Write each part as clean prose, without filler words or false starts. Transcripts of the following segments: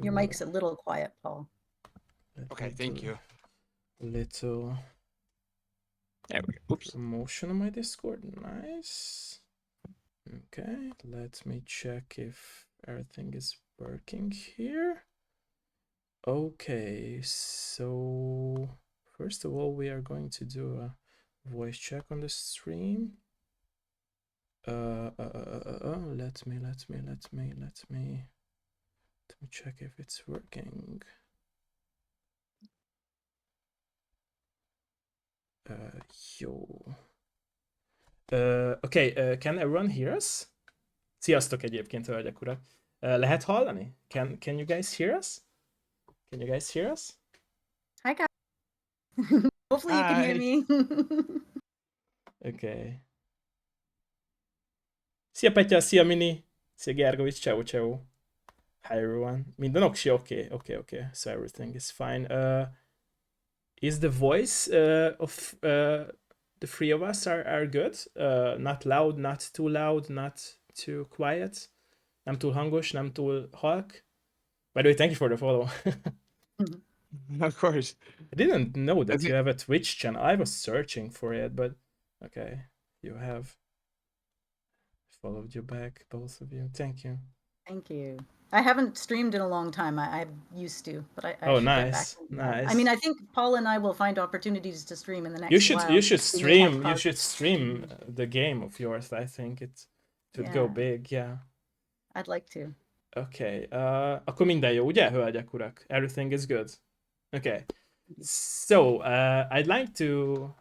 Your mic's a little quiet, Paul. Okay, thank you. Little There we go. Oops. promotion on my Discord. Nice. Okay, let me check if everything is working here. Okay, so first of all, we are going to do a voice check on the stream. Let me check if it's working. Jó. Okay, can everyone hear us? Sziasztok egyébként, hölgyek, urak. Lehet hallani? Can you guys hear us? Can you guys hear us? Hi, guys. Hopefully you can hear me. Okay. Szia Petya, szia Mini, szia Gergovics, ciao ciao. Hi everyone. Minden oksi? Okay. So everything is fine. Is the voice of the three of us are good? Not loud, not too loud, not too quiet. Nem túl hangos, nem túl halk. By the way, thank you for the follow. Of course. I didn't know that you have a Twitch channel. I was searching for it, but okay, you have. Followed you back, both of you. Thank you. Thank you. I haven't streamed in a long time. I used to, but I oh, should nice, get back. nice. I mean, I think Paul and I will find opportunities to stream in the next while. You should stream. You should stream the game of yours. I think it would go big. Yeah. I'd like to. Okay. Akkor minden jó, ugye, hölgyek, urak? Everything is good. Okay. So I'd like to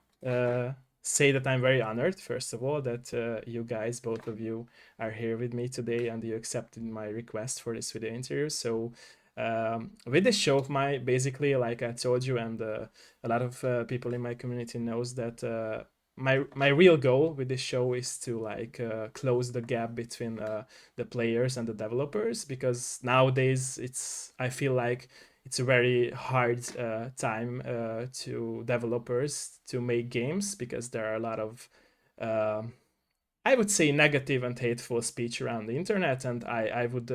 say that I'm very honored, first of all, that you guys, both of you, are here with me today and you accepted my request for this video interview. So with this show of mine, basically, like I told you, and a lot of people in my community knows that my real goal with this show is to like close the gap between the players and the developers, because nowadays I feel like it's a very hard time to developers to make games, because there are a lot of I would say negative and hateful speech around the internet, and I would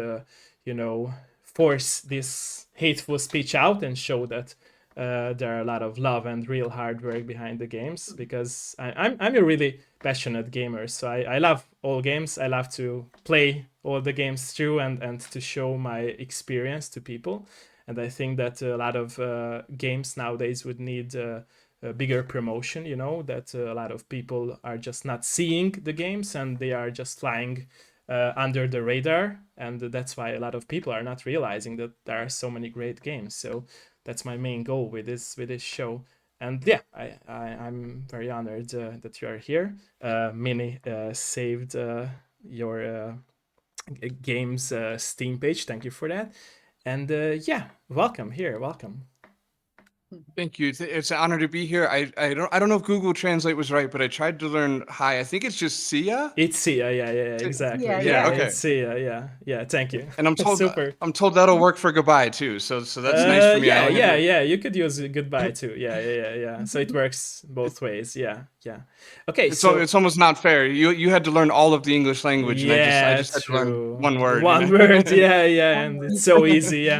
force this hateful speech out and show that there are a lot of love and real hard work behind the games, because I'm a really passionate gamer. So I love all games. I love to play all the games through and to show my experience to people. And I think that a lot of games nowadays would need a bigger promotion, that a lot of people are just not seeing the games and they are just flying under the radar. And that's why a lot of people are not realizing that there are so many great games. So that's my main goal with this show. And yeah, I'm very honored that you are here. Mini saved your game's Steam page. Thank you for that. And yeah, welcome here. Welcome. Thank you. It's an honor to be here. I don't know if Google Translate was right, but I tried to learn hi. I think it's just Sia. It's Sia. Yeah, exactly. Yeah. Okay. It's Sia. Yeah. Thank you. And I'm told Super. I'm told that'll work for goodbye too. So that's nice for me. Yeah. You could use goodbye too. Yeah. So it works both ways. Yeah. Okay. So it's almost not fair. You had to learn all of the English language, and I just had to learn one word. One word. Yeah. And it's so easy.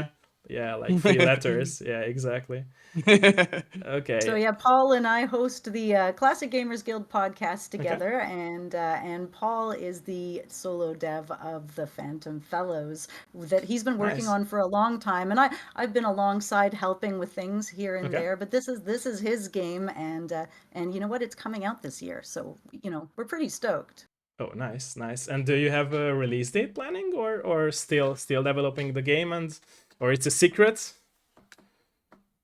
Yeah, like 3 letters. Yeah, exactly. Okay. So yeah, Paul and I host the Classic Gamers Guild podcast together, and Paul is the solo dev of the Phantom Fellows that he's been working on for a long time, and I've been alongside helping with things here and there. But this is his game, and you know what? It's coming out this year, so we're pretty stoked. Oh, nice. And do you have a release date planning, or still developing the game, or it's a secret?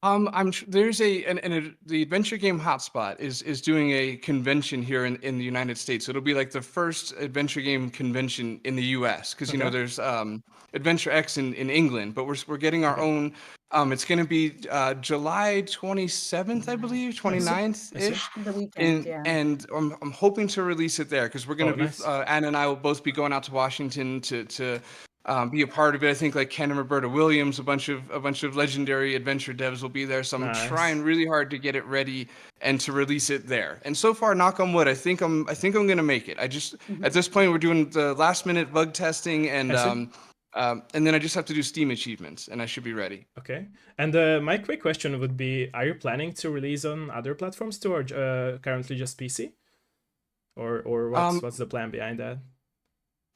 I'm there's the Adventure Game Hotspot is doing a convention here in the United States. It'll be like the first adventure game convention in the U.S. because there's Adventure X in England, but we're getting our own. It's going to be July 27th, I believe, 29th ish. The weekend, and I'm hoping to release it there because we're going to be Anna and I will both be going out to Washington to be a part of it. I think like Ken and Roberta Williams, a bunch of legendary adventure devs will be there. So I'm trying really hard to get it ready and to release it there. And so far, knock on wood, I think I'm gonna make it. I just at this point we're doing the last minute bug testing and And then I just have to do Steam achievements, and I should be ready. Okay. And my quick question would be: are you planning to release on other platforms too, or currently just PC? Or what's the plan behind that?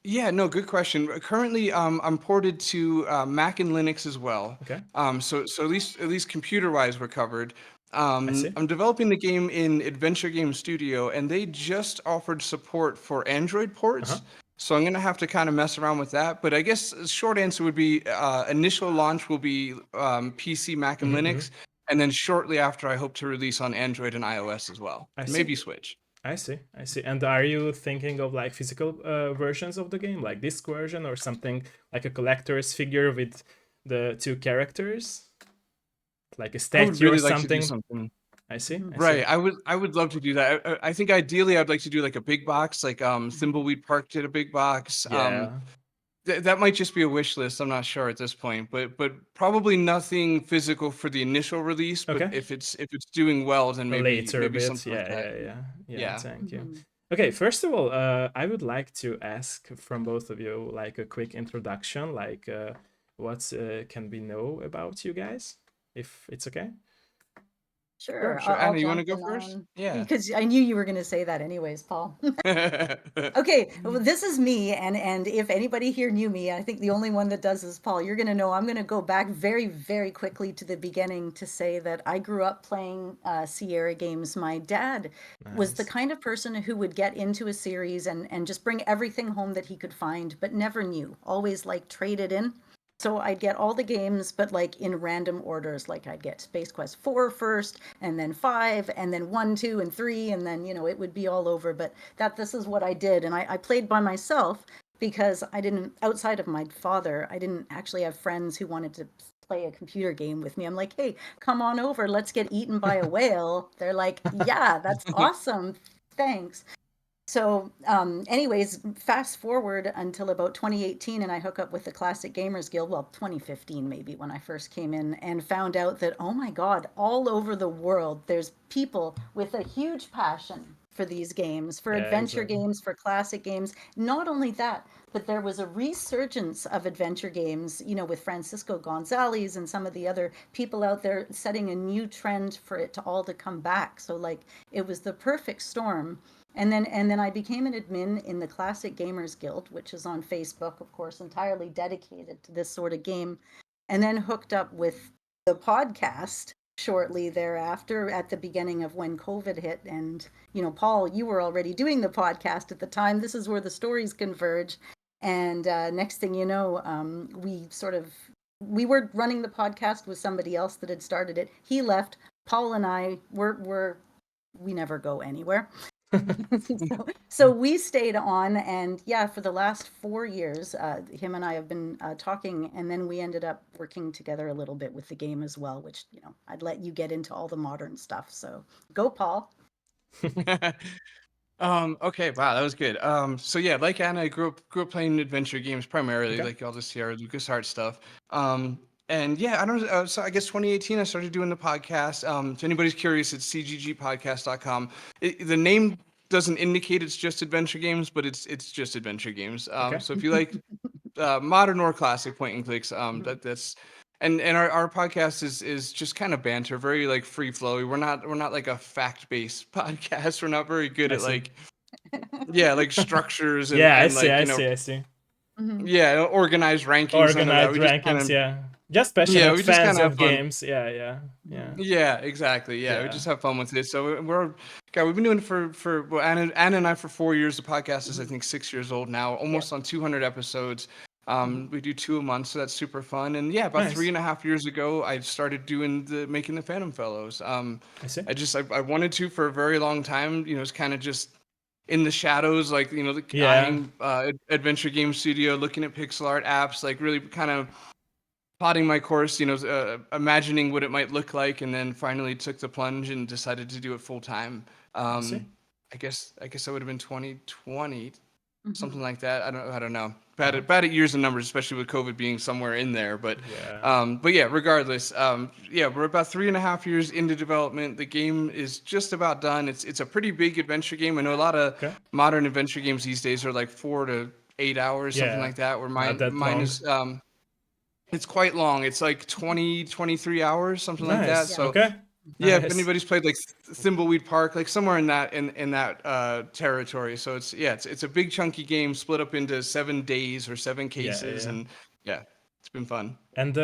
Yeah, no, good question. Currently, I'm ported to Mac and Linux as well. Okay. So at least computer-wise, we're covered. I see. I'm developing the game in Adventure Game Studio, and they just offered support for Android Uh-huh. ports. So I'm gonna have to kind of mess around with that. But I guess the short answer would be initial launch will be PC, Mac, and Linux, and then shortly after, I hope to release on Android and iOS as well, I see. maybe Switch. I see. And are you thinking of like physical versions of the game, like disc version or something like a collector's figure with the two characters, like a I would statue or really like to do something? something. I see. Right. I would love to do that. I think ideally I'd like to do like a big box, like Thimbleweed Park did a big box. Yeah. That might just be a wish list. I'm not sure at this point, but probably nothing physical for the initial release. But Okay. if it's doing well, then A maybe later bit. something like that. Yeah. Yeah. Thank you. Mhm. Okay. First of all, I would like to ask from both of you like a quick introduction, like what can we know about you guys, if it's okay. Sure, Sure, sure. I'll Anna, you want to jump go in first? on Yeah. because I knew you were going to say that anyways, Paul. Okay, well, this is me, and if anybody here knew me, I think the only one that does is Paul. You're gonna know I'm gonna go back very, very quickly to the beginning to say that I grew up playing Sierra games. My dad was the Nice. kind of person who would get into a series and just bring everything home that he could find, but never knew. Always like traded in. So I'd get all the games, but like in random orders. Like I'd get Space Quest 4 first, and then 5, and then 1, 2, and 3, and then, it would be all over. But this is what I did. And I played by myself because I didn't, outside of my father, I didn't actually have friends who wanted to play a computer game with me. I'm like, hey, come on over. Let's get eaten by a whale. They're like, yeah, that's awesome. Thanks. So, anyways, fast forward until about 2018, and I hook up with the Classic Gamers Guild. Well, 2015 maybe when I first came in, and found out that, oh my God, all over the world, there's people with a huge passion for these games, for Yeah, adventure exactly. games, for classic games. Not only that, but there was a resurgence of adventure games, with Francisco Gonzalez and some of the other people out there setting a new trend for it to all to come back. So, like, it was the perfect storm. And then I became an admin in the Classic Gamers Guild, which is on Facebook, of course, entirely dedicated to this sort of game. And then hooked up with the podcast shortly thereafter at the beginning of when COVID hit. And, Paul, you were already doing the podcast at the time. This is where the stories converge. And next thing you know, we were running the podcast with somebody else that had started it. He left. Paul and I we never go anywhere. So we stayed on, and yeah, for the last 4 years, him and I have been talking, and then we ended up working together a little bit with the game as well, which, I'd let you get into all the modern stuff. So go, Paul. Okay, wow, that was good. So yeah, like Anna, I grew up playing adventure games primarily, Okay. like all the Sierra LucasArts stuff. Um, and yeah, I don't. So I guess 2018, I started doing the podcast. If anybody's curious, it's cggpodcast.com. The name doesn't indicate it's just adventure games, but it's just adventure games. Okay. So if you like modern or classic point and clicks, that's and our podcast is just kind of banter, very like free flowy. We're not like a fact based podcast. We're not very good I at see. like yeah, like structures and Yeah, I and see. like I see. I see. Mhm. yeah, organized rankings. None of that. Organized We just kind rankings. of Yeah, just yeah, passionate we just kind fans of have of fun. games. Yeah. Mhm. Yeah, exactly. Yeah, we Yeah. just have fun with it. So God, we've been doing it for well, Anna and I for 4 years. The podcast is I think 6 years old now, Yep. almost on 200 episodes. We do 2 a month, so that's super fun. And yeah, about three Nice. and a half years ago, I started doing making the Phantom Fellows. I see. I wanted to for a very long time. It's kind of just in the shadows, like Yeah. eyeing adventure game studio, looking at pixel art apps, like really kind of plotting my course, imagining what it might look like, and then finally took the plunge and decided to do it full time. I see. I guess that would have been 2020, Mhm. something like that. I don't know. Bad at years and numbers, especially with COVID being somewhere in there. Yeah. But yeah, regardless, yeah, we're about 3.5 years into development. The game is just about done. It's a pretty big adventure game. I know a lot of Okay. modern adventure games these days are like 4 to 8 hours, something Yeah, like that. Where not that mine long. is it's quite long. It's like 20, 23 hours, something like that. Nice. Yeah. So Okay. yeah, if Nice. anybody's played like Thimbleweed Park, like somewhere in that territory. So it's a big chunky game split up into 7 days or seven Yeah, cases, yeah. and yeah, it's been fun. And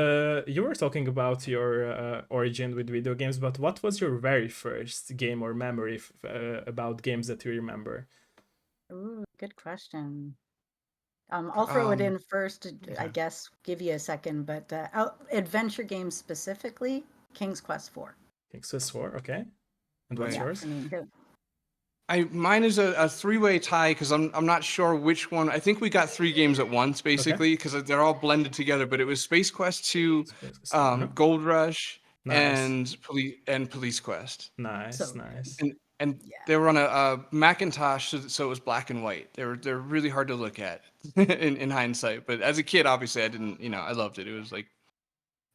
you were talking about your origin with video games, but what was your very first game or memory about games that you remember? Ooh, good question. I'll throw it Um, in first, I okay. guess, give you a second, but adventure games specifically, King's Quest 4. King's Quest 4, okay. And what's Right. Yeah, I yours? mean, Mine is a three-way tie because I'm not sure which one. I think we got three games at once Okay. basically because they're all blended together. But it was Space Quest 2, Space Quest 2. Uh-huh. Gold Rush, Nice. and Police Quest. Nice, so nice. And yeah. they were on a Macintosh, so it was black and white. They're really hard to look at in hindsight. But as a kid, obviously, I didn't. I loved it. It was like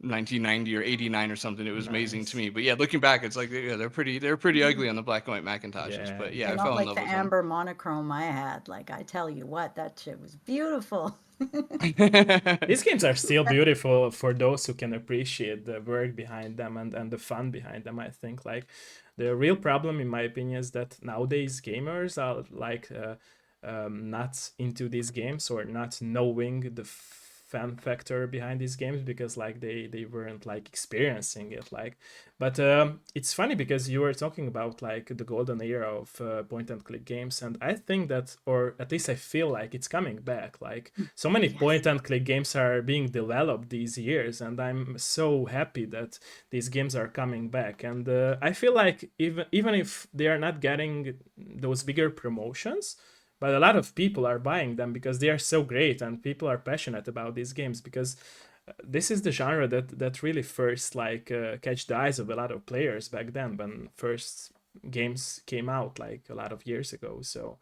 1990 or 89 or something. It was amazing to Nice. me. But yeah, looking back, it's like yeah, they're pretty ugly on the black and white Macintoshes. Yeah, But yeah, They're I not fell in like love the with them. amber monochrome I had. Like, I tell you what, that shit was beautiful. these games are still beautiful for those who can appreciate the work behind them and the fun behind them. I think like the real problem, in my opinion, is that nowadays gamers are like not into these games or not knowing the fan factor behind these games because like they weren't like experiencing it like. But it's funny because you were talking about like the golden era of point and click games, and I think that, or at least I feel like it's coming back. Like so many Yes. point and click games are being developed these years, and I'm so happy that these games are coming back. And I feel like even if they are not getting those bigger promotions, but a lot of people are buying them because they are so great and people are passionate about these games because this is the genre that really first like catch the eyes of a lot of players back then when first games came out like a lot of years ago. So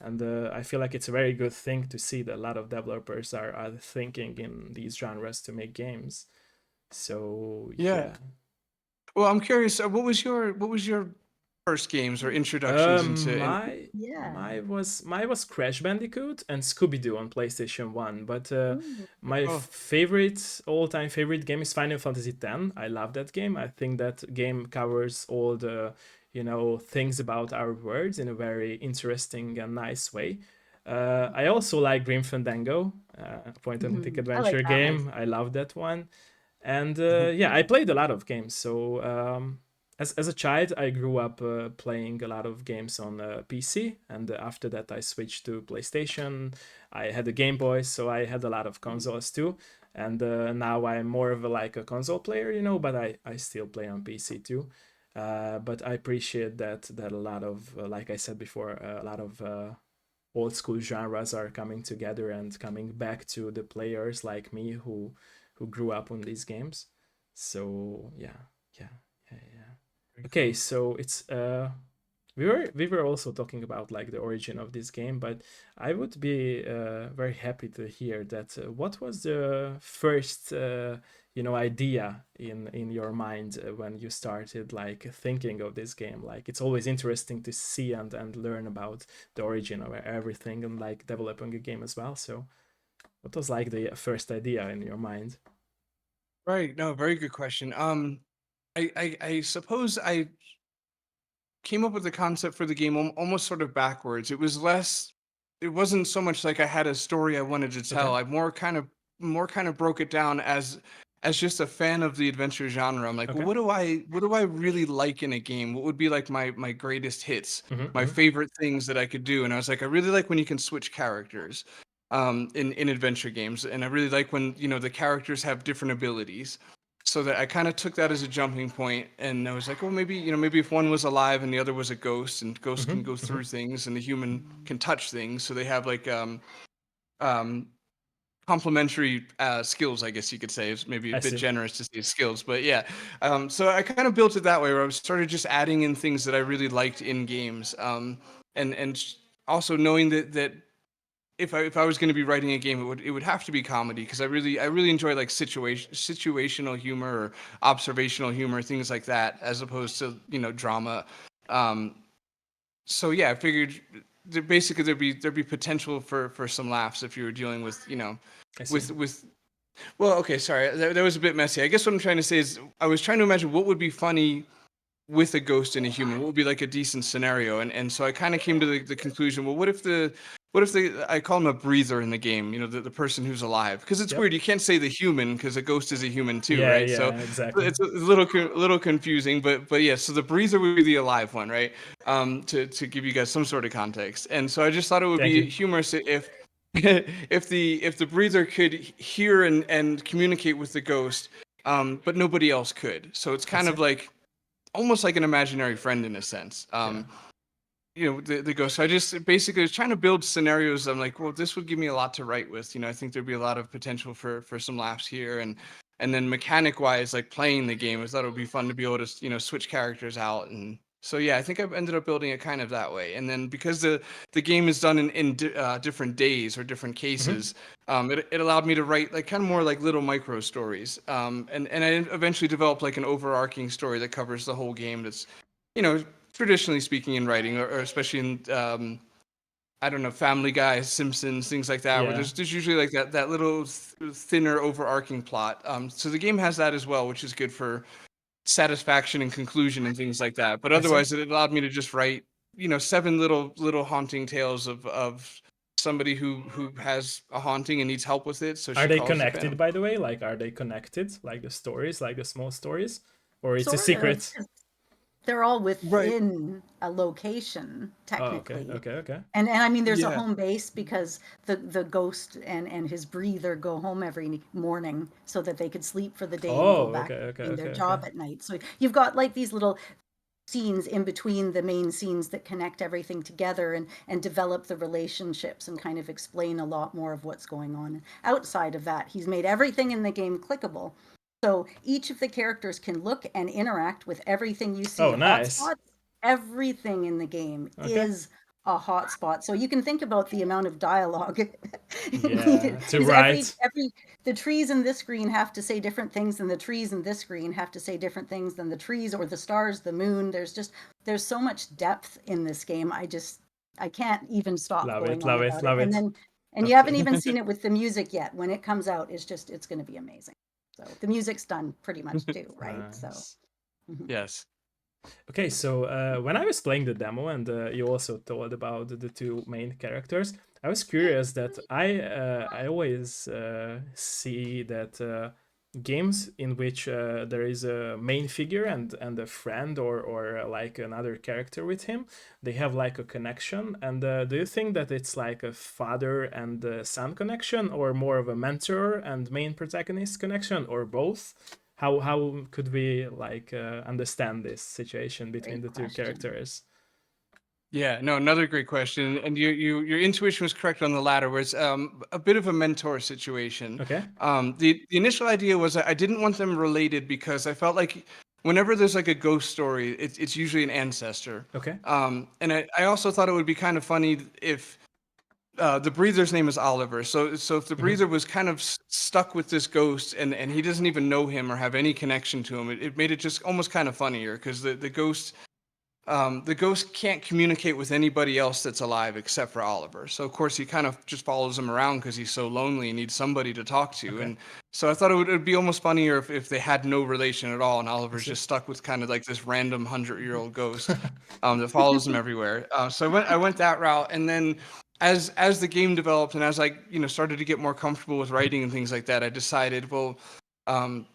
and I feel like it's a very good thing to see that a lot of developers are thinking in these genres to make games. So Yeah. yeah. Well, I'm curious. What was your first games or introductions into? My Yeah. my was Crash Bandicoot and Scooby Doo on PlayStation 1, but Ooh. my Oh, favorite all-time favorite game is Final Fantasy X. I love that game. I think that game covers all the things about our worlds in a very interesting and nice way. I also like Grim Fandango, point and click I like adventure that one. game. I love that one. And yeah, I played a lot of games. So as a child, I grew up playing a lot of games on PC, and after that, I switched to PlayStation. I had a Game Boy, so I had a lot of consoles too. And now I'm more of like a console player, but I still play on PC too. But I appreciate that a lot of, like I said before, a lot of old school genres are coming together and coming back to the players like me who grew up on these games. So yeah. very Okay, cool. so it's we were also talking about like the origin of this game, but I would be very happy to hear that. What was the first idea in your mind when you started like thinking of this game? Like it's always interesting to see and learn about the origin of everything and like developing a game as well. So what was like the first idea in your mind? Right. No, very good question. I suppose I came up with the concept for the game almost sort of backwards. It wasn't so much like I had a story I wanted to Okay. tell. I more kind of broke it down as just a fan of the adventure genre. I'm like, well, Okay. what do I really like in a game? What would be like my greatest hits, my Mm-hmm. favorite things that I could do? And I was like, I really like when you can switch characters in adventure games, and I really like when the characters have different abilities. So that I kind of took that as a jumping point, and I was like, well, maybe if one was alive and the other was a ghost, and ghosts can Mm-hmm. go Mm-hmm. through things, and the human can touch things, so they have like um, complementary skills, I guess you could say. It's maybe a I bit see. generous to say skills, but yeah. So I kind of built it that way, where I started just adding in things that I really liked in games, and also knowing that if I was going to be writing a game, it would have to be comedy because I really enjoy like situational humor or observational humor, things like that, as opposed to drama. Um, so yeah, I figured basically there'd be potential for some laughs if you were dealing with, you know, with well, okay, sorry, that was a bit messy. I guess what I'm trying to say is I was trying to imagine what would be funny with a ghost and a human. What would be like a decent scenario? And so I kind of came to the conclusion, well, what if the I call him a breather in the game, you know, the person who's alive, because it's weird, you can't say the human because a ghost is a human too, right? So exactly. it's a little confusing, but yeah, so the breather would be the alive one, right? To give you guys some sort of context. And so I just thought it would Thank be you. humorous if if the breather could hear and communicate with the ghost, but nobody else could. So it's kind of like almost like an imaginary friend in a sense. You know, the ghost. So I just basically was trying to build scenarios. I'm like, well, this would give me a lot to write with. You know, I think there'd be a lot of potential for some laughs here, and then mechanic wise, like playing the game, I thought it would be fun to be able to, you know, switch characters out. And so yeah, I think I've ended up building it kind of that way. And then because the game is done in different days or different cases, it allowed me to write like kind of more like little micro stories. And I eventually developed like an overarching story that covers the whole game. That's, you know, traditionally speaking in writing, or especially in I don't know, Family Guy, Simpsons, things like that, where there's usually like that little thinner overarching plot. So the game has that as well, which is good for satisfaction and conclusion and things like that. But otherwise, it allowed me to just write, you know, 7 little haunting tales of somebody who has a haunting and needs help with it. So Are she they calls the connected, family. by the way? Like, are they connected? Like the stories, like the small stories? Or it's a Sort of. secret? They're all Right. within a location, Oh, okay, technically. okay, okay. And I mean, there's a Yeah. home base because the ghost and his breather go home every morning so that they could sleep for the day and go Oh, back okay, okay, doing their okay, okay. job at night. So you've got like these little scenes in between the main scenes that connect everything together and develop the relationships and kind of explain a lot more of what's going on. Outside of that, he's made everything in the game clickable. So each of the characters can look and interact with everything you see. Oh, nice. Hotspots, everything in the game Okay. is a hotspot. So you can think about the amount of dialogue needed Yeah, to because write. every the trees in this screen have to say different things than the trees in this screen have to say different things than the trees or the stars, the moon. There's so much depth in this game. I can't even stop Love going it, on love it, about it. love And it. then and you haven't Okay. even seen it with the music yet. When it comes out, it's going to be amazing. So the music's done pretty much too, right? So Nice. mhm. Yes. Okay, so when I was playing the demo and you also told about the two main characters, I was curious that I always see that games in which there is a main figure and a friend or like another character with him, they have like a connection. And do you think that it's like a father and son connection, or more of a mentor and main protagonist connection, or both? How could we like understand this situation between Great the two question. characters? Yeah, no, another great question. And your intuition was correct on the latter, where it's a bit of a mentor situation. Okay. The initial idea was I didn't want them related because I felt like whenever there's like a ghost story, it's usually an ancestor. Okay. And I also thought it would be kind of funny if the breather's name is Oliver. So if the breather was kind of stuck with this ghost and he doesn't even know him or have any connection to him, it made it just almost kind of funnier because the ghost can't communicate with anybody else that's alive except for Oliver. So of course he kind of just follows him around because he's so lonely and needs somebody to talk to. Okay. And so I thought it'd be almost funnier if they had no relation at all and I Oliver's see. just stuck with kind of like this random 100-year-old ghost that follows him everywhere. So I went that route, and then as the game developed and as I, you know, started to get more comfortable with writing and things like that, I decided, well, um,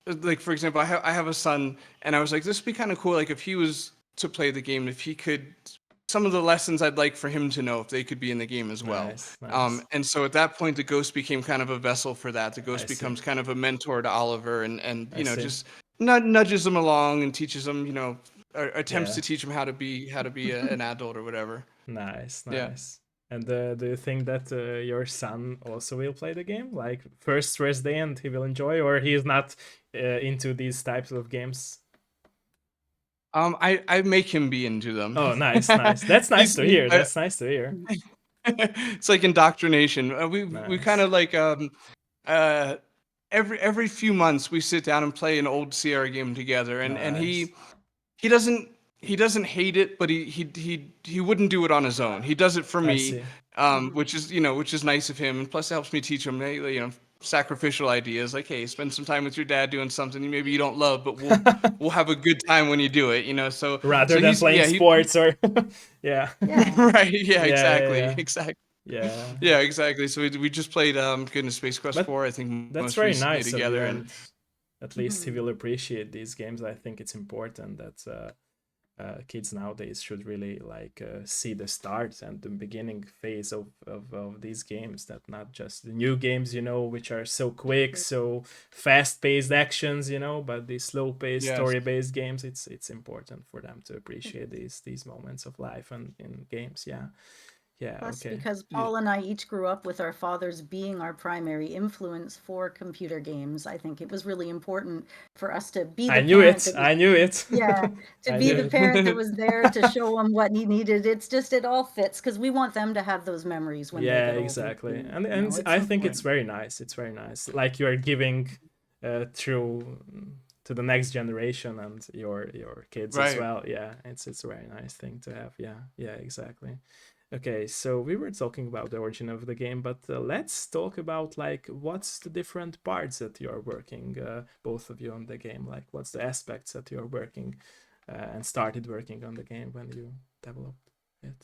like for example, I have a son, and I was like, this would be kind of cool, like if he was to play the game, if he could, some of the lessons I'd like for him to know, if they could be in the game as well. Nice, nice. And so at that point, the ghost became kind of a vessel for that. The I ghost see. becomes kind of a mentor to Oliver, and I you know, see. just nudges him along and teaches him, you know, or attempts Yeah. to teach him how to be an adult or whatever. Nice, Yeah. nice. And do you think that your son also will play the game, like first day, and he will enjoy, or he is not into these types of games? I make him be into them. Oh, nice, nice. That's nice to hear. That's nice to hear. It's like indoctrination. We kind Nice. of like uh every few months we sit down and play an old Sierra game together, and Nice. he doesn't he doesn't hate it, but he wouldn't do it on his own. He does it for I me, see. which is which is nice of him. And plus, it helps me teach him sacrificial ideas like, hey, spend some time with your dad doing something maybe you don't love, but we'll have a good time when you do it. Rather So than he's playing sports or yeah. Yeah. right. Yeah, Yeah, yeah, exactly, yeah. exactly. Yeah. Yeah, exactly. So we just played goodness Space Quest But 4, I think that's most very recently nice of you, together, and and at least he Mhm. will appreciate these games. I think it's important that kids nowadays should really see the start and the beginning phase of these games, that not just the new games, which are so quick, so fast-paced actions, but these slow-paced yes. story-based games, it's important for them to appreciate these moments of life and in games. Yeah, Plus, okay. because Yeah. Paul and I each grew up with our fathers being our primary influence for computer games, I think it was really important for us to be I the knew parent it. that was, I knew it. yeah, to I be knew the it. parent that was there to show him what he needed. It's just, it all fits because we want them to have those memories when they Yeah, get older exactly. too. And It's I think it's important. very nice. It's very nice. Like you are giving through to the next generation and your kids as Right. well. Yeah, it's a very nice thing to have. Yeah, exactly. Okay, so we were talking about the origin of the game, but let's talk about what's the different parts that you're working, both of you, on the game. Like, what's the aspects that you're working and started working on the game when you developed it?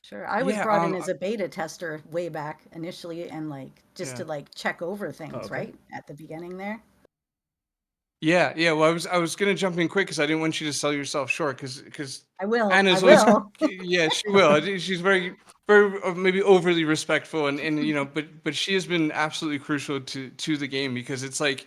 Sure. I was Yeah. brought in as a beta tester way back initially and just Yeah. to check over Oh, things, okay. right? At the beginning there. Yeah, yeah. Well, I was gonna jump in quick because I didn't want you to sell yourself short because I will. I Anna's always will. yeah, she will. She's very maybe overly respectful, and but she has been absolutely crucial to the game, because it's like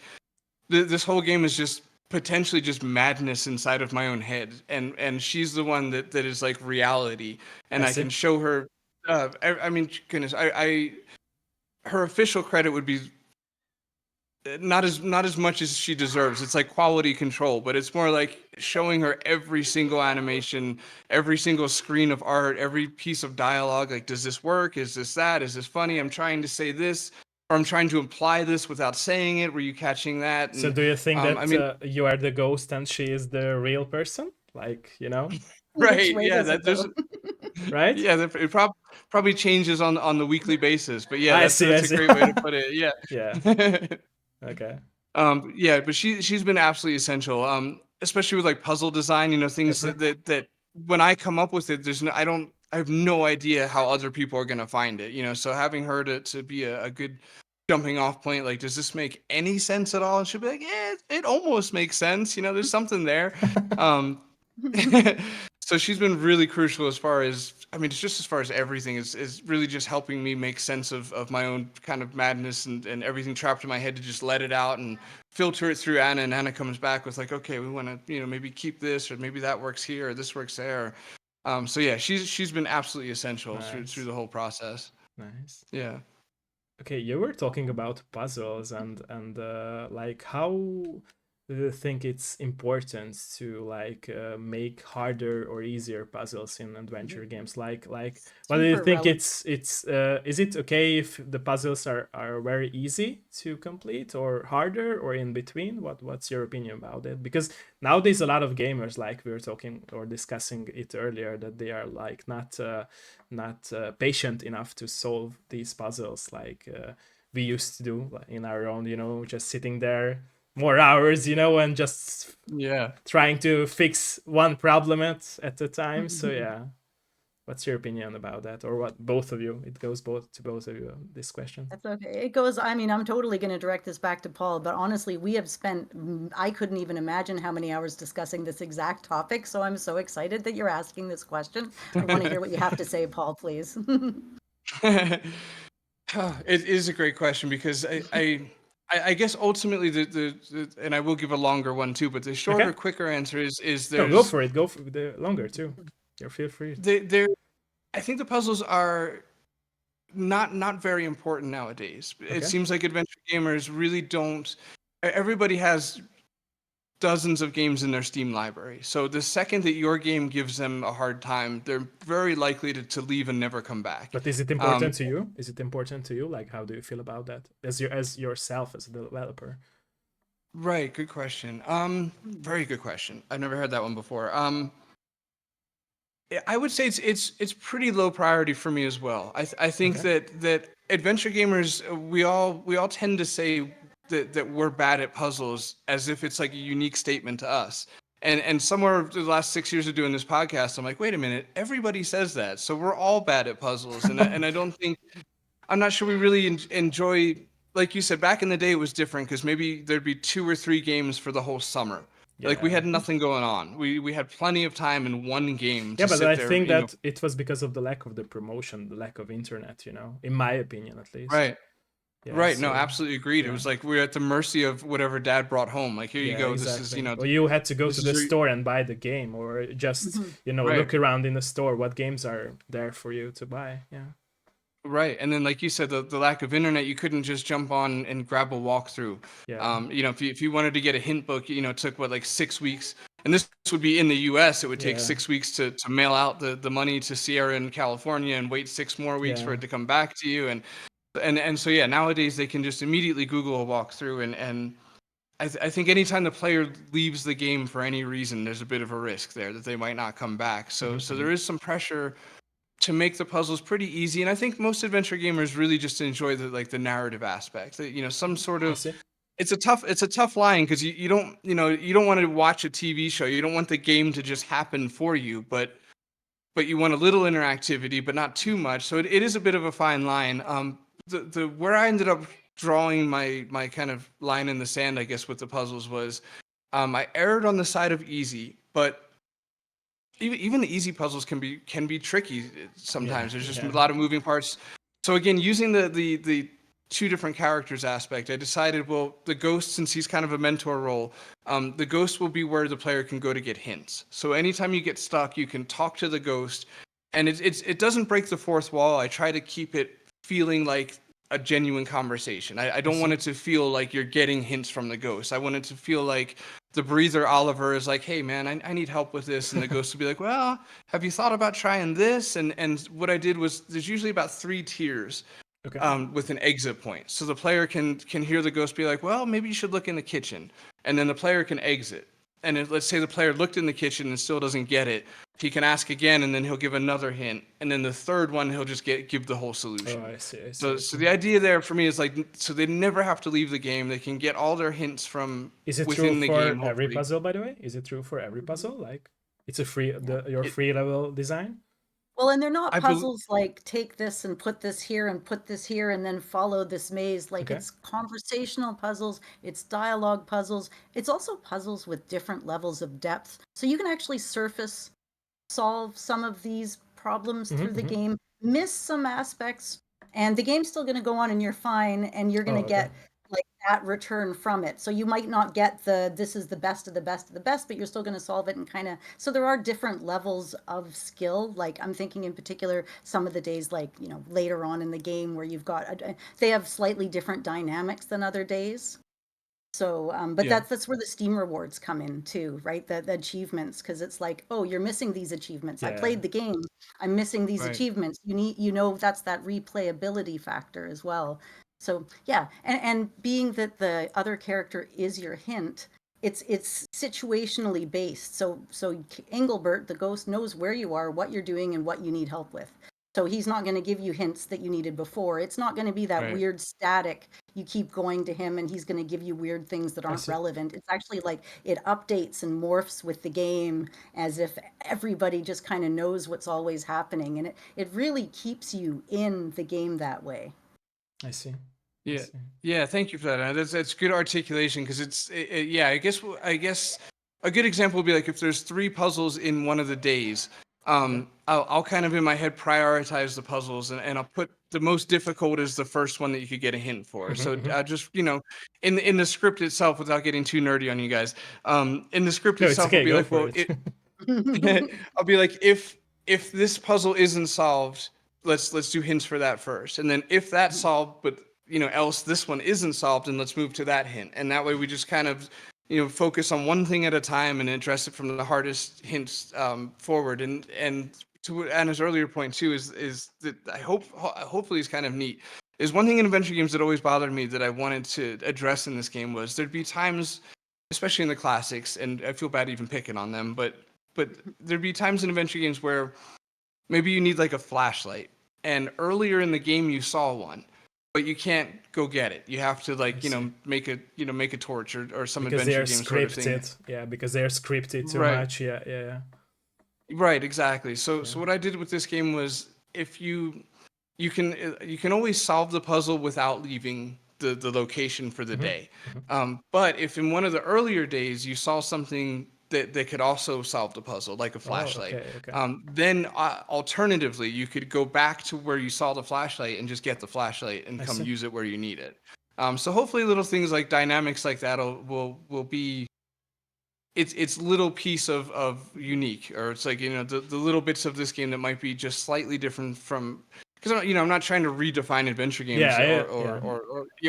this whole game is just potentially just madness inside of my own head, and she's the one that is like reality, I and I see. can show her. I mean, goodness, I her official credit would be not as much as she deserves. It's like quality control, but it's more like showing her every single animation, every single screen of art, every piece of dialogue. Like, does this work? Is this that? Is this funny? I'm trying to say this, or I'm trying to imply this without saying it. Were you catching that? So And do you think I that mean, you are the ghost and she is the real person? Which right? way Yeah, does that it there's go? Right? yeah, it probably changes on the weekly basis, but yeah, I that's see, I that's a see. great way to put it. Yeah. Yeah. Okay. Yeah, but she's been absolutely essential. Especially with like puzzle design, things Uh-huh. that when I come up with it, I have no idea how other people are gonna find it. So having her to be a good jumping off point, like, does this make any sense at all? And she'll be like, yeah, it almost makes sense. There's something there. Um, so she's been really crucial as far as, I mean, it's just as far as everything is really just helping me make sense of my own kind of madness and everything trapped in my head, to just let it out and filter it through Anna, and Anna comes back with like, okay, we want to, maybe keep this, or maybe that works here, or this works there. So yeah, she's been absolutely essential through Nice. the whole process. Nice. Yeah. Okay, you were talking about puzzles and how do you think it's important to make harder or easier puzzles in adventure games? What do you Super think relevant. it's is it okay if the puzzles are very easy to complete, or harder, or in between? What's your opinion about it? Because nowadays a lot of gamers, like we were talking or discussing it earlier, that they are not patient enough to solve these puzzles like we used to do in our own, just sitting there more hours, and just Yeah. trying to fix one problem at a time. So yeah, what's your opinion about that, or what both of you? It goes both to both of you, this question. That's okay. It goes, I mean, I'm totally going to direct this back to Paul, but honestly, we have spent, I couldn't even imagine how many hours discussing this exact topic. So I'm so excited that you're asking this question. I want to hear what you have to say, Paul, please. It is a great question, because I guess ultimately and I will give a longer one too, but the shorter, Okay. quicker answer is No, go there's for it. Go for the longer too. You feel free. there I think the puzzles are not very important nowadays. It Okay. seems like adventure gamers really don't. Everybody has dozens of games in their Steam library. So the second that your game gives them a hard time, they're very likely to leave and never come back. But is it Um, important to you? Is it important to you? Like, how do you feel about that as yourself as a developer? right, good question. Very good question. I've never heard that one before. I would say it's pretty low priority for me as well. I think Okay. that adventure gamers, we all tend to say that we're bad at puzzles as if it's like a unique statement to us. And somewhere the last 6 years of doing this podcast, I'm like, wait a minute, everybody says that, so we're all bad at puzzles. And I don't think, I'm not sure we really enjoy, like you said, back in the day it was different because maybe there'd be 2 or 3 games for the whole summer. Like we Yeah. had nothing going on. We had plenty of time in one game Yeah, to but sit I there, think that it was because of the lack of the promotion, the lack of internet, in my opinion at least. Right. Yeah, Right. No, so absolutely agreed. It yeah. was like we were at the mercy of whatever dad brought home. Like, here you Yeah, go. This is, exactly. Or you had to go this to is the your, store and buy the game, or just, Mhm. right. look around in the store what games are there for you to buy. Yeah. Right. And then, like you said, the lack of internet, you couldn't just jump on and grab a walkthrough. Yeah. If you wanted to get a hint book, it took what, like 6 weeks. And this would be in the US. It would take Yeah. 6 weeks to mail out the money to Sierra in California and wait 6 more weeks for Yeah. it to come back to you. And so, yeah, nowadays they can just immediately Google a walkthrough. And I think anytime the player leaves the game for any reason, there's a bit of a risk there that they might not come back. So Mm-hmm. there is some pressure to make the puzzles pretty easy, and I think most adventure gamers really just enjoy the narrative aspect. Some sort I of, see. it's a tough line because you don't want to watch a TV show. You don't want the game to just happen for you, but you want a little interactivity, but not too much. So it is a bit of a fine line. The where I ended up drawing my kind of line in the sand, I guess, with the puzzles was, I erred on the side of easy, but even the easy puzzles can be tricky Yeah. sometimes. There's just a Yeah. lot of moving parts. So again, using the 2 different characters aspect, I decided, well, the ghost, since he's kind of a mentor role, the ghost will be where the player can go to get hints. So anytime you get stuck, you can talk to the ghost, and it doesn't break the fourth wall. I try to keep it feeling like a genuine conversation. I I don't want see. it to feel like you're getting hints from the ghost. I want it to feel like the breather Oliver is like, hey man, I need help with this, and the ghost will be like, well, have you thought about trying this? And what I did was, there's usually about 3 tiers, Okay. with an exit point, so the player can hear the ghost be like, well, maybe you should look in the kitchen, and then the player can exit. And let's say the player looked in the kitchen and still doesn't get it, he can ask again, and then he'll give another hint, and then the third one he'll just give the whole Oh, solution. I see. I see. So, I so see. the idea there for me is like, so they never have to leave the game. They can get all their hints from Is it true within the for game, every hopefully. puzzle, by the way? Is it true for every puzzle? Like, it's a free Yeah. your It, free level design? Well, and they're not I believe, puzzles like take this and put this here and put this here and then follow this maze. Like Okay. it's conversational puzzles, it's dialogue puzzles. It's also puzzles with different levels of depth. So you can actually surface solve some of these problems Mm-hmm, through the mm-hmm. game, miss some aspects, and the game's still going to go on and you're fine, and you're going Oh, to okay. get like that return from it. So you might not get this is the best of the best of the best, but you're still going to solve it and kind of. So there are different levels of skill. Like I'm thinking in particular some of the days, like later on in the game where you've got they have slightly different dynamics than other days. So, but yeah, that's where the Steam rewards come in too, right? The achievements, because it's like, oh, you're missing these achievements. I Yeah. played the game. I'm missing these right, achievements. That's that replayability factor as well. So yeah, and being that the other character is your hint, it's situationally based. So Engelbert, the ghost, knows where you are, what you're doing, and what you need help with. So he's not going to give you hints that you needed before. It's not going to be that right. weird static. You keep going to him and he's going to give you weird things that I aren't see. relevant. It's actually like it updates and morphs with the game as if everybody just kind of knows what's always happening. And it really keeps you in the game that way. I see. I Yeah, see. yeah. Thank you for that. That's good articulation, because yeah. I guess a good example would be like if there's 3 puzzles in one of the days. Okay. I'll kind of in my head prioritize the puzzles, and I'll put the most difficult as the first one that you could get a hint for. Mm-hmm, So mm-hmm. just in the script itself, without getting too nerdy on you guys, in the script No, it's itself, I'll okay. be Go like, for well, it. I'll be like, if this puzzle isn't solved, let's do hints for that first, and then if that's solved, but else this one isn't solved, and let's move to that hint, and that way we just kind of focus on one thing at a time and address it from the hardest hints forward. And to Anna's earlier point too is that hopefully is kind of neat. Is one thing in adventure games that always bothered me that I wanted to address in this game was there'd be times, especially in the classics, and I feel bad even picking on them, but but there'd be times in adventure games where maybe you need like a flashlight, and earlier in the game you saw one, but you can't go get it. You have to like make a torch or some because they adventure are game sort of thing. scripted. Yeah, because they are scripted too Right. much. Yeah. Right, exactly. So Yeah. what I did with this game was if you can always solve the puzzle without leaving the location for the day. But if in one of the earlier days you saw something that could also solve the puzzle, like a Oh, flashlight, okay. then alternatively you could go back to where you saw the flashlight and just get the flashlight and I come see. use it where you need it. So hopefully little things like dynamics like that will be it's little piece of unique, or it's like the little bits of this game that might be just slightly different from, because I'm not trying to redefine adventure games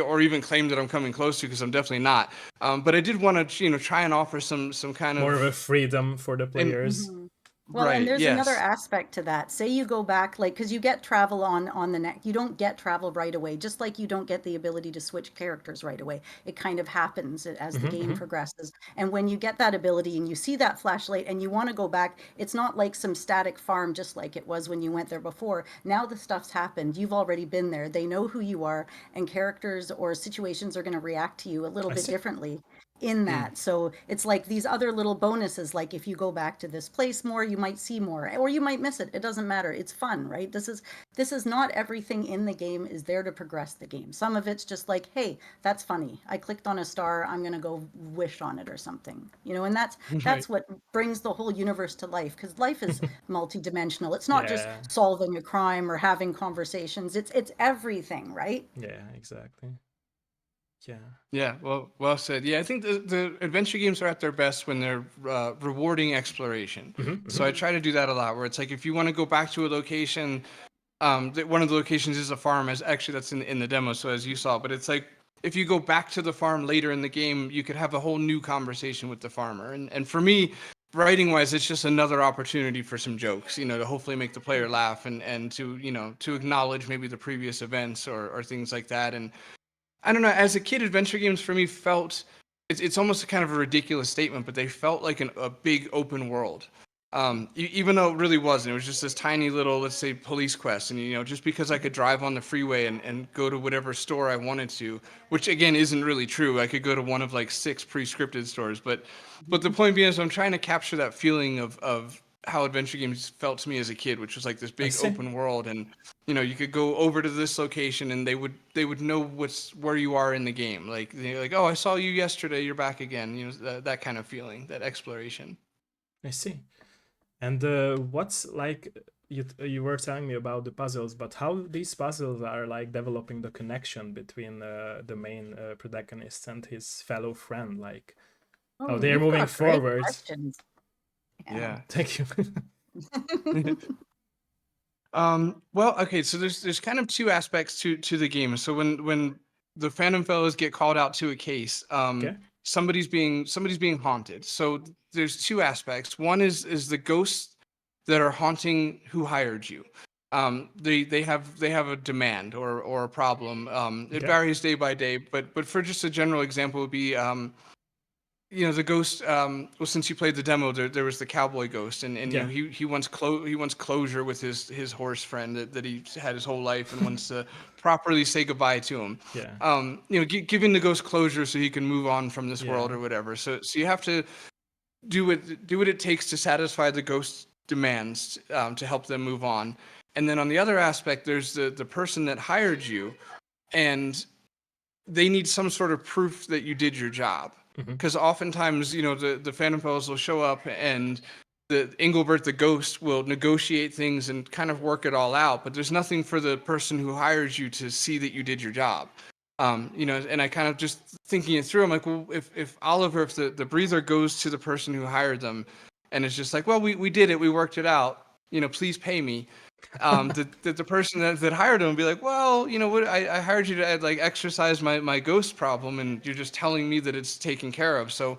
or even claim that I'm coming close to, because I'm definitely not, but I did want to try and offer some kind More of a of freedom for the and players. Well, and right, there's another yes. aspect to that. Say you go back, like, because you get travel on the neck. You don't get travel right away, just like you don't get the ability to switch characters right away. It kind of happens as the game progresses. And when you get that ability and you see that flashlight and you want to go back, it's not like some static farm just like it was when you went there before. Now the stuff's happened. You've already been there. They know who you are, and characters or situations are going to react to you a little I bit see. differently in that. So it's like these other little bonuses, like if you go back to this place more, you might see more, or you might miss it. It doesn't matter. It's fun, right? This is not everything in the game is there to progress the game. Some of it's just like, hey, that's funny. I clicked on a star, I'm gonna go wish on it or something. And that's Right. that's what brings the whole universe to life, because life is multidimensional. It's not just Yeah. solving a crime or having conversations. It's everything, right? Yeah. Exactly. Yeah. Yeah, well said. Yeah, I think the adventure games are at their best when they're rewarding exploration. So I try to do that a lot, where it's like if you want to go back to a location, one of the locations is a farm, as actually that's in the demo, so as you saw, but it's like if you go back to the farm later in the game, you could have a whole new conversation with the farmer. And for me, writing wise, it's just another opportunity for some jokes, to hopefully make the player laugh, and to acknowledge maybe the previous events or things like that. And I don't know. As a kid, adventure games for me felt it's almost a kind of a ridiculous statement, but they felt like a big open world. Even though it really wasn't, it was just this tiny little, let's say, police quest, and just because I could drive on the freeway and go to whatever store I wanted to, which again isn't really true. I could go to one of like 6 pre-scripted stores, but the point being is I'm trying to capture that feeling of how adventure games felt to me as a kid, which was like this I big see. open world, and you could go over to this location and they would know where you are in the game. Like they're like, oh, I saw you yesterday, you're back again. That kind of feeling, that exploration. I see. And what's like you were telling me about the puzzles, but how these puzzles are like developing the connection between the main protagonist and his fellow friend, like how Oh, they're you've moving got great forward. questions. Yeah. Yeah. Thank you. Well, okay, so there's kind of two aspects to the game. So when the Phantom Fellows get called out to a case, Okay. somebody's being haunted. So there's two aspects. One is the ghosts that are haunting who hired you. They have a demand or a problem. It Okay. varies day by day, but for just a general example would be the ghost. Well, since you played the demo, there was the cowboy ghost, and Yeah. he wants closure with his horse friend that he had his whole life, and wants to properly say goodbye to him. Yeah. Giving the ghost closure so he can move on from this world Yeah. or whatever. So you have to do what it takes to satisfy the ghost's demands, to help them move on. And then on the other aspect, there's the person that hired you, and they need some sort of proof that you did your job. Because oftentimes, the Phantom Fellows will show up, and the Engelbert the ghost will negotiate things and kind of work it all out, but there's nothing for the person who hires you to see that you did your job. And I kind of just thinking it through, I'm like, well, if Oliver, if the breather goes to the person who hired them, and it's just like, well, we did it, we worked it out, please pay me. The person that hired him would be like, well, what, I hired you to like exercise my ghost problem, and you're just telling me that it's taken care of. So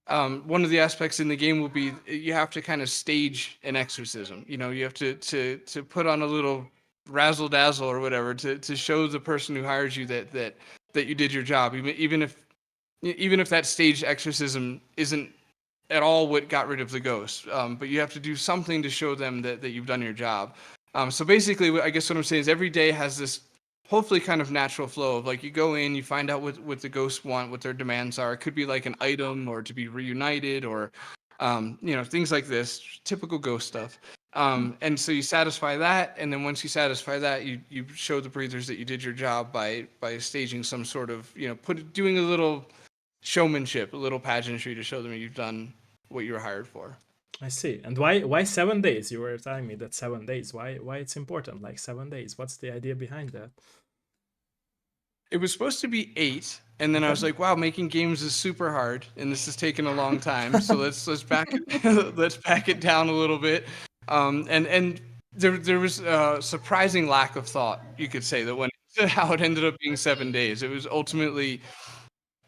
one of the aspects in the game will be you have to kind of stage an exorcism. You have to put on a little razzle dazzle or whatever to show the person who hires you that you did your job, even if that staged exorcism isn't at all what got rid of the ghost, but you have to do something to show them that you've done your job. So basically, I guess what I'm saying is every day has this hopefully kind of natural flow of like you go in, you find out what the ghosts want, what their demands are. It could be like an item or to be reunited or things like this, typical ghost stuff. And so you satisfy that, and then once you satisfy that, you show the breathers that you did your job by staging some sort of doing a little showmanship, a little pageantry to show them you've done what you were hired for. I see. And why 7 days? You were telling me that 7 days. Why it's important? Like 7 days. What's the idea behind that? It was supposed to be 8, and then I was like, "Wow, making games is super hard, and this is taking a long time. So let's back it, let's back it down a little bit." And there was a surprising lack of thought, you could say, that went into how it ended up being 7 days. It was ultimately,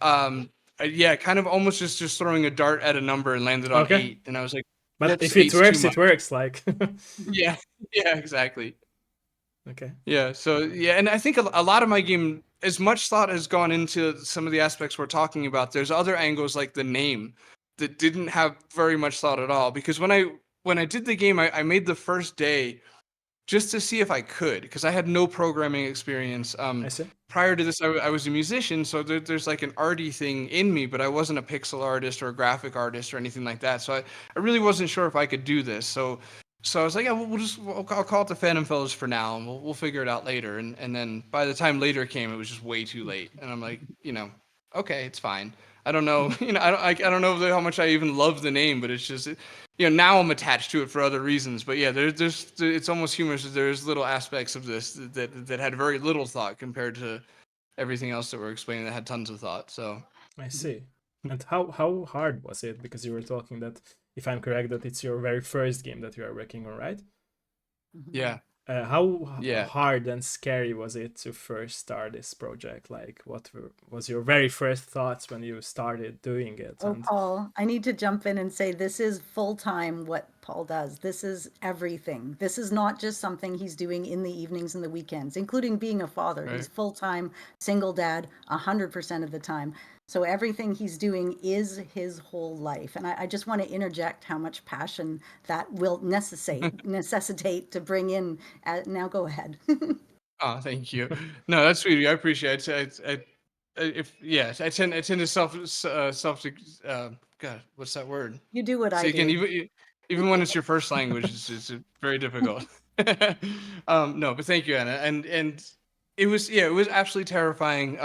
kind of almost just throwing a dart at a number and landed on 8, and I was like, but "That's if it 8's too works, much." it works. Like Yeah, yeah, exactly. okay. Yeah, so and I think a lot of my game, as much thought has gone into some of the aspects we're talking about. There's other angles like the name that didn't have very much thought at all. Because when I did the game, I made the first day just to see if I could, because I had no programming experience. I see. Prior to this, I was a musician, so there's like an arty thing in me, but I wasn't a pixel artist or a graphic artist or anything like that. So I really wasn't sure if I could do this. So I was like, yeah, I'll call it the Phantom Fellows for now, and we'll figure it out later. And then by the time later came, it was just way too late. And I'm like, okay, it's fine. I don't know, I don't know how much I even love the name, but it's just, now I'm attached to it for other reasons. But yeah, there's it's almost humorous that there's little aspects of this that had very little thought compared to everything else that we're explaining that had tons of thought. So I see. And how hard was it? Because you were talking that, if I'm correct, that it's your very first game that you are working on, right? yeah. How Yeah. hard and scary was it to first start this project? Like, what was your very first thoughts when you started doing it? Oh, Paul, I need to jump in and say this is full-time what Paul does. This is everything. This is not just something he's doing in the evenings and the weekends, including being a father. Right. He's full-time single dad 100% of the time. So everything he's doing is his whole life. And I just want to interject how much passion that will necessitate to bring in. Now go ahead. Oh, thank you. No, that's sweet. I appreciate it. I tend to God, what's that word? You do what See I again, do. even when it's your first language, it's very difficult. No, but thank you, Anna. And it was absolutely terrifying.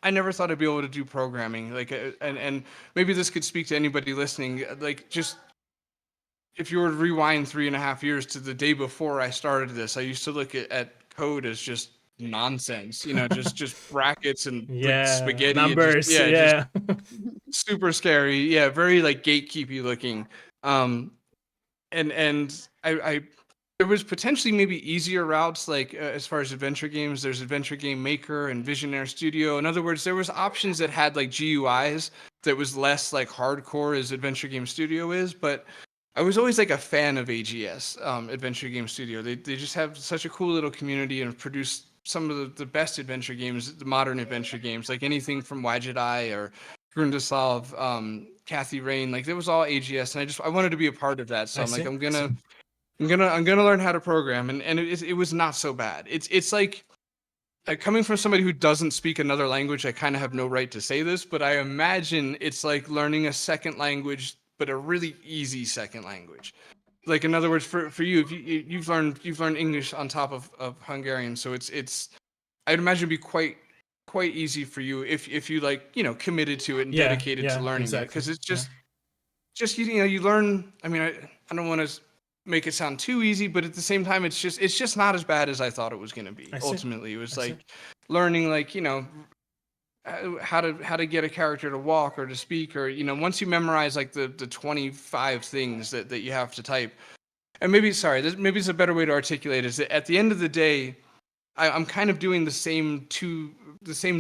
I never thought I'd be able to do programming. Like, and maybe this could speak to anybody listening. Like, just if you were to rewind 3.5 years to the day before I started this, I used to look at code as just nonsense, just brackets and spaghetti. Numbers, Just super scary. Yeah, very like gatekeepy looking. And I there was potentially maybe easier routes, like as far as adventure games. There's Adventure Game Maker and Visionaire Studio. In other words, there was options that had like GUIs that was less like hardcore as Adventure Game Studio is, but I was always like a fan of AGS, Adventure Game Studio. They just have such a cool little community and produce some of the best adventure games, the modern adventure games, like anything from Wadjet Eye or Grundislav, Kathy Rain. Like, it was all AGS, and I wanted to be a part of that. So I'm like, I'm gonna learn how to program, and it was not so bad. It's like coming from somebody who doesn't speak another language, I kind of have no right to say this, but I imagine it's like learning a second language, but a really easy second language. Like, in other words, for you, if you've learned English on top of Hungarian, so it's I'd imagine it'd be quite easy for you if you like committed to it and dedicated to learning it, because it's just you learn. I mean, I don't want to make it sound too easy, but at the same time, it's just not as bad as I thought it was going to be. Ultimately, it was like learning, like, how to get a character to walk or to speak, or once you memorize like the 25 things that you have to type. And maybe it's a better way to articulate is that at the end of the day, I'm kind of doing the same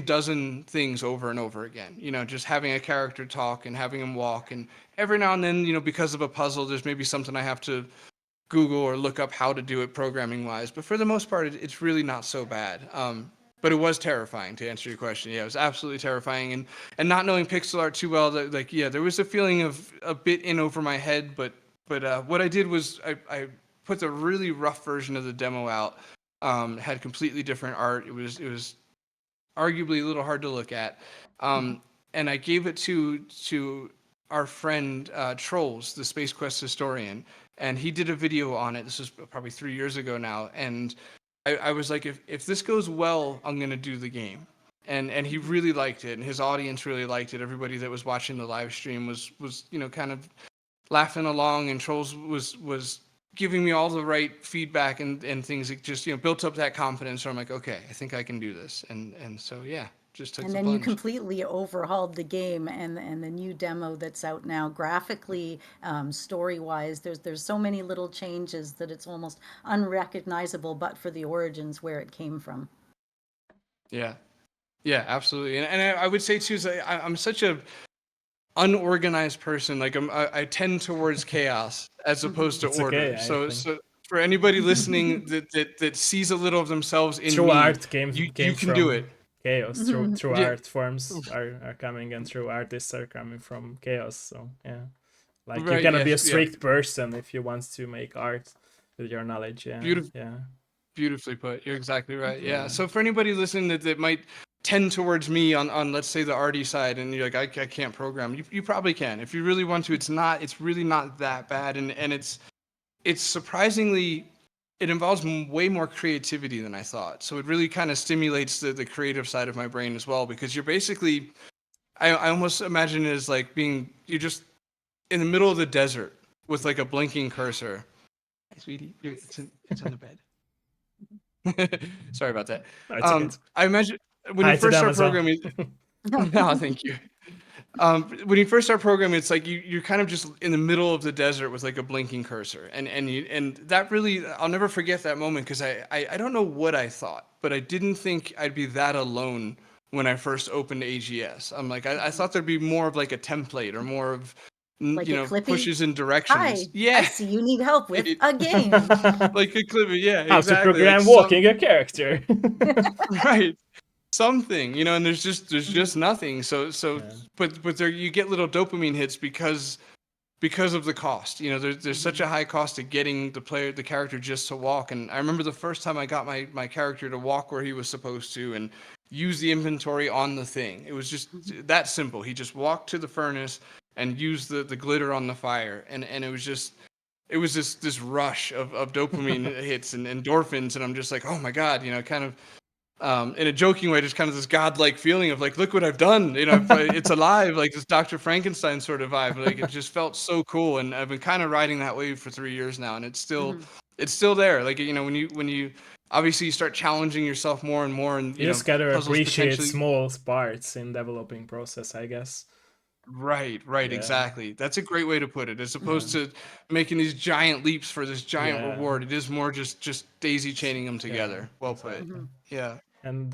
dozen things over and over again. Just having a character talk and having him walk, and every now and then, because of a puzzle, there's maybe something I have to Google or look up how to do it programming wise. But for the most part, it's really not so bad. but it was terrifying, to answer your question. Yeah, it was absolutely terrifying, and not knowing pixel art too well, like yeah, there was a feeling of a bit in over my head, but what I did was I put the really rough version of the demo out. Had completely different art. It was arguably a little hard to look at, and I gave it to our friend Trolls, the Space Quest historian, and he did a video on it. This was probably 3 years ago now, and I was like, if this goes well, I'm gonna do the game. And he really liked it, and his audience really liked it. Everybody that was watching the live stream was kind of laughing along, and Trolls was giving me all the right feedback and things that just built up that confidence. So I'm like, okay, I think I can do this, and so yeah, just took And the then you plunge. completely overhauled the game, and the new demo that's out now, graphically, story wise, there's so many little changes that it's almost unrecognizable, but for the origins where it came from. Yeah, yeah, absolutely. And I would say too, is I'm such a unorganized person. Like I tend towards chaos as opposed to It's okay, order. I think. So for anybody listening that sees a little of themselves in True me, art came you can do it. from chaos. True Yeah, art forms are coming, and true artists are coming from chaos. So yeah, like you right. cannot be a Yes. Yeah. strict person if you want to make art with your knowledge. Yeah, Beautiful. yeah, Beautifully put. You're exactly right. Yeah. yeah. So for anybody listening that might tend towards me on let's say the arty side, and you're like, I can't program. You probably can if you really want to. It's really not that bad, and it's surprisingly, it involves way more creativity than I thought. So it really kind of stimulates the creative side of my brain as well, because you're basically, I almost imagine it as like you're just in the middle of the desert with like a blinking cursor. Hey, sweetie, it's on the bed. Sorry about that. No, it's okay. I imagine when you Hi to first them start as well. programming. Oh, thank you. When you first start programming, it's like you're kind of just in the middle of the desert with like a blinking cursor, and that really, I'll never forget that moment, because I don't know what I thought, but I didn't think I'd be that alone when I first opened AGS. I'm like, I thought there'd be more of like a template or more of Like a Clippy. pushes and directions. Hi, I Yeah, see you need help with right. a game. Like a clip. Yeah, How to exactly. Like program some walking a character. right. Something, and there's just Mhm. nothing. So Yeah. but there you get little dopamine hits because of the cost. There's such Mhm. a high cost to getting the character just to walk. And I remember the first time I got my character to walk where he was supposed to and use the inventory on the thing. It was just Mhm. that simple. He just walked to the furnace and used the glitter on the fire, and it was this rush of dopamine hits and endorphins, and I'm just like, oh my god, kind of in a joking way, just kind of this godlike feeling of like, look what I've done. It's alive, like this Dr. Frankenstein sort of vibe. Like it just felt so cool, and I've been kind of riding that wave for 3 years now, and Mhm. it's still there. Like when you obviously you start challenging yourself more and more, and You just gotta puzzles appreciate potentially. small parts in developing process, I guess. Right, Yeah, exactly. That's a great way to put it. As yeah, opposed to making these giant leaps for this giant yeah, reward, it is more just daisy chaining them yeah, together. Well put. exactly. Mhm. Yeah. And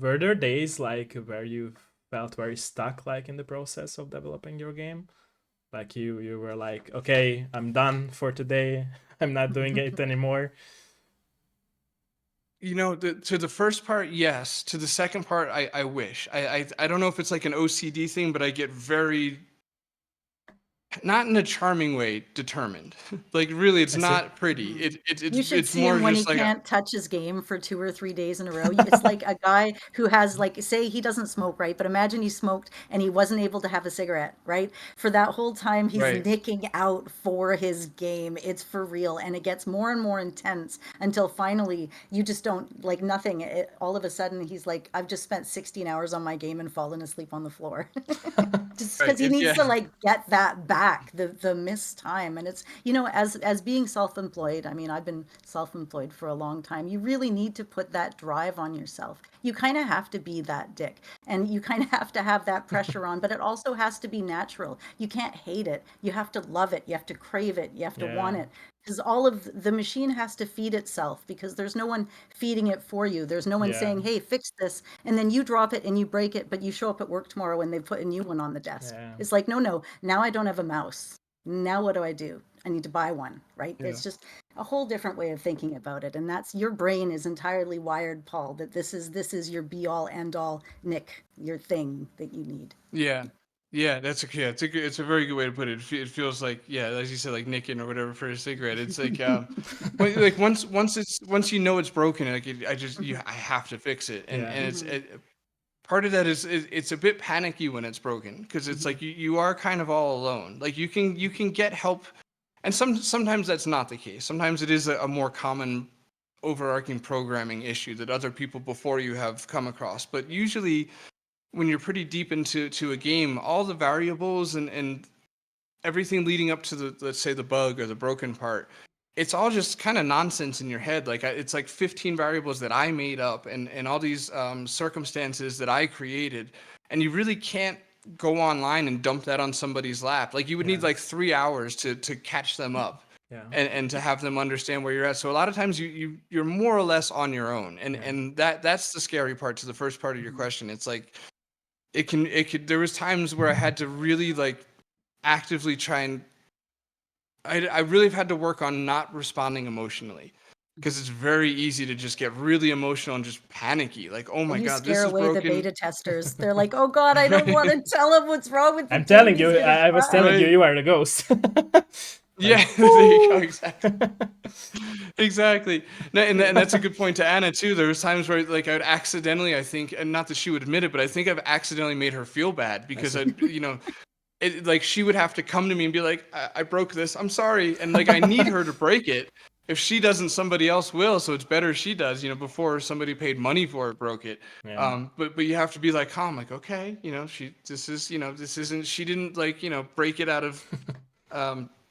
were there days like where you felt very stuck, like in the process of developing your game? Like you were like, okay, I'm done for today. I'm not doing it anymore. To the first part, yes. To the second part, I wish. I don't know if it's like an OCD thing, but I get very, not in a charming way, determined. Like really, it's I see. not pretty. Mhm. You should It's see more him when he just like can't touch his game for 2 or 3 days in a row. It's like a guy who has, like, say he doesn't smoke, right? But imagine he smoked and he wasn't able to have a cigarette, right? For that whole time, he's right. nicking out for his game. It's for real, and it gets more and more intense until finally you just don't like nothing. All of a sudden, he's like, I've just spent 16 hours on my game and fallen asleep on the floor. Just Right. because he needs Yeah. to like get that back, the missed time. And it's, as being self-employed, I mean, I've been self-employed for a long time. You really need to put that drive on yourself. You kind of have to be that dick, and you kind of have to have that pressure on, but it also has to be natural. You can't hate it. You have to love it. You have to crave it. You have to want Yeah, it. Because all of the machine has to feed itself, because there's no one feeding it for you. There's no one yeah, saying, hey, fix this, and then you drop it and you break it, but you show up at work tomorrow and they put a new one on the desk. yeah. It's like, no, no, now I don't have a mouse. Now what do I do? I need to buy one, right? Yeah. It's just a whole different way of thinking about it. And that's your brain is entirely wired, Paul, that this is your be all end all, Nick, your thing that you need. Yeah. Yeah, it's a very good way to put it. It feels like, yeah, as you said, like nicking or whatever for a cigarette. It's like, like once you know it's broken, like I have to fix it, and Yeah. part of that is it's a bit panicky when it's broken because it's like you are kind of all alone. Like you can get help, and sometimes that's not the case. Sometimes it is a more common overarching programming issue that other people before you have come across. But usually when you're pretty deep into a game, all the variables and everything leading up to the, let's say, the bug or the broken part, it's all just kind of nonsense in your head. Like it's like 15 variables that I made up and all these circumstances that I created, and you really can't go online and dump that on somebody's lap. Like you would need like 3 hours to catch them up. Yeah. And to have them understand where you're at. So a lot of times you're more or less on your own. And that's the scary part to the first part of your question. It's like it could there was times where I had to really like actively try and I really have had to work on not responding emotionally because it's very easy to just get really emotional and just panicky. Like, oh my And you God, this scare is away the broken. beta testers. They're like, oh God, I don't want to tell him what's wrong with the I'm game. telling He's you, gonna I was cry. telling you, Right. you are the ghost. Yeah, Like, there you go, exactly. Exactly. No, and that's a good point to Anna too. There was times where like I would accidentally, I think, and not that she would admit it, but I think I've accidentally made her feel bad because like she would have to come to me and be like, I broke this. I'm sorry. And like I need her to break it. If she doesn't, somebody else will. So it's better she does, before somebody paid money for it broke it. Yeah. But you have to be like calm, like, okay, this isn't, she didn't like, break it out of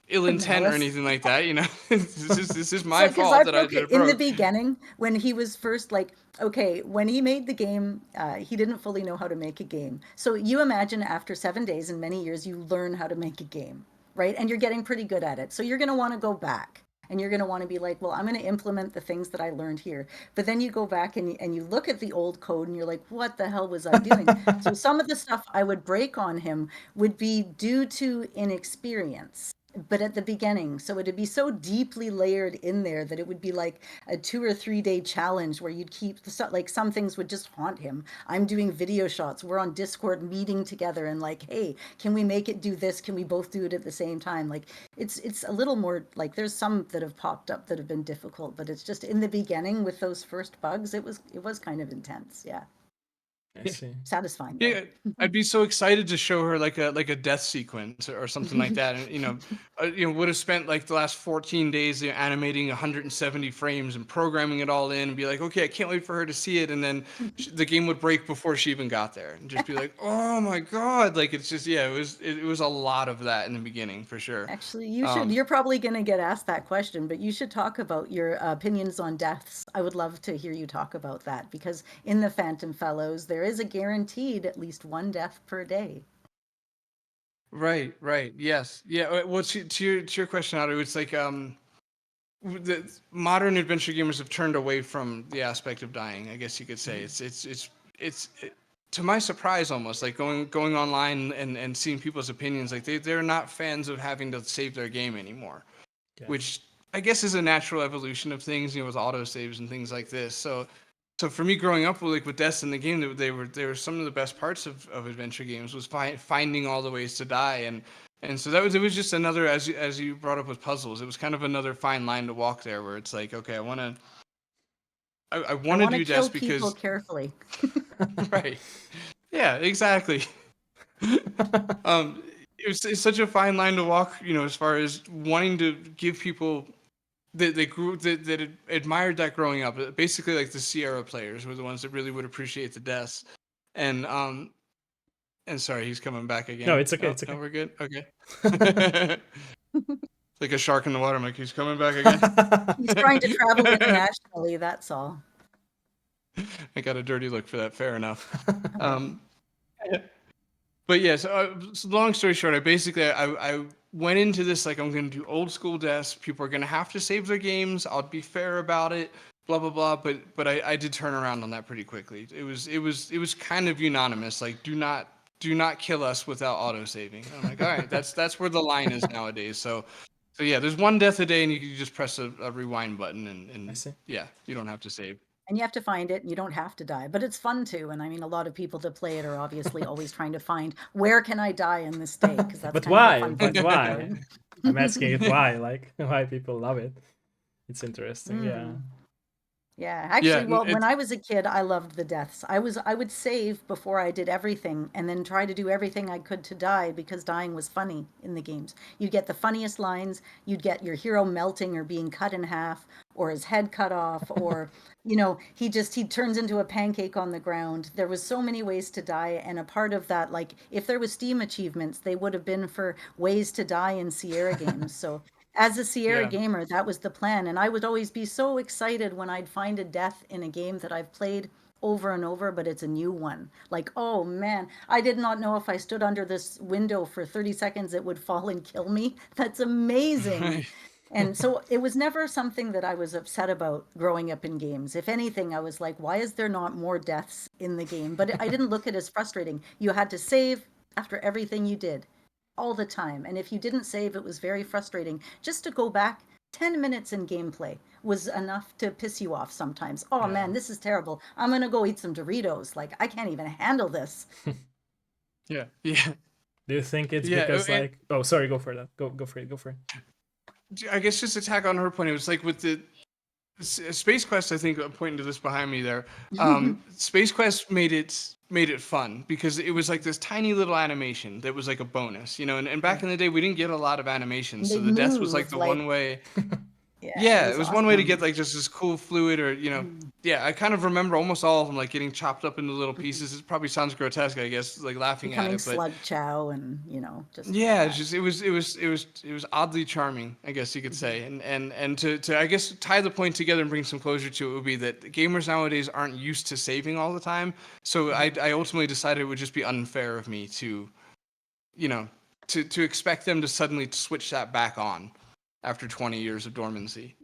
ill intent or Malice. anything like that. This is So, my because I fault that broke that it it in the broke. beginning when he was first like, okay, when he made the game, he didn't fully know how to make a game. So you imagine after 7 days and many years, you learn how to make a game, right? And you're getting pretty good at it. So you're going to want to go back and you're going to want to be like, well, I'm going to implement the things that I learned here. But then you go back and you look at the old code and you're like, what the hell was I doing? So some of the stuff I would break on him would be due to inexperience, but at the beginning. So it'd be so deeply layered in there that it would be like a 2 or 3 day challenge where you'd keep like some things would just haunt him. I'm doing video shots. We're on Discord meeting together and like, hey, can we make it do this? Can we both do it at the same time? Like it's a little more like there's some that have popped up that have been difficult, but it's just in the beginning with those first bugs, it was kind of intense. Yeah. I see. Satisfying though. Yeah, I'd be so excited to show her like a death sequence or something like that, and would have spent like the last 14 days animating 170 frames and programming it all in, and be like, okay, I can't wait for her to see it, and then the game would break before she even got there, and just be like, oh my God, like it's just it was a lot of that in the beginning for sure. Actually, you should. You're probably going to get asked that question, but you should talk about your opinions on deaths. I would love to hear you talk about that because in the Phantom Fellows, there is a guaranteed at least one death per day. Right, yes, yeah. Well, to your question, Otto, it's like the modern adventure gamers have turned away from the aspect of dying. I guess you could say to my surprise, almost like going online and seeing people's opinions, like they're not fans of having to save their game anymore, Yeah. which I guess is a natural evolution of things, with auto saves and things like this. So for me, growing up with Deaths in the game, they were some of the best parts of adventure games was finding all the ways to die, and so it was just another, as you brought up with puzzles, it was kind of another fine line to walk there, where it's like, okay, I I want to want to do kill this people because carefully. right, yeah, exactly. It's such a fine line to walk, as far as wanting to give people they grew that admired that growing up. Basically, like the Sierra players were the ones that really would appreciate the deaths. And and sorry, he's coming back No, again. it's okay. No, It's no, okay. we're good. Okay. Like a shark in the water. I'm like, he's coming back again. He's trying to travel internationally, that's all. I got a dirty look for that. Fair enough. Um, but yeah, so long story short, I went into this like I'm going to do old school deaths. People are going to have to save their games. I'll be fair about it. Blah blah blah. But I did turn around on that pretty quickly. It was kind of unanimous. Like do not kill us without auto saving. I'm like, all right, that's where the line is nowadays. So So yeah, there's one death a day, and you can just press a rewind button, and I see. yeah, you don't have to save. And you have to find it, and you don't have to die, but it's fun too. And I mean, a lot of people that play it are obviously always trying to find where can I die in this state, because that's But kind of the why? fun But part of the why? story. I'm asking it why, like why people love it. It's interesting, yeah. Mm. Yeah, Yeah, actually, and well, when I was a kid, I loved the deaths. I would save before I did everything and then try to do everything I could to die because dying was funny in the games. You'd get the funniest lines, you'd get your hero melting or being cut in half or his head cut off or he turns into a pancake on the ground. There was so many ways to die, and a part of that, like if there was Steam achievements, they would have been for ways to die in Sierra games. So as a Sierra yeah, gamer, that was the plan. And I would always be so excited when I'd find a death in a game that I've played over and over, but it's a new one. Like, oh man, I did not know if I stood under this window for 30 seconds, it would fall and kill me. That's amazing. right. And so it was never something that I was upset about growing up in games. If anything, I was like, why is there not more deaths in the game? But I didn't look at it as frustrating. You had to save after everything you did all the time. And if you didn't save, it was very frustrating. Just to go back 10 minutes in gameplay was enough to piss you off sometimes. Oh Yeah. man, this is terrible. I'm going to go eat some Doritos. Like, I can't even handle this. Yeah, yeah, Do you think it's yeah. because And like oh sorry, go for that. Go for it, go for it. I guess just to tack on her point, it was like with the Space Quest. I think I'm pointing to this behind me there. Space Quest made it fun because it was like this tiny little animation that was like a bonus, and back in the day we didn't get a lot of animations, so They the death was like move the like, one way. yeah, it Yeah, it was was one way to get awesome. like just this cool fluid, or yeah. I kind of remember almost all of them like getting chopped up into little pieces. It probably sounds grotesque, I guess, like laughing at Becoming it, but slug chow and, just yeah, it's that. just it was oddly charming, I guess you could say, and to I guess tie the point together and bring some closure to it would be that gamers nowadays aren't used to saving all the time. So I ultimately decided it would just be unfair of me to, you know, to expect them to suddenly switch that back on after 20 years of dormancy.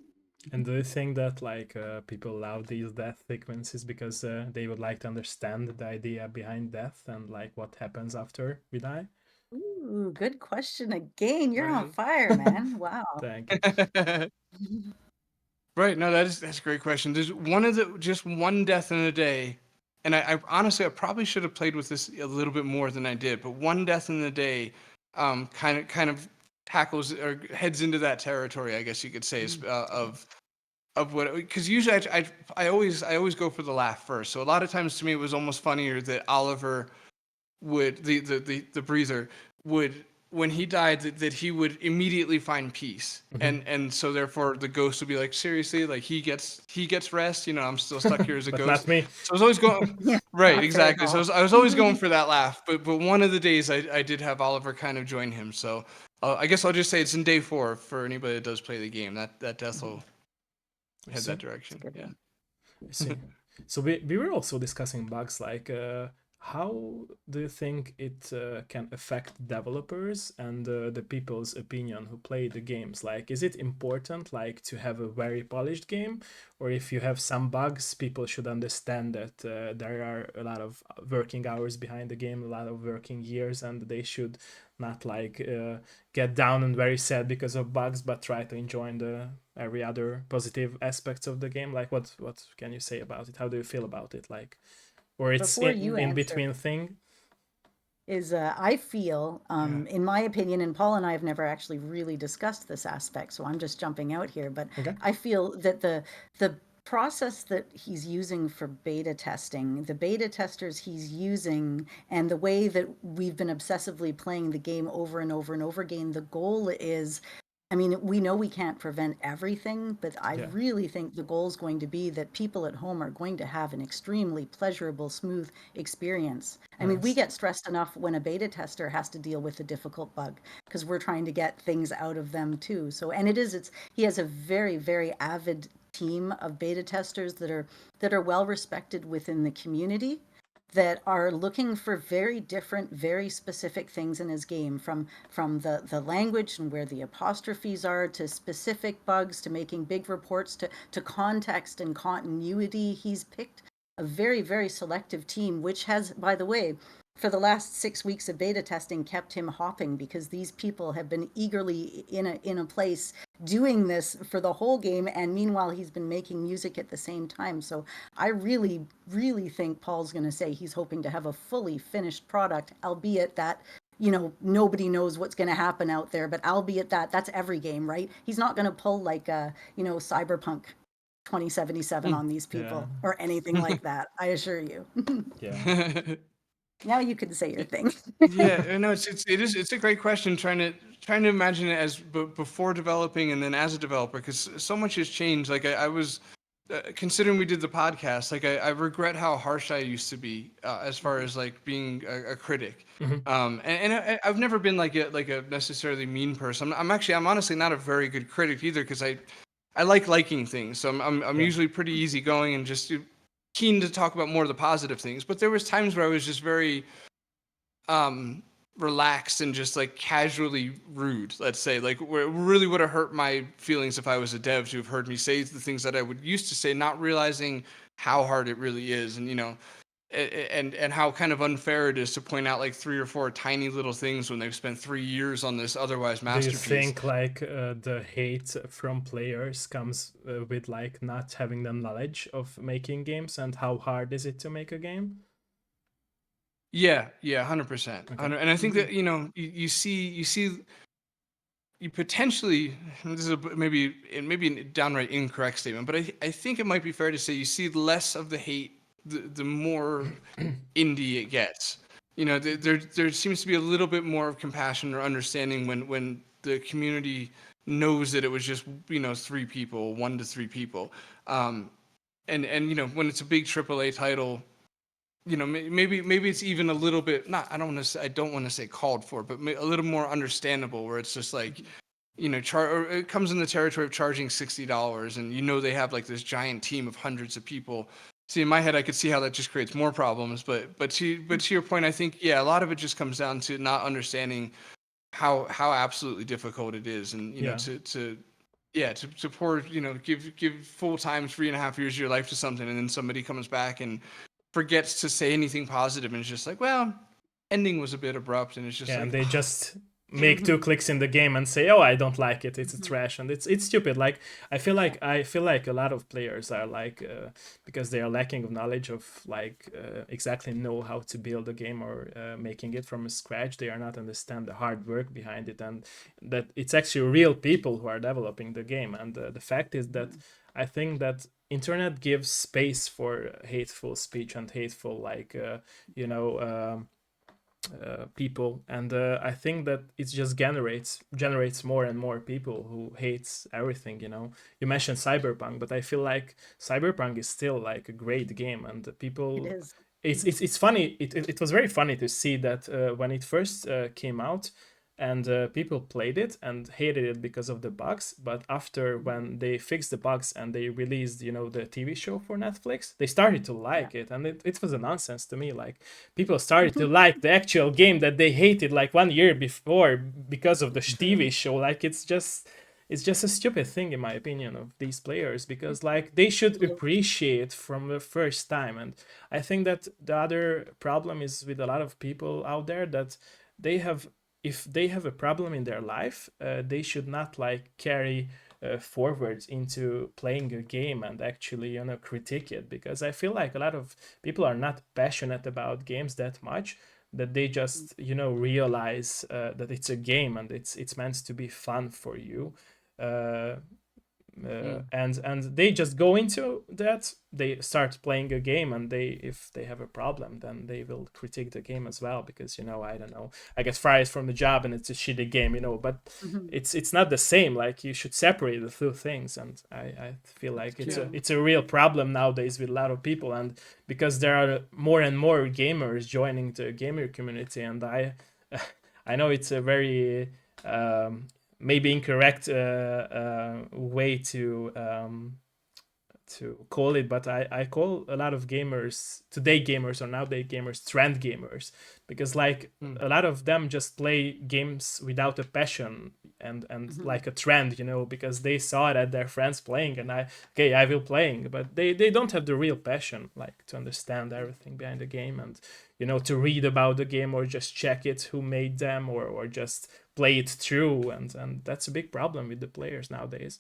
And do you think that like people love these death sequences because they would like to understand the idea behind death and like what happens after we die? Ooh, good question again. You're on Right. fire, man. Wow. Thank you. Right. No, that's a great question. There's just one death in a day, and I honestly I probably should have played with this a little bit more than I did. But one death in the day, kind of tackles or heads into that territory, I guess you could say, of what, because usually I always go for the laugh first. So a lot of times to me it was almost funnier that Oliver would the breather would, when he died, that he would immediately find peace, Mhm. and so therefore the ghost would be like, seriously, like he gets rest, I'm still stuck here as a But not ghost. me. So I was always going Yeah, right, not fair at exactly. So I all. was, I was always going for that laugh, but one of the days I did have Oliver kind of join him. So I guess I'll just say it's in day 4 for anybody that does play the game, that death will I head see. that It's a direction. good Yeah. one. I see. So we were also discussing bugs like how do you think it can affect developers and the people's opinion who play the games? Like, is it important like to have a very polished game, or if you have some bugs, people should understand that there are a lot of working hours behind the game, a lot of working years, and they should not like get down and very sad because of bugs, but try to enjoy the every other positive aspects of the game. Like what can you say about it? How do you feel about it? Like, or it's Before you in answer, between thing? I feel, Yeah. in my opinion, and Paul and I have never actually really discussed this aspect, so I'm just jumping out here, but Okay. I feel that the process that he's using for beta testing, the beta testers he's using, and the way that we've been obsessively playing the game over and over and over again, the goal is, I mean, we know we can't prevent everything, but I Yeah. really think the goal is going to be that people at home are going to have an extremely pleasurable, smooth experience. I mean, we Nice. get stressed enough when a beta tester has to deal with a difficult bug because we're trying to get things out of them too. So, and he has a very, very avid team of beta testers that are well respected within the community, that are looking for very different, very specific things in his game, from the language and where the apostrophes are, to specific bugs, to making big reports, to context and continuity. He's picked a very, very selective team, which has, by the way, for the last 6 weeks of beta testing kept him hopping, because these people have been eagerly in a place doing this for the whole game, and meanwhile he's been making music at the same time. So I really, really think Paul's going to say he's hoping to have a fully finished product, albeit that, nobody knows what's going to happen out there, but albeit that's every game, right? He's not going to pull like Cyberpunk 2077 on these people or anything like that, I assure you. Yeah. Now you can say your thing. Yeah, no, it's a great question. Trying to imagine it as before developing and then as a developer, because so much has changed. Like I was considering we did the podcast. Like I regret how harsh I used to be as far as like being a critic. I've never been like a necessarily mean person. I'm honestly not a very good critic either, because I like liking things. So I'm Yeah. usually pretty easygoing and just keen to talk about more of the positive things. But there was times where I was just very relaxed and just like casually rude, let's say, like where it really would have hurt my feelings if I was a dev to have heard me say the things that I would used to say, not realizing how hard it really is, and and how kind of unfair it is to point out like 3 or 4 tiny little things when they've spent 3 years on this otherwise Do you masterpiece. think like the hate from players comes with like not having the knowledge of making games, and how hard is it to make a game? Yeah, 100%. Okay. And I think that you see you potentially, this is maybe a downright incorrect statement, but I think it might be fair to say you see less of the hate the more indie it gets. There seems to be a little bit more of compassion or understanding when the community knows that it was just 3 people, 1 to 3 people, and when it's a big AAA title, maybe it's even a little bit, not, I don't want to say called for, but a little more understandable, where it's just like or it comes in the territory of charging $60, and they have like this giant team of hundreds of people. See, in my head, I could see how that just creates more problems. But to your point, I think a lot of it just comes down to not understanding how absolutely difficult it is, and Yeah. to pour give full time 3.5 years of your life to something, and then somebody comes back and forgets to say anything positive, and it's just like, well, ending was a bit abrupt, and it's just Yeah, and like, they just make 2 clicks in the game and say, "Oh, I don't like it. It's trash," and it's stupid. Like I feel like a lot of players are like because they are lacking of knowledge of like exactly know how to build a game or making it from scratch. They are not understand the hard work behind it, and that it's actually real people who are developing the game. And the fact is that I think that internet gives space for hateful speech and hateful like you know. People, and I think that it just generates more and more people who hates everything. You mentioned Cyberpunk, but I feel like Cyberpunk is still like a great game, and the It people, is. it's funny. It was very funny to see that when it first came out, and people played it and hated it because of the bugs, but after when they fixed the bugs and they released the TV show for Netflix, they started to like it, and it was a nonsense to me. Like people started to like the actual game that they hated like 1 year before because of the TV show. Like it's just a stupid thing, in my opinion, of these players, because like they should appreciate from the first time. And I think that the other problem is with a lot of people out there that they have, if they have a problem in their life, they should not like carry forwards into playing a game and actually critique it, because I feel like a lot of people are not passionate about games that much, that they just realize that it's a game and it's meant to be fun for you. uh, and they just go into that, they start playing a game, and they, if they have a problem, then they will critique the game as well, because I don't know, I get fired from the job and it's a shitty game, but it's not the same. Like you should separate the two things, and I feel like it's a real problem nowadays with a lot of people, and because there are more and more gamers joining the gamer community, and I know it's a very maybe incorrect way to call it, but I call a lot of gamers today gamers or nowadays gamers trend gamers, because like a lot of them just play games without a passion and like a trend, because they saw it at their friends playing, and I will playing, but they don't have the real passion, like to understand everything behind the game, and to read about the game or just check it who made them, or just play it through, and that's a big problem with the players nowadays,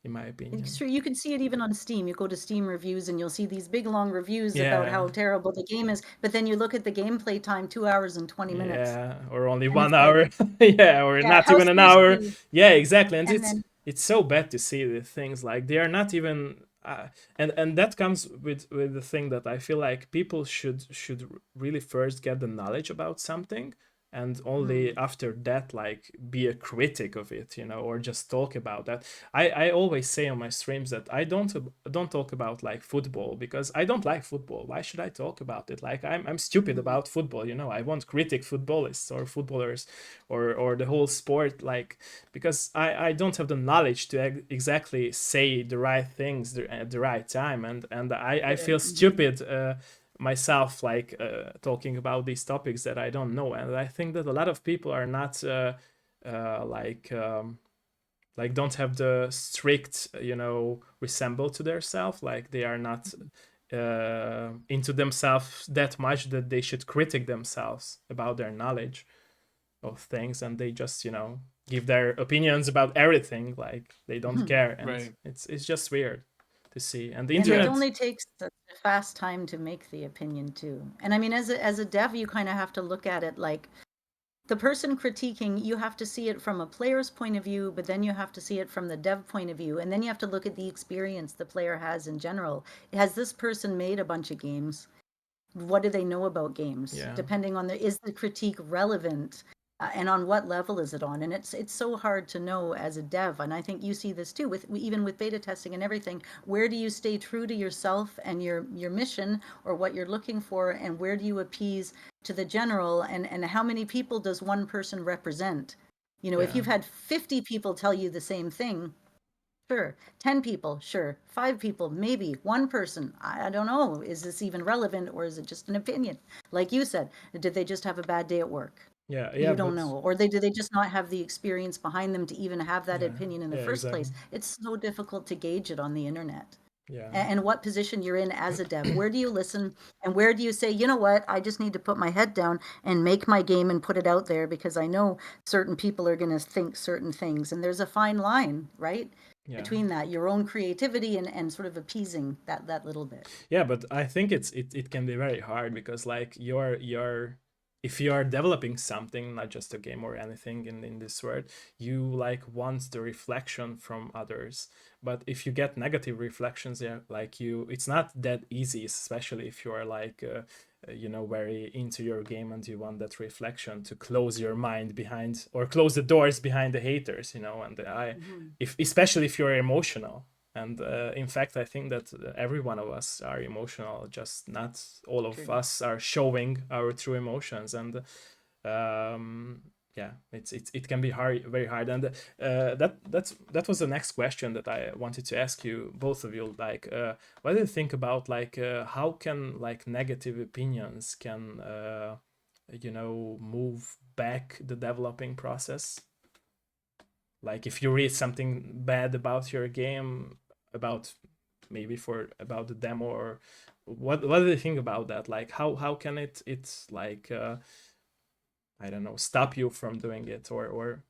in my opinion. It's true. You can see it even on Steam. You go to Steam reviews and you'll see these big long reviews about Yeah. how terrible the game is, but then you look at the gameplay time, 2 hours and 20 minutes. Yeah, or only And 1 it's like, hour. Yeah, or yeah, not how even an hour. seriously? Yeah, exactly. And And then, it's so bad to see the things like they are not even and that comes with the thing that I feel like people should really first get the knowledge about something, and only after that like be a critic of it, or just talk about that. I always say on my streams that I don't talk about like football, because I don't like football. Why should I talk about it? Like I'm stupid about football, I won't critic footballists or footballers or the whole sport, like, because I don't have the knowledge to exactly say the right things at the right time, and I feel stupid myself, like talking about these topics that I don't know. And I think that a lot of people are not like don't have the strict resemble to their self, like they are not into themselves that much that they should critic themselves about their knowledge of things, and they just give their opinions about everything, like they don't care. And Right. it's just weird to see. And the and internet it only takes a fast time to make the opinion too. And I mean, as a dev, you kind of have to look at it like the person critiquing, you have to see it from a player's point of view, but then you have to see it from the dev point of view. And then you have to look at the experience the player has in general. Has this person made a bunch of games? What do they know about games? Yeah. Depending on is the critique relevant? And on what level is it on? And it's so hard to know as a dev. And I think you see this too, with even with beta testing and everything. Where do you stay true to yourself and your mission or what you're looking for, and where do you appease to the general? And how many people does one person represent? If you've had 50 people tell you the same thing, sure. 10 people, sure. 5 people, maybe. 1 person, I don't know. Is this even relevant, or is it just an opinion? Like you said, did they just have a bad day at work? yeah You don't but know. Or do they just not have the experience behind them to even have that opinion in the first exactly. place? It's so difficult to gauge it on the internet. Yeah. And what position you're in as a dev. Where do you listen, and where do you say, you know what, I just need to put my head down and make my game and put it out there because I know certain people are going to think certain things. And there's a fine line, right? Yeah. Between that, your own creativity and sort of appeasing that little bit. Yeah, but I think it can be very hard, because like if you are developing something, not just a game or anything in this world, you like want the reflection from others. But if you get negative reflections, yeah, like it's not that easy, especially if you are like very into your game and you want that reflection to close your mind behind, or close the doors behind the haters, and if especially if you're emotional. And in fact, I think that every one of us are emotional, just not all of us are showing our true emotions. And yeah, it can be hard, very hard. And that was the next question that I wanted to ask you, both of you. Like, what do you think about like how can like negative opinions can move back the developing process? Like if you read something bad about your game, about the demo, or what do you think about that? Like how can it's like I don't know, stop you from doing it, or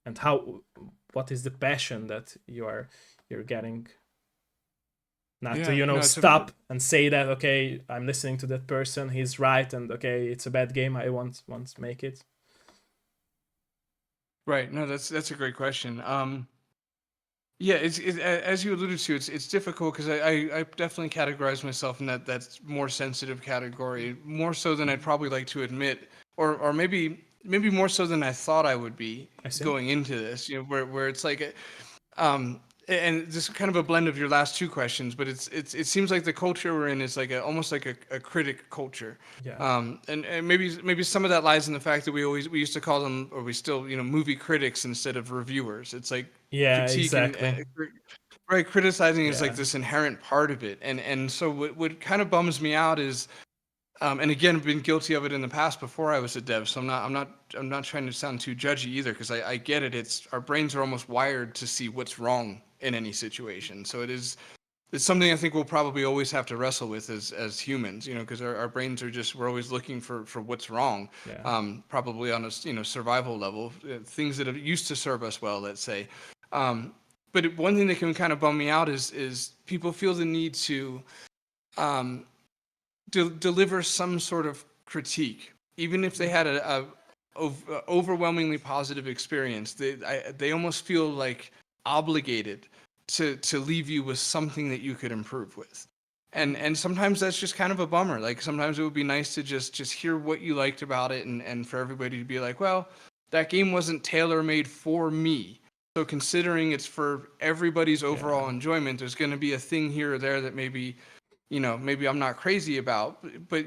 and what is the passion that you're getting, not Yeah, to no, stop and say that, okay, I'm listening to that person, he's right, and okay, it's a bad game, I won't make it. Right. No, that's a great question. Yeah, as you alluded to, it's difficult because I definitely categorize myself in that's more sensitive category, more so than I'd probably like to admit, or maybe more so than I thought I would be I see. going into this. Where it's like, and just kind of a blend of your last two questions, but it seems like the culture we're in is like almost like a critic culture, Yeah. and maybe some of that lies in the fact that we used to call them, or we still, movie critics instead of reviewers. It's like Yeah, critique exactly. right, criticizing is like Yeah. this inherent part of it, and so what kind of bums me out is, and again, I've been guilty of it in the past before I was a dev, so I'm not trying to sound too judgy either, because I get it. It's our brains are almost wired to see what's wrong in any situation. So it's something I think we'll probably always have to wrestle with as humans, because our brains are just, we're always looking for what's wrong, Yeah. probably on a survival level, things that used to serve us well, let's say. But one thing that can kind of bum me out is people feel the need to um, deliver some sort of critique, even if they had a overwhelmingly positive experience. They almost feel like obligated to leave you with something that you could improve with. And sometimes that's just kind of a bummer. Like sometimes it would be nice to just hear what you liked about it, and for everybody to be like, well, that game wasn't tailor made for me. So considering it's for everybody's overall Yeah. enjoyment, there's going to be a thing here or there that maybe I'm not crazy about, but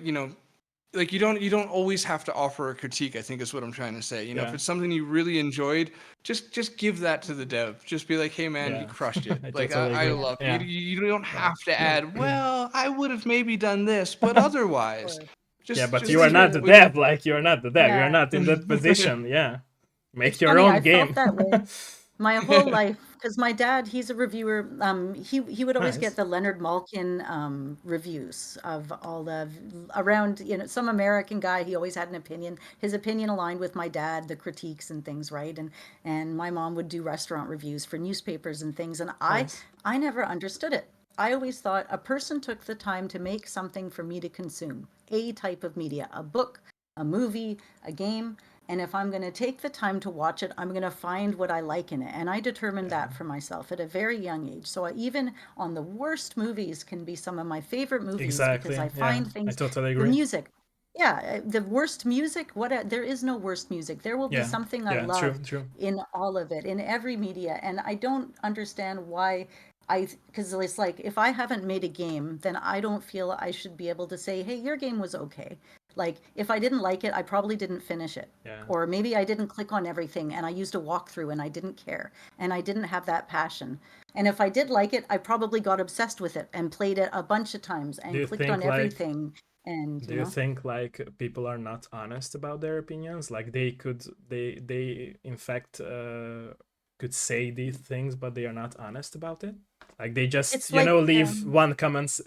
like you don't always have to offer a critique, I think is what I'm trying to say. If Yeah. it's something you really enjoyed, just give that to the dev. Just be like, hey man, you Yeah. crushed it. I Like totally I agree. love you. Yeah. You don't Yeah. have to add, well, I would have maybe done this, but otherwise, Or Yeah, just but just you are leave not it the with dev. Like you're not the dev. You're yeah. not in that position. Yeah. It's Make your funny, own I felt game. that way my whole life because my dad, he's a reviewer. He would always get Nice. the Leonard Malkin reviews of all the around, some American guy. He always had an opinion. His opinion aligned with my dad, the critiques and things, right? And my mom would do restaurant reviews for newspapers and things, and I Nice. I never understood it. I always thought a person took the time to make something for me to consume, a type of media, a book, a movie, a game. And if I'm going to take the time to watch it, I'm going to find what I like in it. And I determined Yeah. that for myself at a very young age. So even on the worst movies can be some of my favorite movies because Exactly. I Yeah. find I things, totally the agree. music. Yeah, the worst music, there is no worst music. There will be Yeah. something I Yeah. True. love True. in all of it, in every media. And I don't understand why because it's like if I haven't made a game, then I don't feel I should be able to say, hey, your game was okay. Like if I didn't like it, I probably didn't finish it. Yeah. Or maybe I didn't click on everything and I used a walkthrough and I didn't care and I didn't have that passion. And if I did like it, I probably got obsessed with it and played it a bunch of times Do and you clicked think on like everything. And, Do you think like people are not honest about their opinions? Like they in fact could say these things, but they are not honest about it. Like they just it's like, leave one comments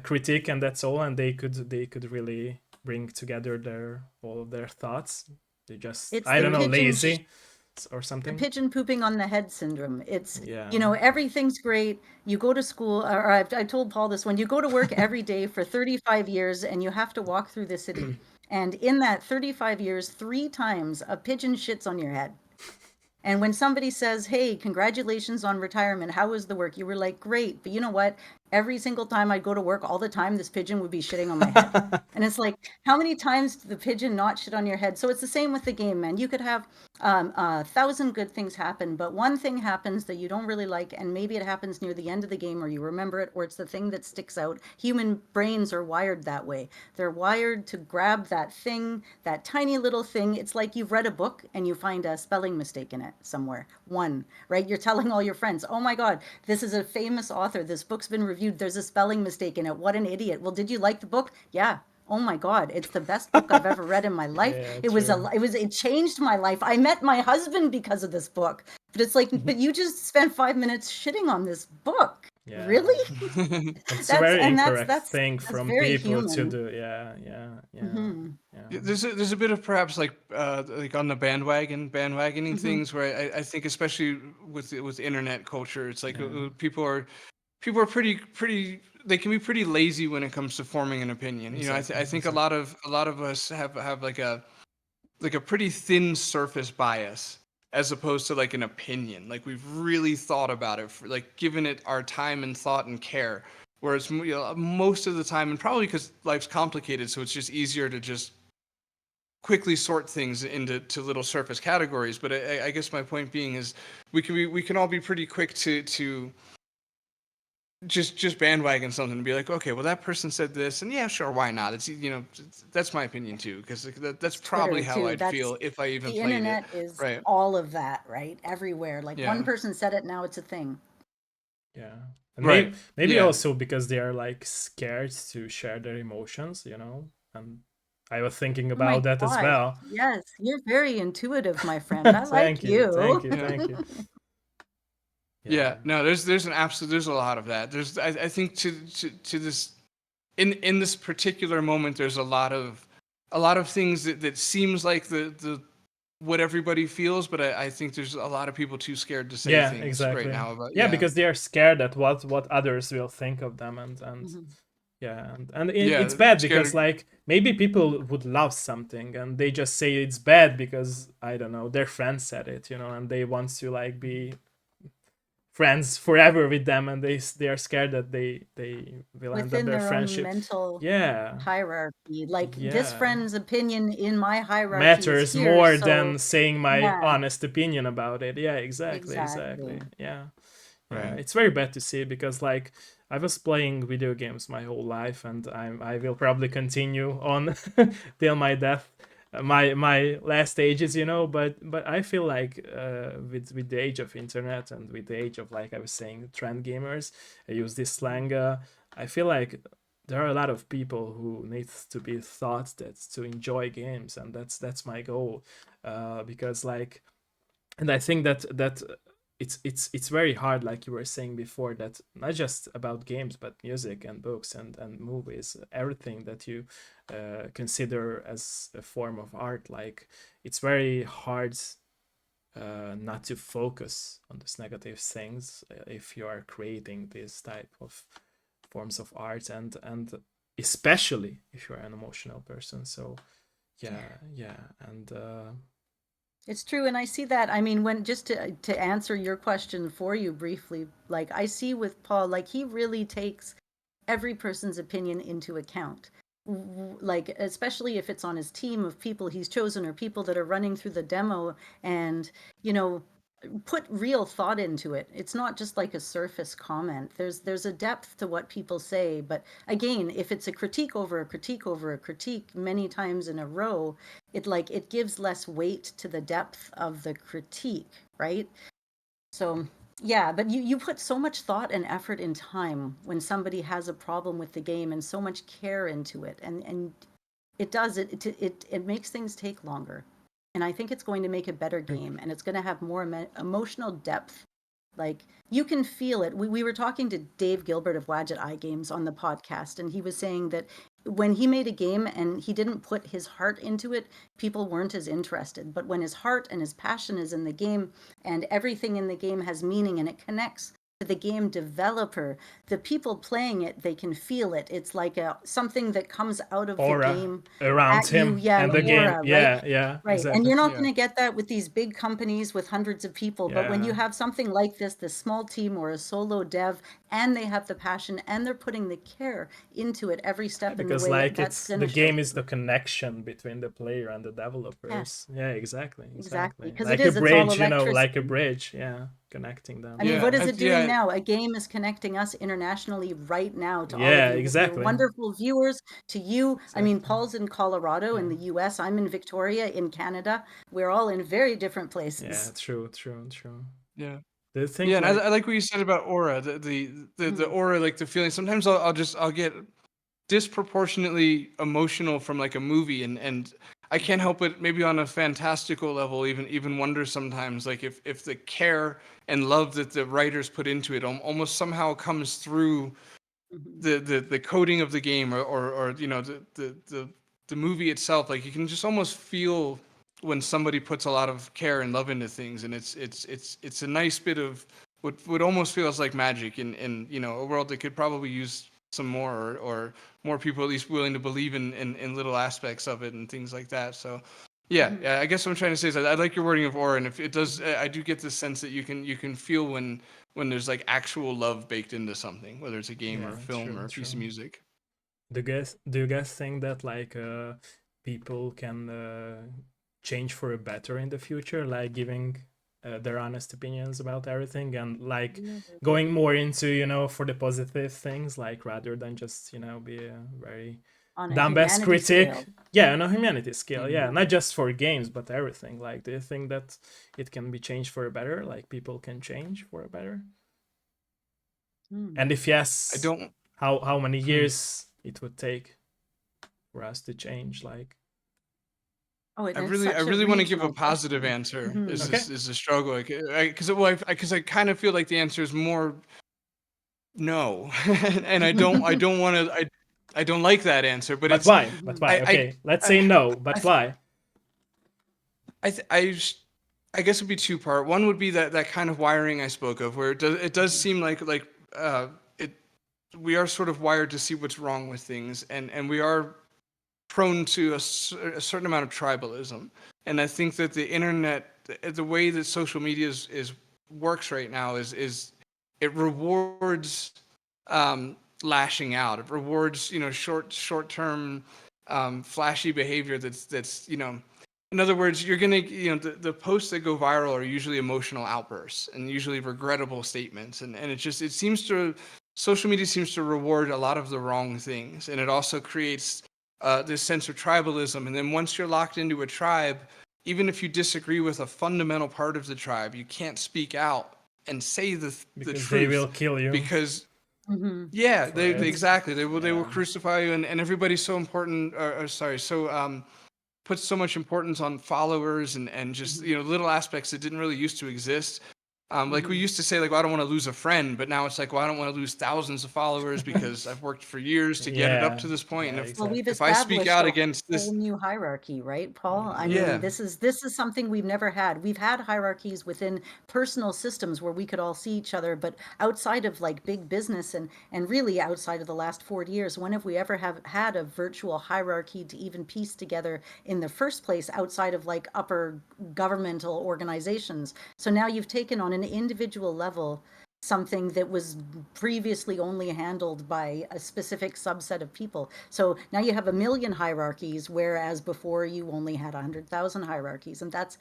critique and that's all, and they could really bring together their all of their thoughts. They just it's I the don't know pigeon lazy or the something. pigeon pooping on the head syndrome. It's, Yeah. everything's great. You go to school, or I told Paul this, when you go to work every day for 35 years and you have to walk through the city. And in that 35 years, three times a pigeon shits on your head. And when somebody says, hey, congratulations on retirement, how was the work? You were like, great. But you know what? Every single time I go to work, all the time, this pigeon would be shitting on my head. And it's like, how many times did the pigeon not shit on your head? So it's the same with the game, man. You could have 1,000 good things happen, but one thing happens that you don't really like, and maybe it happens near the end of the game, or you remember it, or it's the thing that sticks out. Human brains are wired that way. They're wired to grab that thing, that tiny little thing. It's like you've read a book and you find a spelling mistake in it somewhere. One, right? You're telling all your friends, oh my God, this is a famous author. This book's been reviewed. There's a spelling mistake in it. What an idiot. Well, did you like the book? Yeah. Oh my God, it's the best book I've ever read in my life. Yeah, true. It changed my life. I met my husband because of this book. But it's like, but you just spent 5 minutes shitting on this book. Yeah. Really? It's a That's very and incorrect that's thing that's from very people to human. do. Yeah, yeah, yeah, Hmm. yeah. There's a bit of perhaps like on the bandwagoning Hmm. things, where I think especially with internet culture, it's like Yeah, people are pretty they can be pretty lazy when it comes to forming an opinion. exactly, I think a exactly. lot of us have like a pretty thin surface bias, as opposed to like an opinion. Like we've really thought about it, like given it our time and thought and care. Whereas most of the time, and probably because life's complicated, so it's just easier to just quickly sort things into little surface categories. But I guess my point being is we can all be pretty quick to just bandwagon something and be like, okay, well that person said this, and yeah, sure, why not? It's that's my opinion too, because that's It's Twitter probably how too. I'd That's feel if I even the played it. internet is Right. all of that, right? Everywhere. Like one Yeah. person said it, now it's a thing. Yeah. And Right. maybe Yeah. also because they are like scared to share their emotions, and I was thinking Oh my about that as God. well. Yes, you're very intuitive, my friend. I like Thank you, you. thank you, Yeah. thank you. Yeah. No, there's a lot of that. I think to this in this particular moment, there's a lot of things that seems like the what everybody feels, but I think there's a lot of people too scared to say Yeah, things right exactly. now about Yeah, because they are scared at what others will think of them, and Mhm. yeah, and it's yeah, bad because scared. like maybe people would love something and they just say it's bad because I don't know their friend said it, and they want to like be friends forever with them, and they are scared that they will end up Within their their own friendship. mental Yeah, hierarchy. Like this yeah, friend's opinion in my hierarchy is matters here, more so than saying my yeah, honest opinion about it. Yeah, exactly. exactly. Yeah. Yeah, Right. it's very bad to see because like I was playing video games my whole life, and I will probably continue on till my death, my last stages, But I feel like with the age of internet and with the age of like I was saying trend gamers, I use this slang. I feel like there are a lot of people who needs to be taught that to enjoy games, and that's my goal, because like and I think that it's very hard, like you were saying before, that not just about games but music and books and movies, everything that you consider as a form of art, like it's very hard not to focus on these negative things if you are creating this type of forms of art, and especially if you're an emotional person. So yeah, and It's true, and I see that. I mean, when just to answer your question for you briefly, like I see with Paul, like he really takes every person's opinion into account. Like especially if it's on his team of people he's chosen or people that are running through the demo, and you know put real thought into it. It's not just like a surface comment. There's a depth to what people say, but again, if it's a critique over a critique over a critique many times in a row, it gives less weight to the depth of the critique, right? So yeah, but you put so much thought and effort and time when somebody has a problem with the game, and so much care into it, and it makes things take longer. And I think it's going to make a better game, and it's going to have more emotional depth. Like you can feel it. We were talking to Dave Gilbert of Wadget Eye Games on the podcast, and he was saying that when he made a game and he didn't put his heart into it, people weren't as interested. But when his heart and his passion is in the game, and everything in the game has meaning and it connects to the game developer, the people playing it, they can feel it. It's like something that comes out of the aura game around at you. him Yeah, an and the game. aura, right? Yeah, Right. And exactly. you're not Yeah. going to get that with these big companies with hundreds of people. But when Yeah. you have something like this small team or a solo dev, and they have the passion and they're putting the care into it every Yeah, step in the because way, like that's it's going the to show game is the through. connection between the player and the Yes, developers. Yeah, exactly. exactly. Because it Like a is, it's all bridge, like a electricity. bridge. Yeah, connecting I them. mean, Yeah. what is Yeah. it doing Yeah. now? A game is connecting us internationally right now to all of Yeah, you. You're exactly. wonderful viewers, to you. I mean, Exactly. Paul's in Colorado in Yeah. the US. I'm in Victoria in Canada. We're all in very different Yeah, places. true. Yeah. Do you Yeah, think and like I like what you said about aura. The Mhm. aura, like the feeling. Sometimes I'll get disproportionately emotional from like a movie, and I can't help it, maybe on a fantastical level, even wonder sometimes, like if the care and love that the writers put into it almost somehow comes through Mhm. the coding of the game, or the movie itself. Like you can just almost feel when somebody puts a lot of care and love into things, and it's a nice bit of what would almost feels like magic in a world that could probably use some more, or more people at least willing to believe in little aspects of it and things like that. So Mhm. yeah, I guess what I'm trying to say is I like your wording of aura, and if it does, I do get the sense that you can feel when there's like actual love baked into something, whether it's a game or a yeah, film or a piece of true. music. Do you guys think that like people can change for a better in the future, like giving their honest opinions about everything, and like going more into for the positive things, like rather than just be a very On a dumb best humanity critic. scale. Yeah, on a humanity scale. Yeah, not just for games but everything. Like, do you think that it can be changed for a better, like people can change for a better? And if I yes, don't. how many years it would take for us to change? Like, Oh, and I it's really, I such a really want to give a regional positive question. answer. Mhm. okay, Is a struggle because I kind of feel like the answer is more no, and I don't want to I don't like that answer, but but it's why? But why? I Okay, let's I say no, I but th- why? I th- I guess it'd be two part. One would be that kind of wiring I spoke of, where it does seem like it we are sort of wired to see what's wrong with things, and we are prone to a certain amount of tribalism. And I think that the internet, the way that social media is works right now is it rewards um, lashing out. It rewards short term flashy behavior that's in other words, you're gonna the posts that go viral are usually emotional outbursts and usually regrettable statements, and it seems to social media seems to reward a lot of the wrong things, and it also creates this sense of tribalism. And then once you're locked into a tribe, even if you disagree with a fundamental part of the tribe, you can't speak out and say the Because they truth will kill you because Mhm. yeah, for they it. exactly they will Yeah. crucify you, and everybody's so important. Or sorry, so puts so much importance on followers and just Mhm. little aspects that didn't really used to exist. Like we Mhm. used to say, like, well, I don't want to lose a friend, but now it's like, well, I don't want to lose thousands of followers because I've worked for years to get it up Yeah. to this point. Yeah. And Well, we've if I Exactly. speak established out a against whole this, new hierarchy, right, Paul? I Yeah. mean, yeah, this is something we've never had. We've had hierarchies within personal systems where we could all see each other, but outside of like big business and really outside of the last 40 years, when have we ever have had a virtual hierarchy to even piece together in the first place outside of like upper governmental organizations? So now you've taken on an individual level something that was previously only handled by a specific subset of people. So now you have a million hierarchies, whereas before you only had 100,000 hierarchies. And that's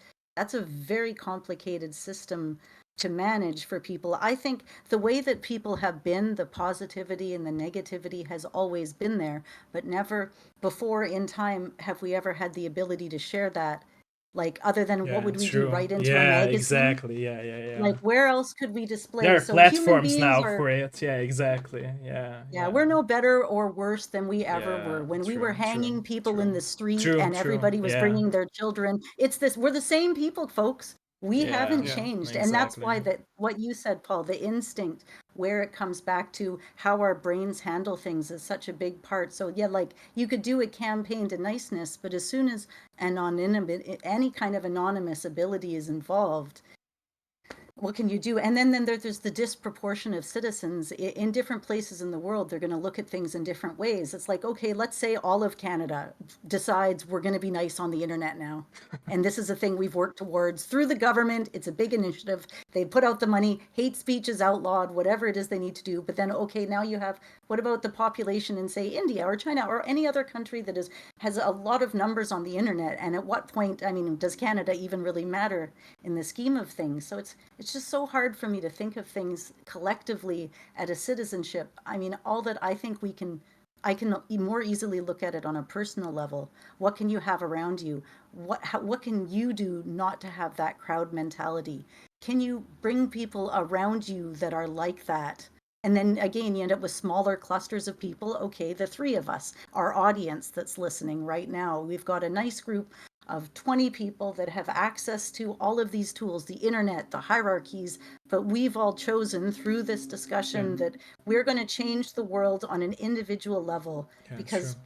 a very complicated system to manage for people. I think the way that people have been, the positivity and the negativity has always been there, but never before in time have we ever had the ability to share that. Like, other than what Yeah. would we do? True. Write into a Yeah. magazine? Exactly. Yeah. Yeah. Yeah. Like, where else could we There display? are So human platforms beings now are, for it. Yeah. Exactly. Yeah. yeah, Yeah. we're no better or worse than we ever Yeah. were. When we were True. True. hanging people in True. the street True. and True. everybody was Yeah. bringing their children, it's this, we're the same people, folks. We Yeah. haven't yeah, changed. And that's Exactly. why that what you said, Paul, the instinct, where it comes back to how our brains handle things is such a big part. So yeah, like you could do a campaign to niceness, but as soon as any kind of anonymous ability is involved, what can you do? And then there's the disproportion of citizens in different places in the world. They're going to look at things in different ways. It's like, okay, let's say all of Canada decides we're going to be nice on the internet now. And this is a thing we've worked towards through the government. It's a big initiative. They put out the money, hate speech is outlawed, whatever it is they need to do. But then, okay, now you have, what about the population in, say, India or China or any other country that has a lot of numbers on the internet? And at what point, I mean, does Canada even really matter in the scheme of things? So it's just so hard for me to think of things collectively at a citizenship. I mean, all that I can more easily look at it on a personal level. What can you have around you? What can you do not to have that crowd mentality? Can you bring people around you that are like that? And then again, you end up with smaller clusters of people. Okay, the three of us, our audience that's listening right now, we've got a nice group of 20 people that have access to all of these tools, the internet, the hierarchies, but we've all chosen through this Yeah. discussion that we're going to change the world on an individual level, Yeah. True. because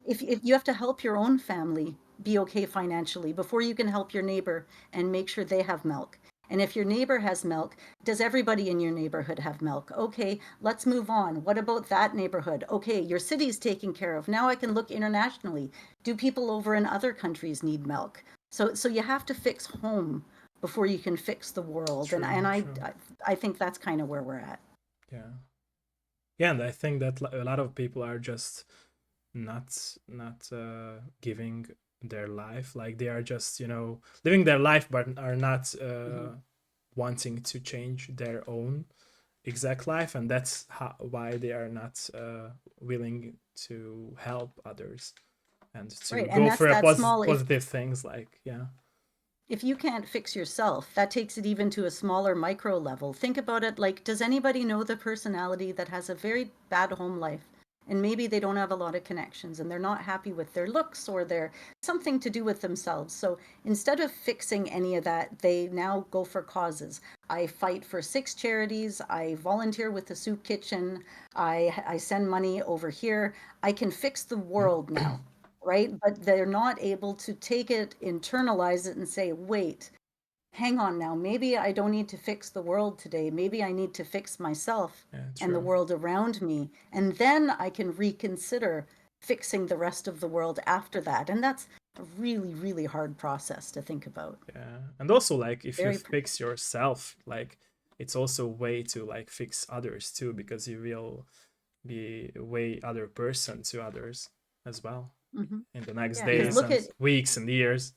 if you have to help your own family be okay financially before you can help your neighbor and make sure they have milk. And if your neighbor has milk, does everybody in your neighborhood have milk? Okay, let's move on. What about that neighborhood? Okay, your city's taken care of. Now I can look internationally. Do people over in other countries need milk? So you have to fix home before you can fix the world. And True. and I True. I think that's kind of where we're at. Yeah. Yeah. And I think that a lot of people are just not giving their life. Like they are just, living their life, but are not wanting to change their own exact life, and that's why they are not willing to help others and to Right. And go that's for a that small, positive things. Like, yeah. if you can't fix yourself, that takes it even to a smaller micro level. Think about it like, does anybody know the personality that has a very bad home life? And maybe they don't have a lot of connections and they're not happy with their looks or their something to do with themselves. So instead of fixing any of that, they now go for causes. I fight for 6 charities. I volunteer with the soup kitchen. I send money over here. I can fix the world now, right? But they're not able to take it, internalize it, and say, wait, hang on now. Maybe I don't need to fix the world today. Maybe I need to fix myself Yeah, and the true. world around me. And then I can reconsider fixing the rest of the world after that. And that's a really, really hard process to think about. Yeah, and also like if you Very, fix yourself, like it's also a way to like fix others too, because you will be a way other person to others as well mhm. in the next Yeah, because Yeah. days look and at, weeks and years.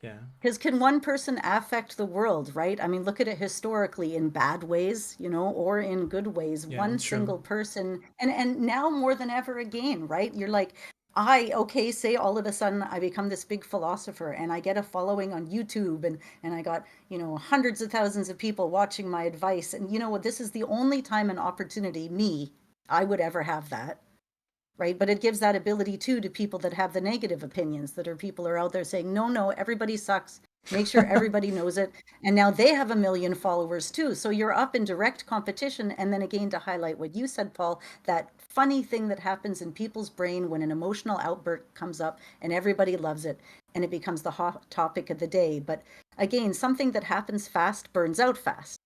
Yeah. because can one person affect the world, right? I mean, look at it historically in bad ways, or in good ways. Yeah, One true. single person, and now more than ever again, right? You're like, okay, say all of a sudden I become this big philosopher and I get a following on YouTube and I got, hundreds of thousands of people watching my advice. And you know what? This is the only time and opportunity I would ever have that, right? But it gives that ability too to people that have the negative opinions, that are people are out there saying, no, no, everybody sucks. Make sure everybody knows it. And now they have a million followers too. So you're up in direct competition. And then again, to highlight what you said, Paul, that funny thing that happens in people's brain when an emotional outburst comes up and everybody loves it and it becomes the hot topic of the day. But again, something that happens fast burns out fast.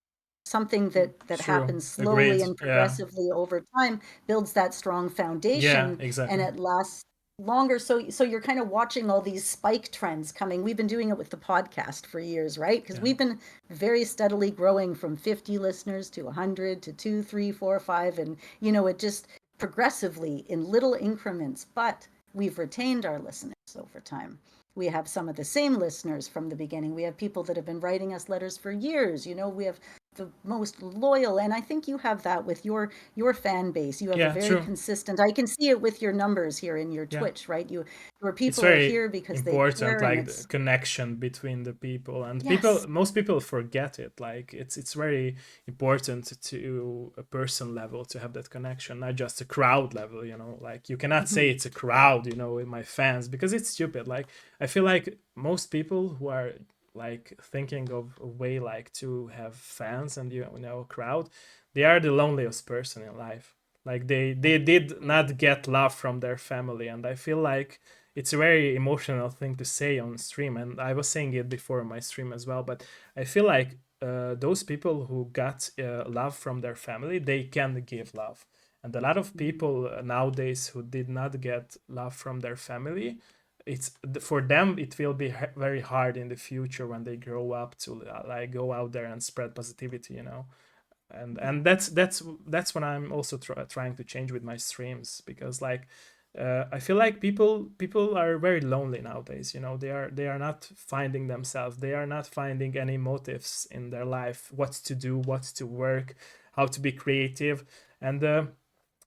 Something that True. happens slowly Agreed. and Yeah. progressively over time builds that strong Yeah, foundation, and exactly. it lasts longer. So you're kind of watching all these spike trends coming. We've been doing it with the podcast for years, right? Because Yeah. we've been very steadily growing from 50 listeners to 100 to 2, 3, 4, 5, and it just progressively in little increments, but we've retained our listeners over time. We have some of the same listeners from the beginning. We have people that have been writing us letters for years. We have the most loyal, and I think you have that with your fan base. You have a Yeah, very true. consistent, I can see it with your numbers here in your Yeah. Twitch, right? Your It's people are very here because they important, care, and like the it's connection between the people, and yes. most people forget it. Like it's very important to a person level to have that connection, not just a crowd level. Like you cannot say Mhm. it's a crowd, with my fans, because it's stupid. Like I feel like most people who are like thinking of a way like to have fans and a crowd, they are the loneliest person in life. Like they did not get love from their family, and I feel like it's a very emotional thing to say on stream, and I was saying it before on my stream as well. But I feel like those people who got love from their family, they can give love, and a lot of people nowadays who did not get love from their family, it's for them it will be very hard in the future when they grow up to like go out there and spread positivity, and Yeah. that's what I'm also trying to change with my streams, because like I feel like people are very lonely nowadays. They are not finding themselves. They are not finding any motives in their life. What to do, what to work, how to be creative, and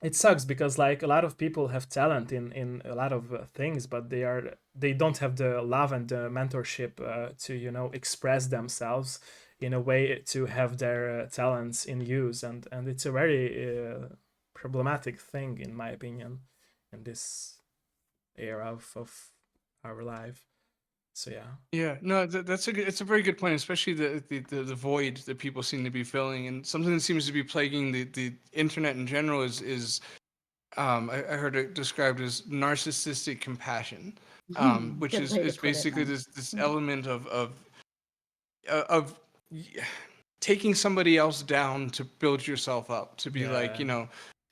it sucks because like a lot of people have talent in a lot of things, but they don't have the love and the mentorship to express themselves in a way to have their talents in use, and it's a very problematic thing in my opinion in this era of our life. So yeah. Yeah, no, that's it's a very good point, especially the void that people seem to be filling, and something that seems to be plaguing the internet in general is I heard it described as narcissistic compassion, which Good way to is put it, basically man. this element of y- taking somebody else down to build yourself up, to be like, Yeah.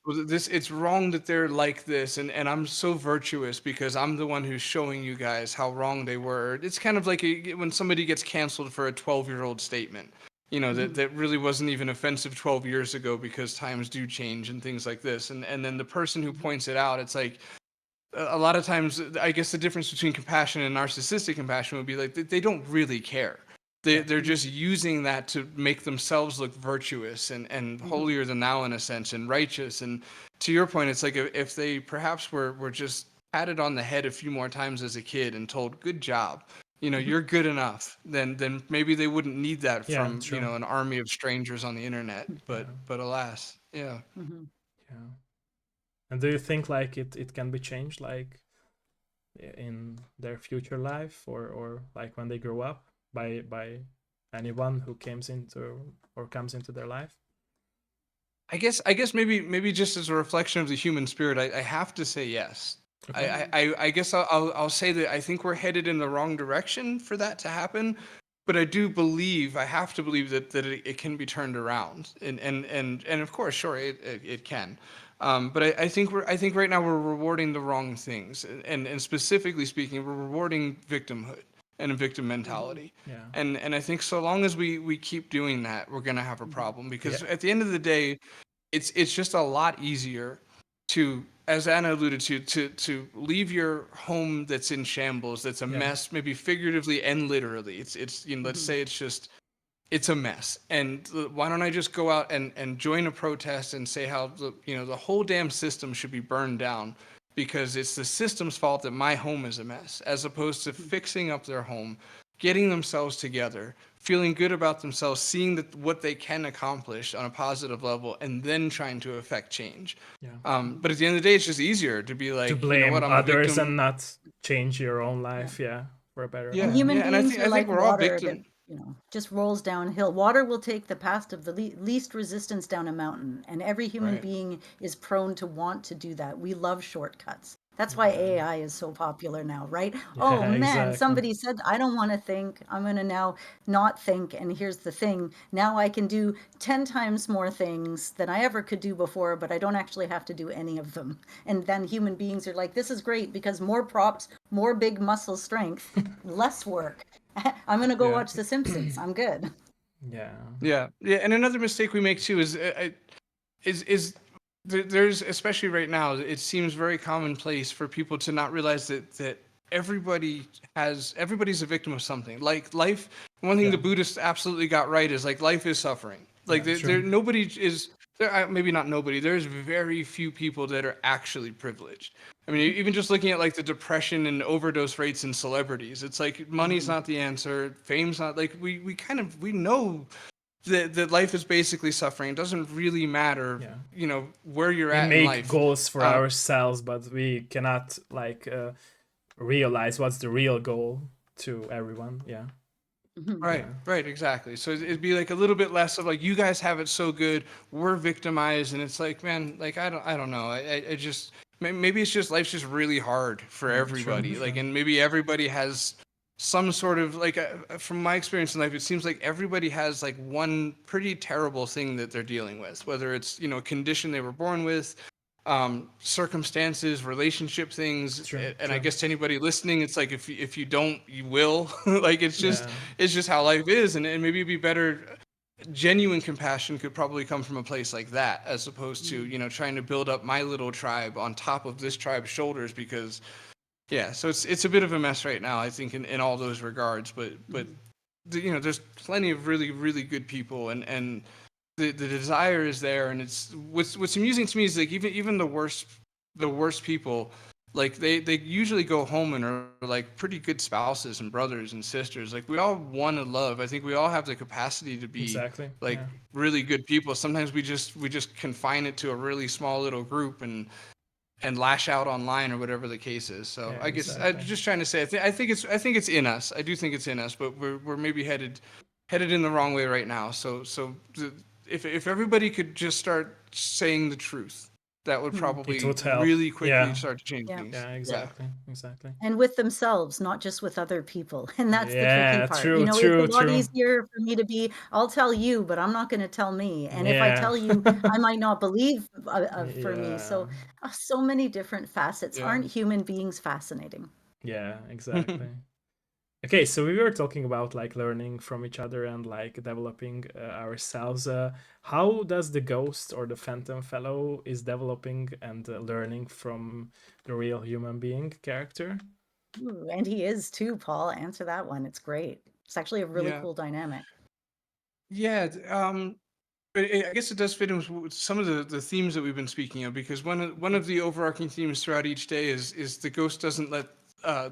well, this it's wrong that they're like this, and I'm so virtuous because I'm the one who's showing you guys how wrong they were. It's kind of like when somebody gets canceled for a 12-year-old statement, Mhm. that really wasn't even offensive 12 years ago because times do change and things like this, and then the person who points it out, it's like, a lot of times, I guess the difference between compassion and narcissistic compassion would be like they don't really care. They're just using that to make themselves look virtuous and holier than thou in a sense, and righteous. And to your point, it's like if they perhaps were just patted on the head a few more times as a kid and told, "Good job, you're good enough," then maybe they wouldn't need that Yeah, from true. an army of strangers on the internet. But Yeah. alas, yeah. Mhm. Yeah. And do you think like it can be changed like in their future life, or like when they grow up by anyone who comes into their life? I guess maybe just as a reflection of the human spirit, I have to say yes. Okay. I guess I'll say that I think we're headed in the wrong direction for that to happen, but I do believe, I have to believe that it can be turned around, and of course, sure, it can. But I think right now we're rewarding the wrong things, and specifically speaking, we're rewarding victimhood and a victim mentality. Yeah. And I think so long as we keep doing that, we're gonna have a problem, because Yeah. at the end of the day, it's just a lot easier to, as Anna alluded to leave your home that's in shambles, that's a Yeah. mess, maybe figuratively and literally. It's let's say it's a mess. And why don't I just go out and join a protest and say how the whole damn system should be burned down, because it's the system's fault that my home is a mess, as opposed to fixing up their home, getting themselves together, feeling good about themselves, seeing that what they can accomplish on a positive level, and then trying to affect change. Yeah. But at the end of the day, it's just easier to be To like, you know what, blame I'm a others and victim. not change your own Yeah. life, yeah, for a better And Yeah, life. human yeah, and beings are I think like we're all water that, victim. just rolls downhill. Water will take the path of the least resistance down a mountain, and every human Right. being is prone to want to do that. We love shortcuts. That's why Yeah. AI is so popular now, right? Oh Yeah, man, exactly. somebody said, I don't want to think. I'm going to now not think. And here's the thing, now I can do 10 times more things than I ever could do before, but I don't actually have to do any of them. And then human beings are like, this is great because more props, more big muscle strength, less work. I'm gonna go Yeah. watch The Simpsons. I'm good. Yeah. Yeah, yeah, and another mistake we make too is there's, especially right now, it seems very commonplace for people to not realize that everybody's a victim of something. Like life, one thing Yeah. the Buddhists absolutely got right is like life is suffering. Like Yeah, true. nobody is there. Maybe not nobody. There's very few people that are actually privileged. I mean, even just looking at like the depression and overdose rates in celebrities, it's like money's not the answer, fame's not, like we know that life is basically suffering. It doesn't really matter, Yeah. where you're We at in make life. goals for Uh, ourselves, but we cannot like realize what's the real goal to everyone. Yeah. right, Yeah. right, exactly. So it'd be like a little bit less of like, you guys have it so good, we're victimized, and it's like, man, like I don't know. I just maybe it's just life's just really hard for Yeah, true, everybody. Like, true. and maybe everybody has some sort of like, from my experience in life, it seems like everybody has like one pretty terrible thing that they're dealing with, whether it's a condition they were born with, circumstances, relationship things. True, And I true. guess to anybody listening, it's like, if you don't, you will. Like, Yeah. it's just how life is. And maybe it'd be better, genuine compassion could probably come from a place like that, as opposed to trying to build up my little tribe on top of this tribe's shoulders. Because yeah, so it's a bit of a mess right now, I think, in all those regards. But there's plenty of really, really good people, and the desire is there. And it's what's amusing to me is like, even the worst people, like they usually go home and are like pretty good spouses and brothers and sisters. Like, we all want to love. I think we all have the capacity to be Exactly. like Yeah. really good people. Sometimes we just confine it to a really small little group and lash out online or whatever the case is. So Yeah, I guess I'm exactly. just trying to say, I think it's in us. I do think it's in us, but we're maybe headed in the wrong way right now. If everybody could just start saying the truth, that would It probably would help. really quickly Yeah. start to change Yeah. things. Yeah, Yeah. exactly. Exactly. And with themselves, not just with other people. And that's the tricky Yeah, part. true, It's a true, lot true. easier for me to be, I'll tell you, but I'm not going to tell me. And if I Yeah. tell you, I might not believe for me. Yeah. So many different facets. Yeah. Aren't human beings fascinating? Yeah, exactly. Okay, so we were talking about like learning from each other and like developing ourselves. How does the ghost or the phantom fellow is developing and learning from the real human being character? Ooh, and he is too, Paul. Answer that one. It's great. It's actually a really Yeah. cool dynamic. Yeah. I guess it does fit in with some of the themes that we've been speaking of, because one of the overarching themes throughout each day is the ghost doesn't let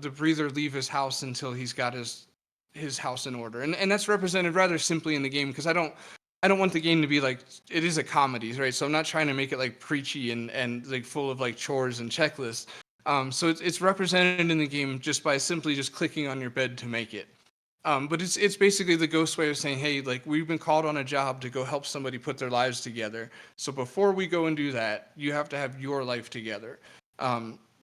the breather leave his house until he's got his house in order, and that's represented rather simply in the game, because I don't want the game to be like, it is a comedy, right? So I'm not trying to make it like preachy and like full of like chores and checklists. So it's represented in the game just by simply just clicking on your bed to make it. But it's basically the ghost way of saying, hey, like, we've been called on a job to go help somebody put their lives together. So before we go and do that, you have to have your life together,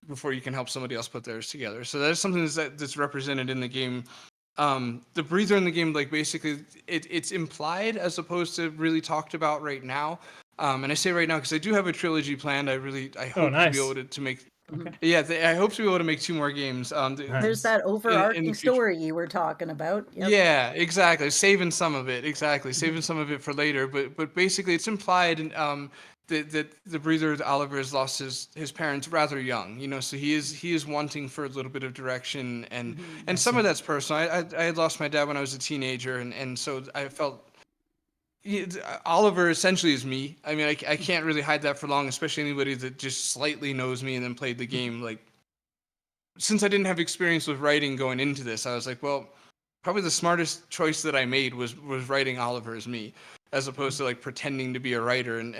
before you can help somebody else put theirs together. So that's something that's represented in the game. The breather in the game, like, basically it's implied as opposed to really talked about right now. And I say right now because I do have a trilogy planned. I Oh, hope to be able nice. to make. Okay, Yeah, I hope to be able to make two more games. There's nice. that In the overarching future. story you were talking about. Yep. Yeah, exactly. Saving some of it, exactly. Mhm. Saving some of it for later. But basically, it's implied that the breather Oliver has lost his parents rather young. So he is wanting for a little bit of direction, and Mhm. I and some see. of that's personal. I had lost my dad when I was a teenager, and so I felt. Oliver essentially is me. I mean, I can't really hide that for long, especially anybody that just slightly knows me and then played the game. Like, since I didn't have experience with writing going into this, I was like, well, probably the smartest choice that I made was writing Oliver as me, as opposed to like pretending to be a writer and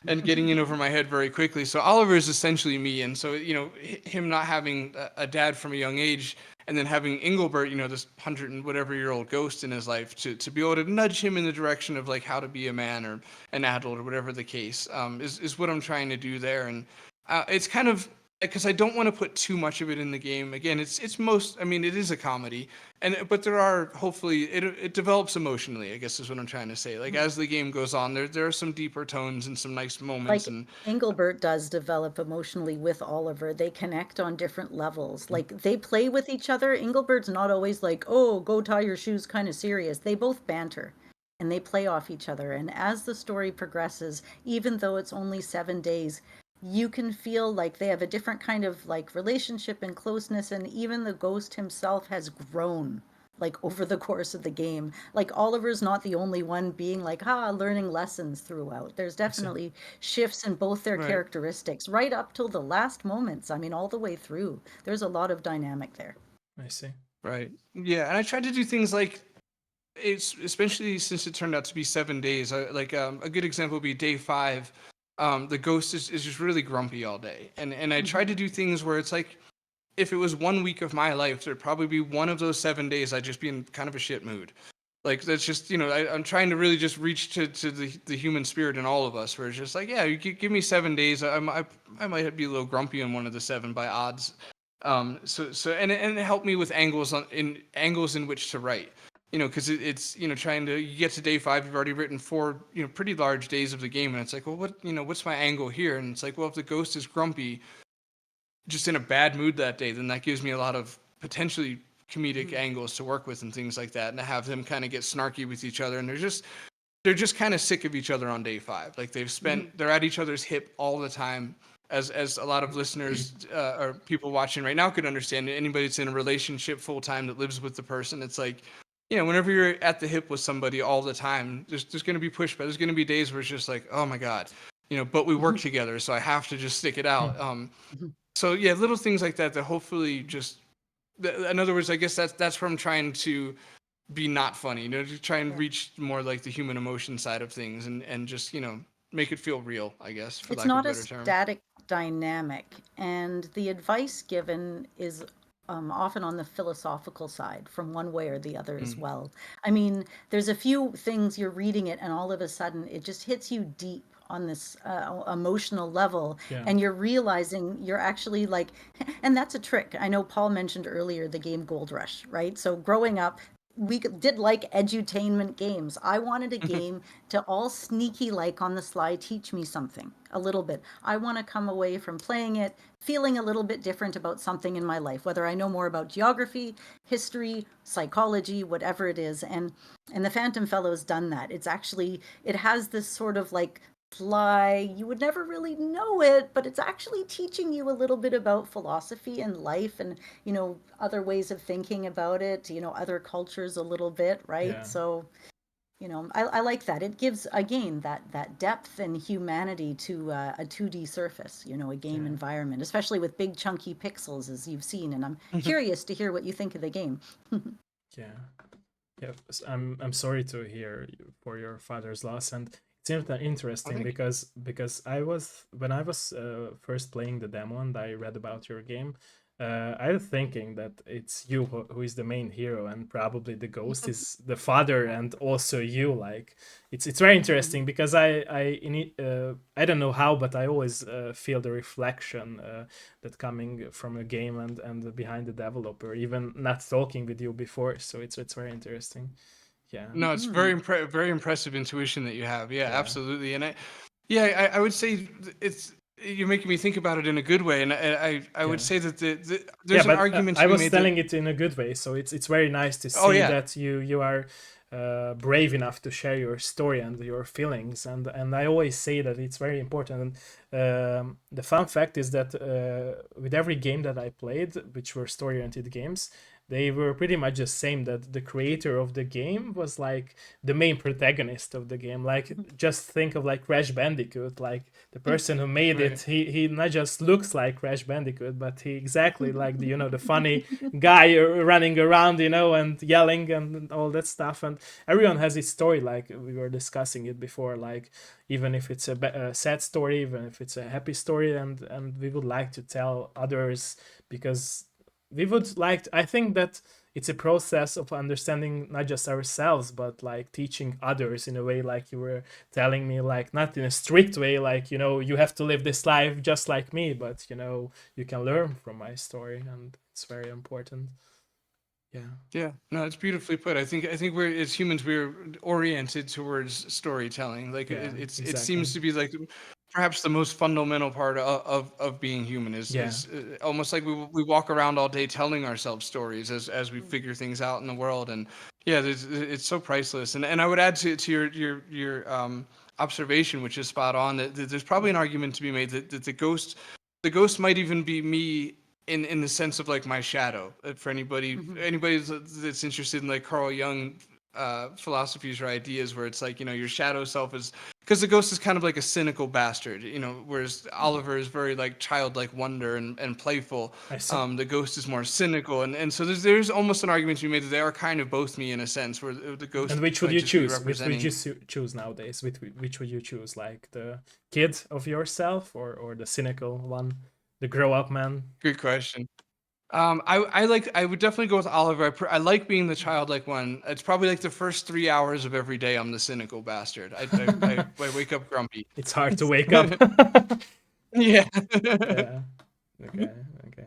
and getting in over my head very quickly. So Oliver is essentially me, and so him not having a dad from a young age, and then having Engelbert, this 100 and whatever-year-old ghost in his life, to be able to nudge him in the direction of like how to be a man or an adult or whatever the case, is what I'm trying to do there. And it's kind of because I don't want to put too much of it in the game. Again, it's most. I mean, it is a comedy, but there are, hopefully it develops emotionally, I guess, is what I'm trying to say. Like, as the game goes on, there are some deeper tones and some nice moments. Like And Engelbert does develop emotionally with Oliver. They connect on different levels. Like they play with each other. Engelbert's not always like, "Oh, go tie your shoes," kind of serious. They both banter and they play off each other. And as the story progresses, even though it's only 7 days, you can feel like they have a different kind of like relationship and closeness, and even the ghost himself has grown like over the course of the game. Like Oliver's not the only one being like, learning lessons throughout. There's I see. definitely shifts in both their right, characteristics right up till the last moments. I mean, all the way through. There's a lot of dynamic there. I see. right, yeah. And I tried to do things like, it's especially since it turned out to be 7 days. Like, a good example would be day 5. The ghost is just really grumpy all day, and I tried to Hmm. do things where it's like, if it was one week of my life, there'd probably be one of those 7 days I'd just be in kind of a shit mood. Like, that's just, I'm trying to really just reach to the human spirit in all of us, where it's just like, yeah, you give me 7 days, I might be a little grumpy on one of the 7 by odds. And it helped me with angles in which to write. Because it's trying to, you get to day 5, you've already written 4 pretty large days of the game, and it's like, well, what's my angle here? And it's like, well, if the ghost is grumpy, just in a bad mood that day, then that gives me a lot of potentially comedic angles to work with and things like that, and to have them kind of get snarky with each other, and they're just kind of sick of each other on day 5. Like, they're at each other's hip all the time, as a lot of listeners or people watching right now could understand. Anybody that's in a relationship full time that lives with the person, it's like, whenever you're at the hip with somebody all the time, there's going to be pushback. There's going to be days where it's just like, oh my god, but we work together, so I have to just stick it out. So yeah, little things like that hopefully just. In other words, I guess that's where I'm trying to be not funny, to try and Yeah. reach more like the human emotion side of things, and just make it feel real, I guess, for It's lack of a not a better term. static dynamic, and the advice given is often on the philosophical side, from one way or the other as Mm. well. I mean, there's a few things you're reading it, and all of a sudden it just hits you deep on this emotional level, Yeah. and you're realizing you're actually like, and that's a trick. I know Paul mentioned earlier the game Gold Rush, right? So growing up, we did like edutainment games. I wanted a game to all sneaky like on the sly teach me something a little bit. I want to come away from playing it feeling a little bit different about something in my life, whether I know more about geography, history, psychology, whatever it is. And the Phantom Fellow's done that. It's actually, it has this sort of like sly, you would never really know it, but it's actually teaching you a little bit about philosophy and life and, other ways of thinking about it, other cultures a little bit, right? Yeah. So, I like that. It gives, again, that depth and humanity to a 2D surface, a game Yeah. environment, especially with big chunky pixels, as you've seen. And I'm curious to hear what you think of the game. Yeah. Yeah, I'm sorry to hear for your father's loss, and it's interesting think because I was when I was first playing the demo and I read about your game, I was thinking that it's you who is the main hero, and probably the ghost is the father, and also you. Like it's very interesting because I don't know how, but I always feel the reflection that coming from a game and behind the developer, even not talking with you before. So it's very interesting. Yeah. No, it's very impressive intuition that you have. Yeah, Yeah. absolutely. And I would say it's you're making me think about it in a good way. And I would Yeah. say that Yeah, there's an but argument I to be was made that. telling it in a good way, so it's very nice to Oh see yeah, that you are brave enough to share your story and your feelings, and I always say that it's very important. And the fun fact is that with every game that I played, which were story oriented games, they were pretty much the same. That the creator of the game was like the main protagonist of the game. Like just think of like Crash Bandicoot, like the person who made it, right. he not just looks like Crash Bandicoot, but he exactly like the funny guy running around, and yelling and all that stuff. And everyone has his story, like we were discussing it before, like even if it's a sad story, even if it's a happy story, and we would like to tell others because we would like I think that it's a process of understanding not just ourselves but like teaching others in a way, like you were telling me, like not in a strict way, like you have to live this life just like me, but you can learn from my story, and it's very important. Yeah. Yeah, no, it's beautifully put. I think we're as humans we're oriented towards storytelling. Like Yeah, it exactly. seems to be like perhaps the most fundamental part of being human Yeah. is almost like we walk around all day telling ourselves stories as we figure things out in the world. And yeah, it's so priceless. And I would add to your observation, which is spot on, that there's probably an argument to be made that the ghost might even be me in the sense of like my shadow. For anybody that's interested in like Carl Jung philosophies or ideas, where it's like your shadow self is, because the ghost is kind of like a cynical bastard, whereas Oliver is very like childlike wonder and playful. I see. The ghost is more cynical, and so there's almost an argument to be made that they are kind of both me in a sense, where the And ghost which would might you just be choose? Which would representing. you choose nowadays? Which would you choose? Like the kid of yourself, or the cynical one, the grow up man? Good question. I would definitely go with Oliver. I like being the childlike one. It's probably like the first 3 hours of every day. I'm the cynical bastard. I wake up grumpy. It's hard to wake up. Yeah. Yeah. Okay. Okay.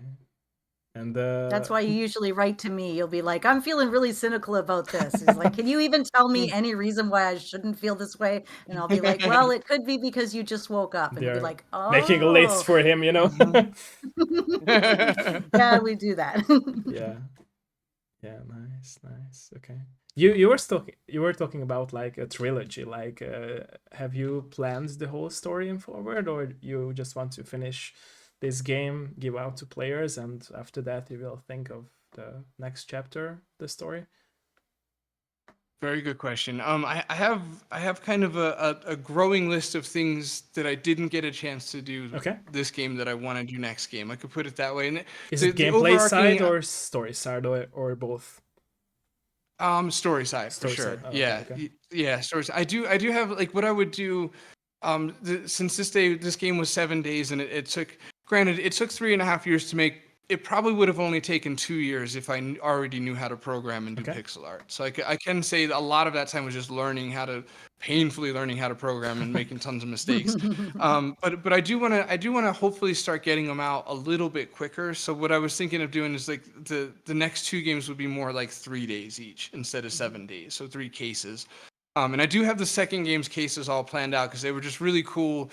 And That's why you usually write to me. You'll be like, I'm feeling really cynical about this. He's like, can you even tell me any reason why I shouldn't feel this way? And I'll be like, well, it could be because you just woke up. And he'll be they're like, making a list oh, for him, Mhm. yeah, we do that. Yeah. Yeah, nice, nice. Okay. You were talking about like a trilogy. Like, have you planned the whole story in forward, or you just want to finish this game, give out to players, and after that you will think of the next chapter, the story? Very good question. I have kind of a growing list of things that I didn't get a chance to do Okay. this game that I want to do next game. I could put it that way. And Is the it the gameplay side overarching or story side, or both? story side for Story side. sure. Oh, okay. Yeah, Okay. yeah, story side. I do have like what I would do. Since this game was 7 days, and it took, granted, it took 3.5 years to make it probably would have only taken 2 years if I already knew how to program and do Okay. pixel art. So I can say that a lot of that time was just painfully learning how to program and making tons of mistakes. But I do wanna hopefully start getting them out a little bit quicker. So what I was thinking of doing is like the next 2 games would be more like 3 days each instead of 7 days. So 3 cases. And I do have the second game's cases all planned out because they were just really cool,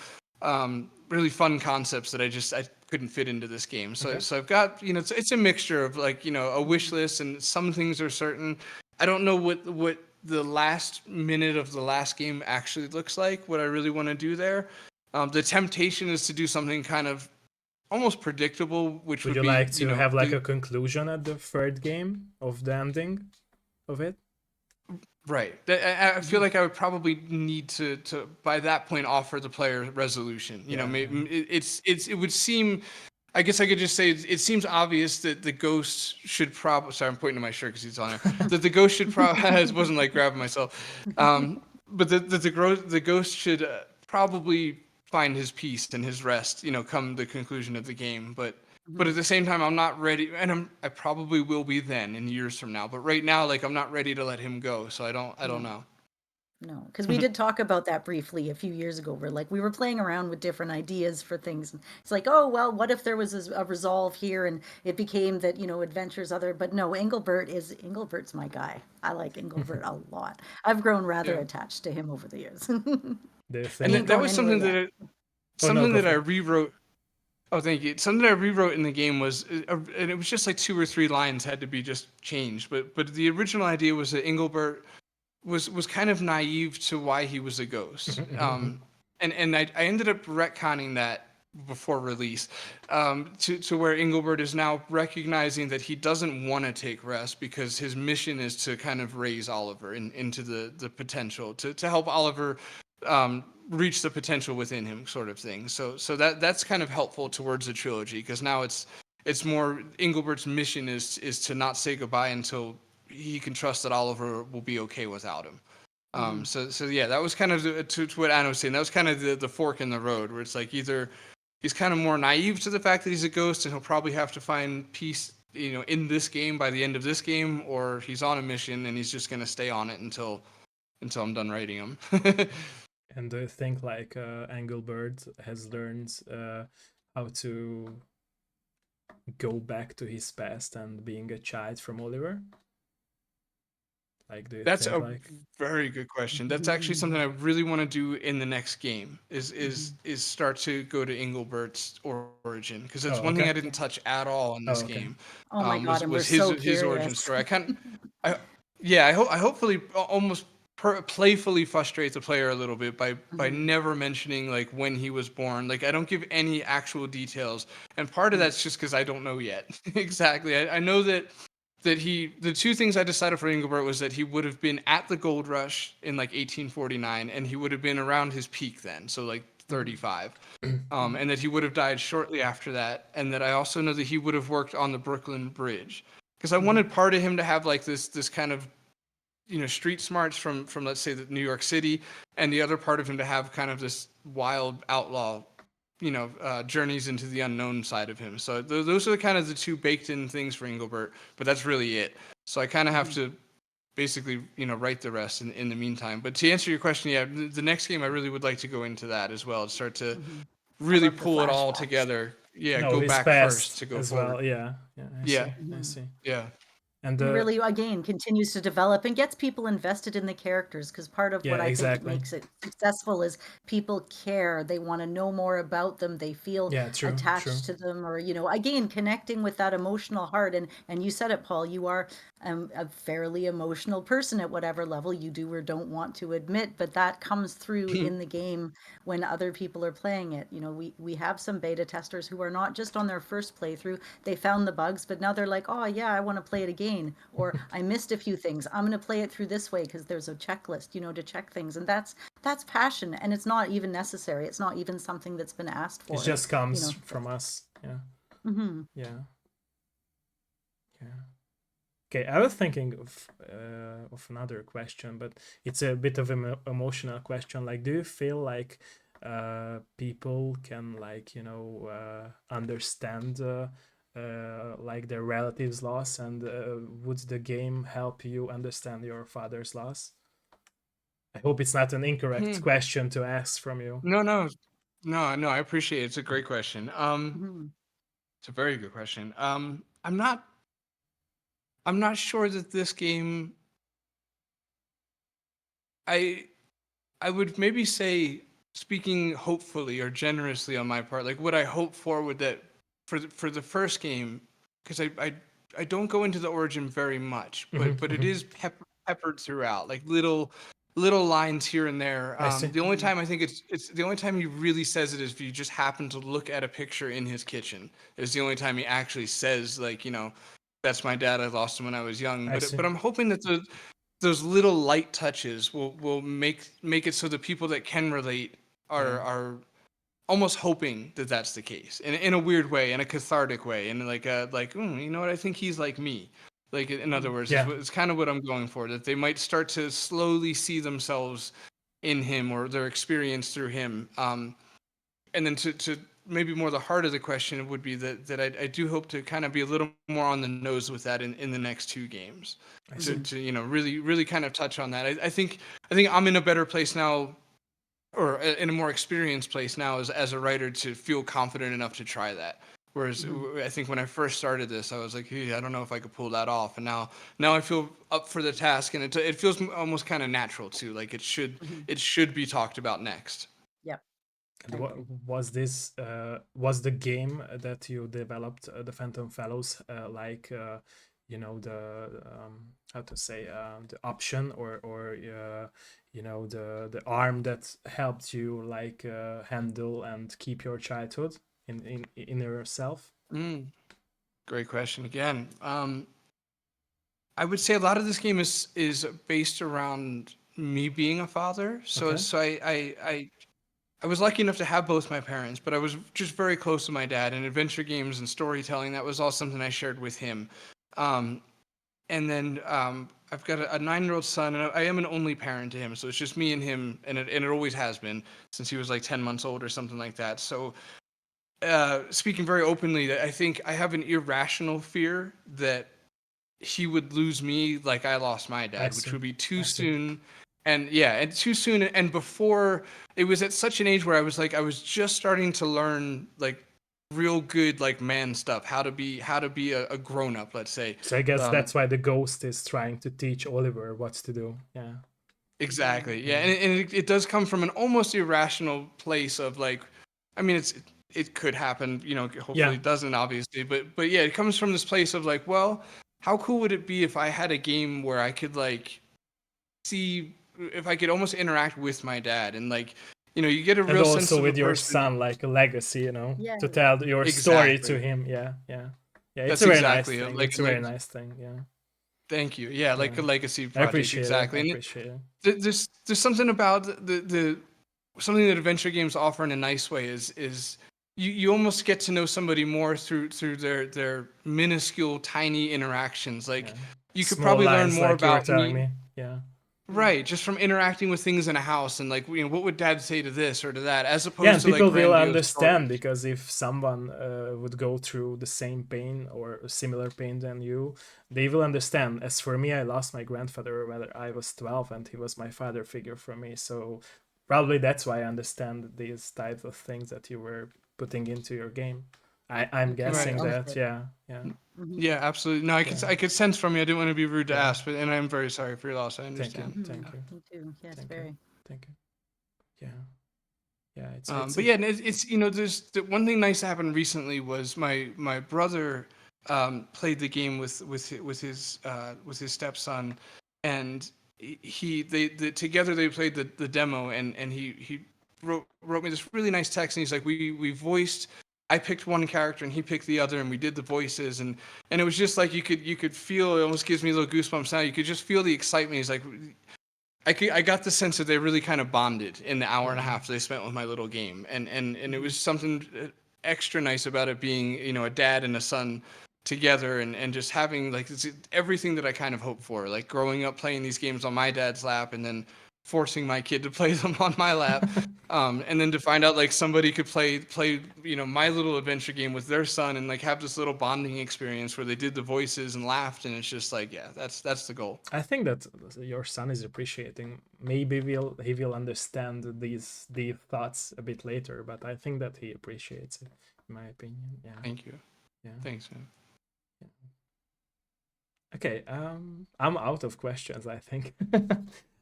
really fun concepts that I couldn't fit into this game. So Okay. so I've got, it's a mixture of like, a wish list, and some things are certain. I don't know what the last minute of the last game actually looks like, what I really want to do there. The temptation is to do something kind of almost predictable, which Would would you be, like to have like a conclusion at the third game of the ending of it? right. I feel like I would probably need to by that point offer the player resolution. Yeah, It would seem. I guess I could just say it seems obvious that the ghost should probably. Sorry, I'm pointing to my shirt because he's on there. That the ghost should probably. It wasn't like grabbing myself. But the ghost should probably find his peace and his rest. Come the conclusion of the game. But at the same time, I'm not ready, and I probably will be then in years from now. But right now, like I'm not ready to let him go, so I don't know. No, because we did talk about that briefly a few years ago. We were playing around with different ideas for things. And it's like, oh well, what if there was a resolve here, and it became that adventures other. But no, Engelbert's my guy. I like Engelbert a lot. I've grown rather Yeah, attached to him over the years. Do you and He think? ain't that going was anywhere something yet. Oh no, go that I for it. rewrote. Oh, thank you. Something that I rewrote in the game was, and it was just like 2 or 3 lines had to be just changed. But the original idea was that Engelbert was kind of naive to why he was a ghost. And I ended up retconning that before release, to where Engelbert is now recognizing that he doesn't want to take rest because his mission is to kind of raise Oliver into the potential to help Oliver reach the potential within him, sort of thing. So that's kind of helpful towards the trilogy because now it's more Engelbert's mission is to not say goodbye until he can trust that Oliver will be okay without him. So yeah, that was kind of to what Anna was saying. That was kind of the fork in the road where it's like either he's kind of more naive to the fact that he's a ghost and he'll probably have to find peace, in this game by the end of this game, or he's on a mission and he's just gonna stay on it until I'm done writing him. And do you think like Engelbert has learned how to go back to his past and being a child from Oliver? Like, do you That's think a like? very good question. That's actually something I really want to do in the next game. Is start to go to Engelbert's origin because that's Oh, one thing okay. I didn't touch at all in Oh, this okay. game. Oh my God, and we're Was so his origin curious. story. I yeah. I hopefully almost playfully frustrate the player a little bit by never mentioning like when he was born. Like I don't give any actual details, and part of that's just because I don't know yet exactly. I know that the two things I decided for Engelbert was that he would have been at the gold rush in like 1849 and he would have been around his peak then, so like 35. And that he would have died shortly after that, and that I also know that he would have worked on the Brooklyn Bridge because I wanted part of him to have like this kind of street smarts from let's say the New York City, and the other part of him to have kind of this wild outlaw journeys into the unknown side of him. So those are kind of the two baked in things for Engelbert, but that's really it. So I kind of have to basically, write the rest in the meantime. But to answer your question, yeah, the next game I really would like to go into that as well, start to I really love the pull it all flashbacks. together. Yeah, No, go his back first past to go as forward. well. Yeah, yeah. I Yeah, see. I see. yeah. And And really, again, continues to develop and gets people invested in the characters because part of yeah, what I think exactly. makes it successful is people care. They want to know more about them. They feel Yeah, true, true. attached to them, or again, connecting with that emotional heart. And you said it, Paul. You are a fairly emotional person at whatever level you do or don't want to admit, but that comes through in the game when other people are playing it. We have some beta testers who are not just on their first playthrough. They found the bugs, but now they're like, oh yeah, I want to play it again. Or I missed a few things. I'm going to play it through this way because there's a checklist, to check things. And that's passion, and it's not even necessary. It's not even something that's been asked It for. just comes from us. Yeah. Yeah. Yeah. Okay, I was thinking of another question, but it's a bit of an emotional question. Like, do you feel like people can understand like their relatives' loss, and would the game help you understand your father's loss? I hope it's not an incorrect Hmm. question to ask from you. No. I appreciate it. It's a great question. Mhm. It's a very good question. I'm not sure that this game. I I would maybe say, speaking hopefully or generously on my part, like what I hope for would that for the first game, because I don't go into the origin very much, but it is peppered throughout, like little lines here and there. I see. The only Mhm. time I think it's the only time he really says it is if you just happen to look at a picture in his kitchen. Is the only time he actually says, like, that's my dad. I lost him when I was young. I see. But I'm hoping that those little light touches will make it so the people that can relate Yeah. are almost hoping that that's the case in a weird way, in a cathartic way, and you know what, I think he's like me. Like, in other words, Yeah. it's kind of what I'm going for, that they might start to slowly see themselves in him or their experience through him. And then to maybe more the heart of the question would be that I do hope to kind of be a little more on the nose with that in the next two games, I see. Mhm. to really kind of touch on that. I think I'm in a better place now, or in a more experienced place now as a writer, to feel confident enough to try that. Whereas Mhm. I think when I first started this, I was like, hey, I don't know if I could pull that off. And now I feel up for the task, and it feels almost kind of natural too. Like Mhm. it should be talked about next. Yep, And I what agree. was this? Was the game that you developed, the Phantom Fellows, like the how to say, the option, or the arm that helped you like handle and keep your childhood in yourself? Mm, great question again. I would say a lot of this game is based around me being a father. So Okay, so I was lucky enough to have both my parents, but I was just very close to my dad. And adventure games and storytelling, that was all something I shared with him. Um, and then I've got a 9-year-old son, and I am an only parent to him. So it's just me and him, and it always has been since he was like 10 months old or something like that. So speaking very openly, I think I have an irrational fear that he would lose me like I lost my I dad, which see. would be too I see. soon. And yeah, and too soon, and before it was at such an age where I was just starting to learn, like, real good, like, man stuff, how to be a grown up, let's say. So I guess Um, that's why the ghost is trying to teach Oliver what to do. Yeah. exactly, yeah, Yeah. and it does come from an almost irrational place of, like, I mean, it could happen, hopefully Yeah. it doesn't, obviously, but yeah, it comes from this place of, like, well, how cool would it be if I had a game where I could, like, see if I could almost interact with my dad, and, like, you get a And real sense also of a with your person. son, like a legacy, Yeah. to tell your story to Exactly. him. Yeah, yeah, yeah. It's That's a very nice exactly it. thing. Like It's a very like nice thing. Yeah, thank you. Yeah, like yeah. a legacy I project, appreciate it. I exactly. And appreciate it. there's something about the something that adventure games offer in a nice way is you almost get to know somebody more through their minuscule tiny interactions. Like, Yeah. you could Small probably learn lines, more like you were about telling me. me. Yeah. Mhm. Right, just from interacting with things in a house, and, like, what would dad say to this or to that, as Yeah, opposed and to, like, people will grandiose understand stories. because if someone would go through the same pain or a similar pain than you, they will understand. As for me, I lost my grandfather when I was 12, and he was my father figure for me. So probably that's why I understand these types of things that you were putting into your game. I'm And I Right. guessing felt that. it. Yeah, yeah, Mhm. Yeah, absolutely. No, yeah, I could sense from you. I didn't want to be rude to yeah. ask, but and I'm very sorry for your loss. I Thank you, understand. Mhm. thank you, Me too. Yes, thank you, very. thank you. Yeah, yeah. But yeah, and it's there's the one thing nice that happened recently was my brother played the game with his stepson, and together they played the demo, and he wrote me this really nice text, and he's like, we voiced. I picked one character and he picked the other, and we did the voices, and it was just like you could feel. It almost gives me little goosebumps now. You could just feel the excitement. He's like, I got the sense that they really kind of bonded in the hour and a yeah, half they spent with my little game, and it Mhm. was something extra nice about it being, a dad and a son together, and just having, like, everything that I kind of hoped for, like growing up playing these games on my dad's lap, and then forcing my kid to play them on my lap. And then to find out like somebody could play, my little adventure game with their son and like have this little bonding experience where they did the voices and laughed. And it's just like, yeah, that's the goal. I think that your son is appreciating. Maybe he will understand these thoughts a bit later, but I think that he appreciates it, in my opinion. Yeah. Thank you. Yeah. Thanks, man. Okay. I'm out of questions, I think.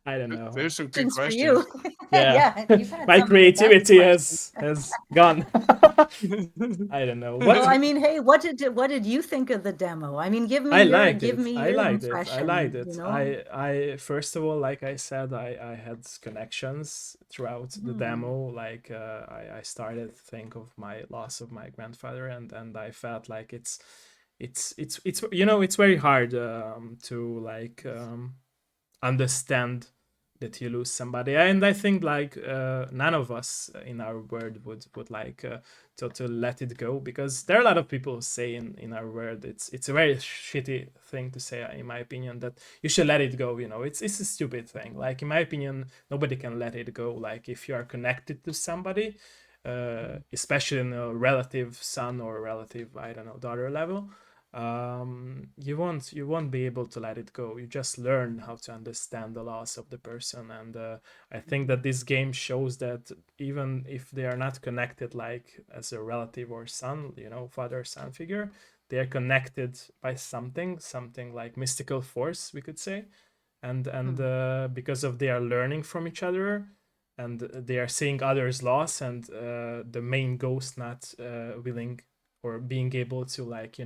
I don't know. There's some good Questions for questions. you. Yeah. You've had My some creativity fantastic questions. has gone. I don't know. Well, I mean, hey, what did you think of the demo? I mean, give me I your liked it. I liked it. I liked impression, it. you know? I first of all, like I said, I had connections throughout the demo. Like I started to think of my loss of my grandfather, and I felt like it's it's very hard to like understand that you lose somebody, and I think like none of us in our world would like to let it go, because there are a lot of people who say in our world it's a very shitty thing to say, in my opinion, that you should let it go. It's a stupid thing. Like, in my opinion, nobody can let it go. Like, if you are connected to somebody, especially in a relative son or relative, I don't know, daughter level, you won't be able to let it go. You just learn how to understand the loss of the person. And I think that this game shows that even if they are not connected like as a relative or son, father son figure, they are connected by something like mystical force, we could say. And because of they are learning from each other, and they are seeing others loss, and the main ghost not willing or being able to, like,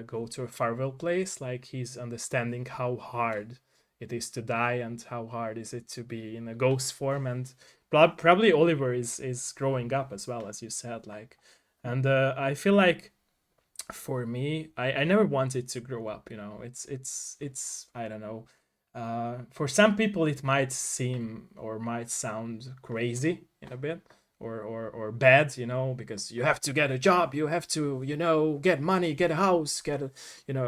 go to a farewell place. Like, he's understanding how hard it is to die, and how hard is it to be in a ghost form. And probably Oliver is growing up as well, as you said. Like, and I feel like, for me, I never wanted to grow up. It's I don't know. For some people, it might seem or might sound crazy in a bit, or bad, because you have to get a job, you have to, get money, get a house, get a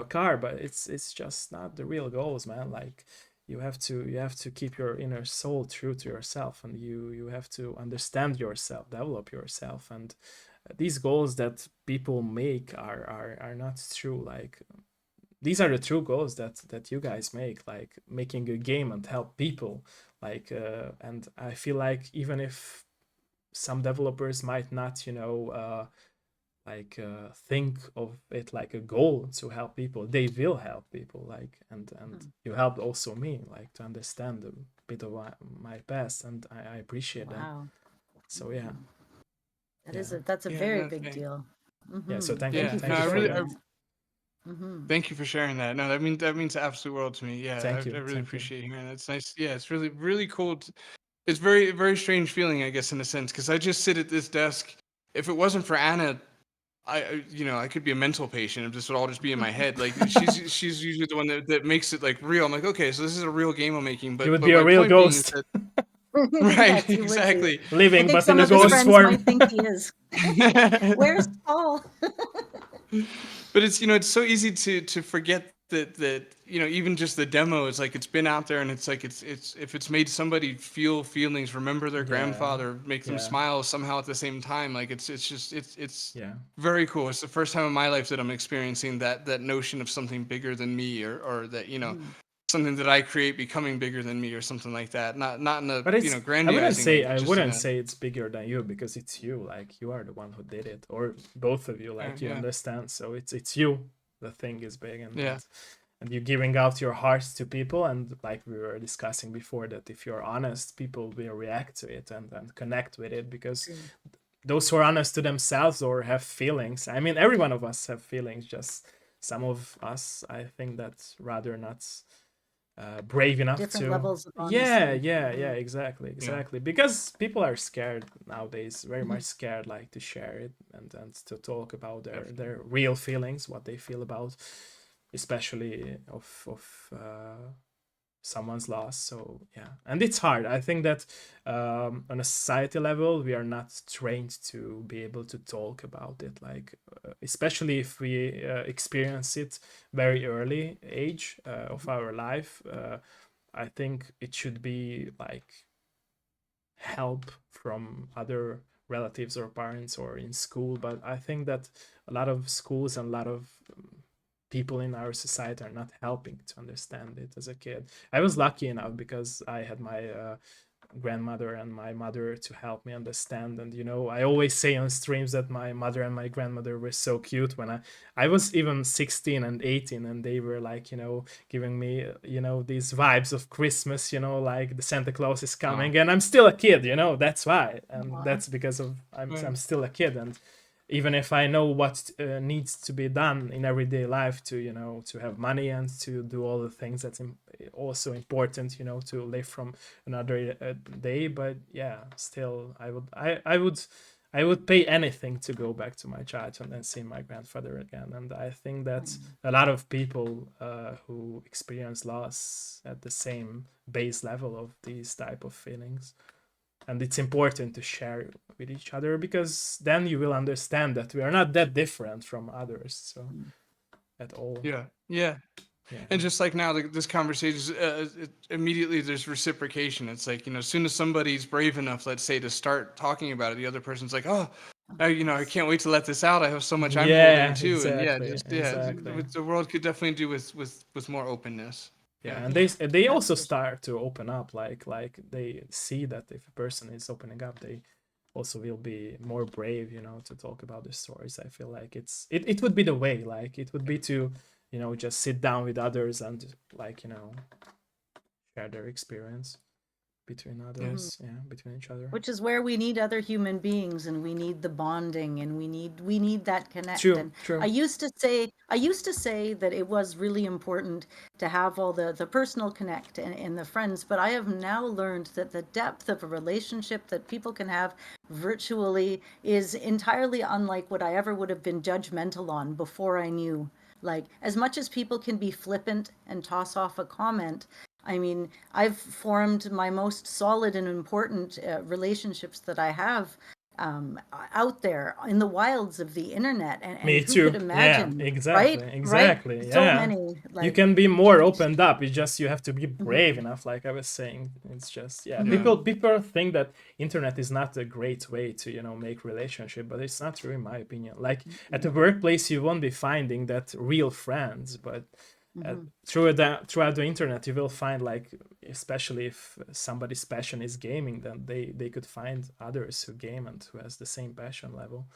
car. But it's just not the real goals, man. Like, you have to keep your inner soul true to yourself, and you have to understand yourself, develop yourself. And these goals that people make are not true. Like, these are the true goals that you guys make, like making a game and help people. Like, and I feel like, even if some developers might not, think of it like a goal to help people, they will help people. Like, and you helped also me, like, to understand a bit of my past, and I appreciate that. Wow. So yeah. That's a Yeah, very no, big deal. Yeah, so thank Thank you. you Thank for you for sharing that. thank you for sharing that. No, that means the absolute world to me. Yeah, Thank you. I really Thank you. appreciate hearing that. It's nice. Yeah, it's really, really cool. It's very, very strange feeling, I guess, in a sense, because I just sit at this desk. If it wasn't for Anna, I could be a mental patient if this would all just be in my head. Like, she's usually the one that makes it like real. I'm like, okay, so this is a real game I'm making. You But would be a my real point being is ghost. that right, Yes, you would be. exactly. I Living think but in some a of his ghost friends form. might think he is. Where's Paul? But it's so easy to forget that even just the demo is like, it's been out there, and it's like, it's if it's made somebody feel feelings, remember their Yeah. grandfather, make them Yeah. smile somehow at the same time, like, it's Yeah. very cool. It's the first time in my life that I'm experiencing that notion of something bigger than me, or that something that I create becoming bigger than me, or something like that. Not in a But it's grandiozing way, but I just in wouldn't a say it's bigger than you, because it's you. Like, you are the one who did it, or both of you. Like, you yeah, understand. So it's you. The thing is big, and yeah. and you giving out your hearts to people. And like we were discussing before, that if you're honest, people will react to it, and connect with it, because those who are honest to themselves or have feelings. I mean, every one of us have feelings. Just some of us, I think, that's rather not brave enough Different to. levels of Yeah, honesty. yeah, yeah, exactly, Yeah. exactly. Because people are scared nowadays, very much scared, like, to share it, and to talk about their real feelings, what they feel about, especially of someone's loss. So yeah, and it's hard. I think that on a society level, we are not trained to be able to talk about it, like, especially if we experience it very early age of our life. I think it should be like help from other relatives or parents or in school. But I think that a lot of schools and a lot of people in our society are not helping to understand it as a kid. I was lucky enough because I had my grandmother and my mother to help me understand. And I always say on streams that my mother and my grandmother were so cute when I was even 16 and 18, and they were like, giving me these vibes of Christmas, like the Santa Claus is coming, and I'm still a kid, that's why. And that's because of I'm still a kid. And even if I know what needs to be done in everyday life to to have money and to do all the things that's also important to live from another day. But yeah, still I would pay anything to go back to my childhood and see my grandfather again. And I think that a lot of people who experience loss at the same base level of these type of feelings, and it's important to share with each other, because then you will understand that we are not that different from others, so at all. Yeah. And just like now, this conversation, immediately there's reciprocation. It's like, as soon as somebody's brave enough, let's say, to start talking about it, the other person's like, oh, I can't wait to let this out. I have so much I'm holding too. Exactly, And exactly. the world could definitely do with more openness. And they also start to open up, like they see that if a person is opening up, they also will be more brave, to talk about the stories. I feel like it would be the way, like it would be to just sit down with others and like share their experience between others, between each other. Which is where we need other human beings, and we need the bonding, and we need that connect. True, And true. I used to say that it was really important to have all the personal connect and the friends, but I have now learned that the depth of a relationship that people can have virtually is entirely unlike what I ever would have been judgmental on before I knew. Like, as much as people can be flippant and toss off a comment, I mean, I've formed my most solid and important relationships that I have out there in the wilds of the internet. And Me who too. could imagine, Yeah, exactly, right? exactly. Right? So Yeah. many, You like, can be more opened up. It's just you have to be brave enough, like I was saying. It's just people think that internet is not a great way to make relationship, but it's not true in my opinion. Like at the workplace, you won't be finding that real friends, but throughout the internet, you will find, like, especially if somebody's passion is gaming, then they could find others who game and who has the same passion level.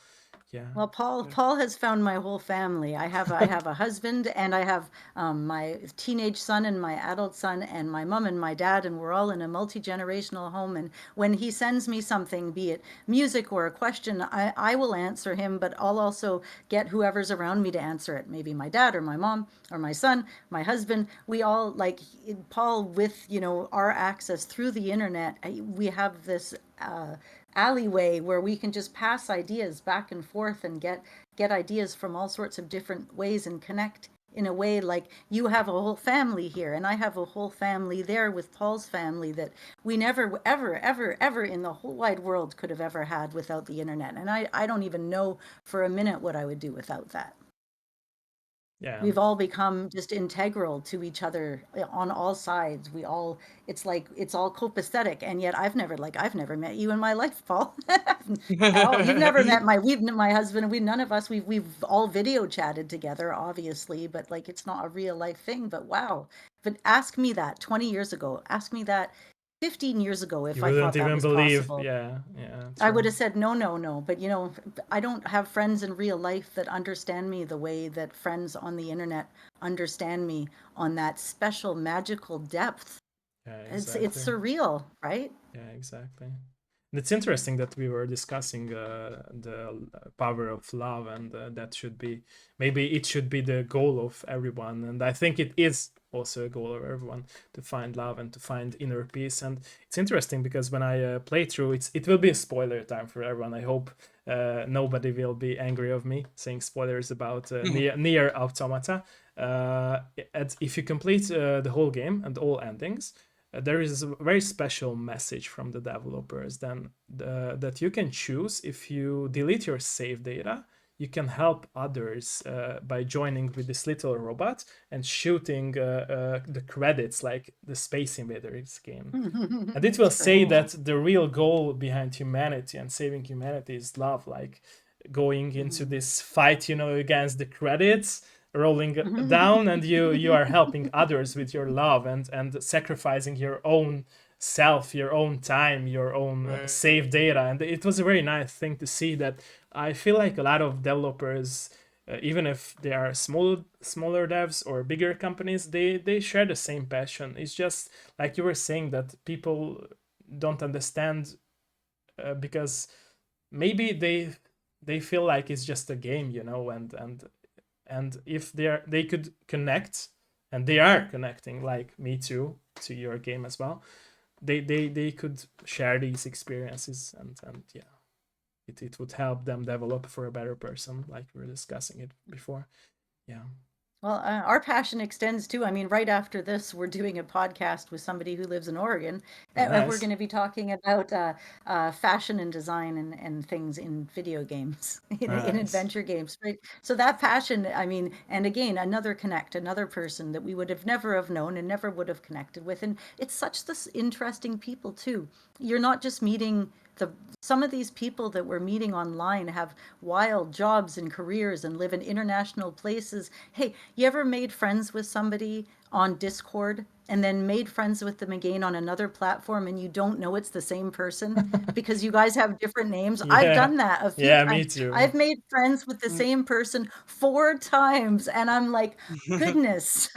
Yeah. Well, Paul has found my whole family. I have a husband, and I have my teenage son and my adult son and my mom and my dad, and we're all in a multi-generational home. And when he sends me something, be it music or a question, I will answer him, but I'll also get whoever's around me to answer it. Maybe my dad or my mom or my son, my husband. We all, like Paul, with our access through the internet, we have this alleyway where we can just pass ideas back and forth and get ideas from all sorts of different ways and connect in a way. Like, you have a whole family here and I have a whole family there with Paul's family that we never ever in the whole wide world could have ever had without the internet. And I don't even know for a minute what I would do without that. Yeah. We've all become just integral to each other on all sides. It's like it's all copacetic, and yet I've never met you in my life, Paul. At all. You've never met my husband, and none of us, we've all video chatted together, obviously, but like, it's not a real life thing. But wow. But ask me that 20 years ago. Ask me that 15 years ago if You I wouldn't thought that even was believe. possible. Yeah. I would have said no. But I don't have friends in real life that understand me the way that friends on the internet understand me on that special magical depth. Yeah, It's exactly. surreal, right? Yeah, exactly. And it's interesting that we were discussing the power of love, and maybe it should be the goal of everyone. And I think it is also a goal of everyone to find love and to find inner peace. And it's interesting because when I play through, it will be a spoiler time for everyone. I hope nobody will be angry of me saying spoilers about Nier Automata. And if you complete the whole game and all endings, there is a very special message from the developers then that you can choose. If you delete your save data, you can help others by joining with this little robot and shooting the credits like the Space Invaders game. And it will That's say great. that the real goal behind humanity and saving humanity is love, like going into this fight, against the credits, rolling down, and you are helping others with your love and sacrificing your own self, your own time, your own Right. save data. And it was a very nice thing to see that. I feel like a lot of developers, even if they are smaller devs or bigger companies, they share the same passion. It's just like you were saying that people don't understand because maybe they feel like it's just a game, and if they could connect, and they are connecting, like me too, to your game as well, they could share these experiences, and yeah, it would help them develop for a better person, like we were discussing it before. Yeah. Well, our passion extends too. I mean, right after this, we're doing a podcast with somebody who lives in Oregon, Oh, and we're nice. going to be talking about fashion and design and things in video games, in Nice. adventure games, right? So that passion, I mean, and again, another person that we would have never have known and never would have connected with, and it's such this interesting people too. You're not just meeting the some of these people that we're meeting online have wild jobs and careers and live in international places. Hey, you ever made friends with somebody on Discord and then made friends with them again on another platform and you don't know it's the same person because you guys have different names? I've Yeah. done that a few Yeah, me times. too. I've made friends with the Mm. same person 4 times and I'm like, goodness.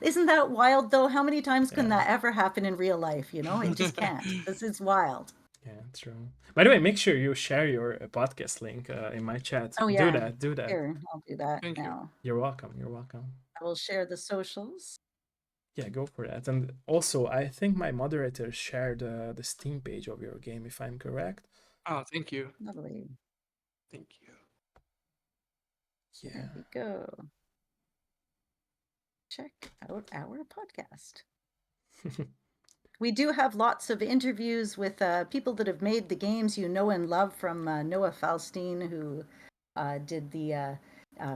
Isn't that wild though? How many times can Yeah. that ever happen in real life? It just can't. This is wild. Yeah, true. By the way, make sure you share your podcast link in my chat. Oh Do yeah. that. Do that. Here, I'll do that Thank you. now. You're welcome. You're welcome. I will share the socials. Yeah, go for that. And also, I think my moderator shared the Steam page of your game, if I'm correct. Oh, thank you. Lovely. Thank you. Yeah. There we go. Check out our podcast. We do have lots of interviews with people that have made the games you know and love, from Noah Falstein, who did the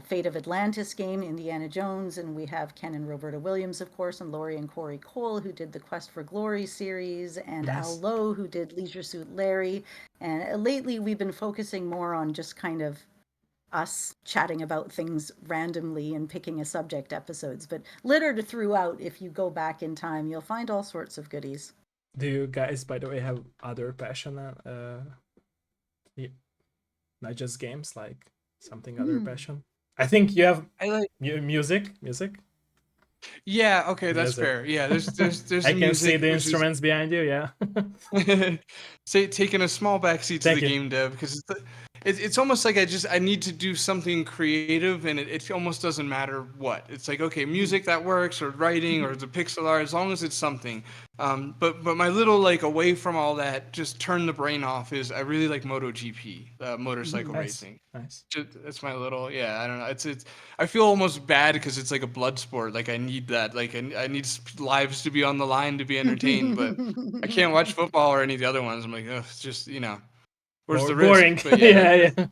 Fate of Atlantis game, Indiana Jones, and we have Ken and Roberta Williams, of course, and Laurie and Corey Cole, who did the Quest for Glory series, and Al Nice. Lowe, who did Leisure Suit Larry. And lately, we've been focusing more on just kind of us chatting about things randomly and picking a subject episodes, but littered throughout, if you go back in time, you'll find all sorts of goodies. Do you guys, by the way, have other passion? Not just games, like something other passion? I think you have I like. music. Music. Yeah. Okay, that's Music. fair. Yeah. There's I some can see music, the which is instruments behind you. Yeah. say taking a small backseat to Thank the you. game dev, because it's almost like I need to do something creative, and it almost doesn't matter what. It's like, okay, music, that works, or writing, or the pixel art, as long as it's something. But my little, like, away from all that, just turn the brain off, is I really like MotoGP, motorcycle Nice. racing. Nice. It's my little, yeah, I don't know. It's I feel almost bad because it's like a blood sport. Like, I need that. Like, I need lives to be on the line to be entertained, but I can't watch football or any of the other ones. I'm like, ugh, it's just, where's the risk? Boring. But yeah, Yeah. Yeah.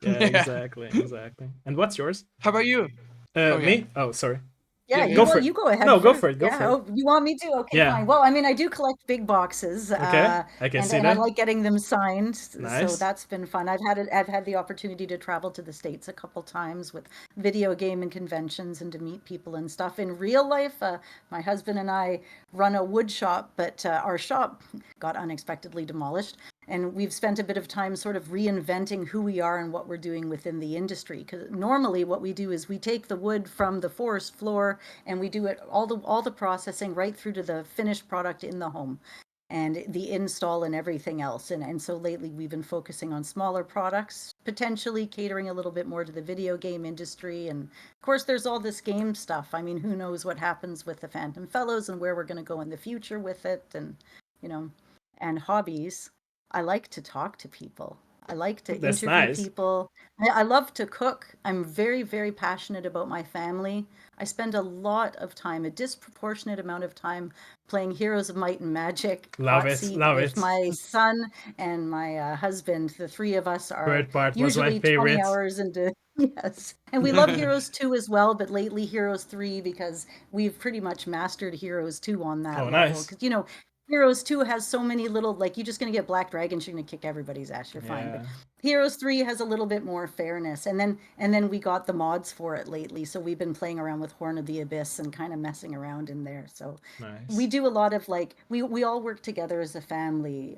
Yeah. yeah. Exactly. Exactly. And what's yours? How about you? Oh yeah, Me? Oh, sorry. Yeah, yeah. Go well, for it. you go ahead No, go first. for it. Go Yeah. for it. Oh, you want me to? Okay, Yeah. fine. Well, I mean, I do collect big boxes, Okay. I can see and I that. like getting them signed. So Nice. that's been fun. I've had the opportunity to travel to the States a couple times with video game and conventions and to meet people and stuff. In real life, my husband and I run a wood shop, but our shop got unexpectedly demolished. And we've spent a bit of time sort of reinventing who we are and what we're doing within the industry. Because normally what we do is we take the wood from the forest floor and we do it all the processing right through to the finished product in the home and the install and everything else. And so lately we've been focusing on smaller products, potentially catering a little bit more to the video game industry. And of course, there's all this game stuff. I mean, who knows what happens with the Phantom Fellows and where we're going to go in the future with it, and you know, and hobbies. I like to talk to people. I like to That's interview nice. people. I love to cook. I'm very, very passionate about my family. I spend a lot of time, a disproportionate amount of time, playing Heroes of Might and Magic Love hot it, seat love with it. my son and my husband. The three of us are Third part was my usually 20 favorite. hours into, yes. And we love Heroes 2 as well, but lately Heroes 3 because we've pretty much mastered Heroes 2 on that Oh, level. nice. Because, Heroes 2 has so many little, like, you're just going to get Black Dragons, you're going to kick everybody's ass, you're fine. But Yeah, Heroes 3 has a little bit more fairness. And then we got the mods for it lately. So we've been playing around with Horn of the Abyss and kind of messing around in there. So we nice. do a lot of like we all work together as a family.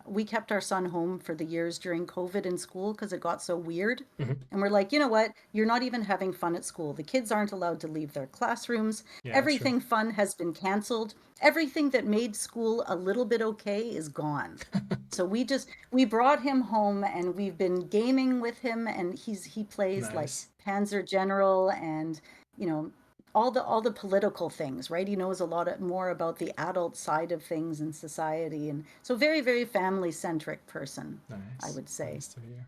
We kept our son home for the years during COVID in school because it got so weird. Mhm. And we're like, you know what? You're not even having fun at school. The kids aren't allowed to leave their classrooms. Yeah, true. Everything fun has been canceled. Everything that made school a little bit okay is gone. So we brought him home and we've been gaming with him, and he plays like Nice. Panzer General and you know all the political things, right? He knows a more about the adult side of things in society, and so very, very family centric person, I Nice. would say. Nice to hear.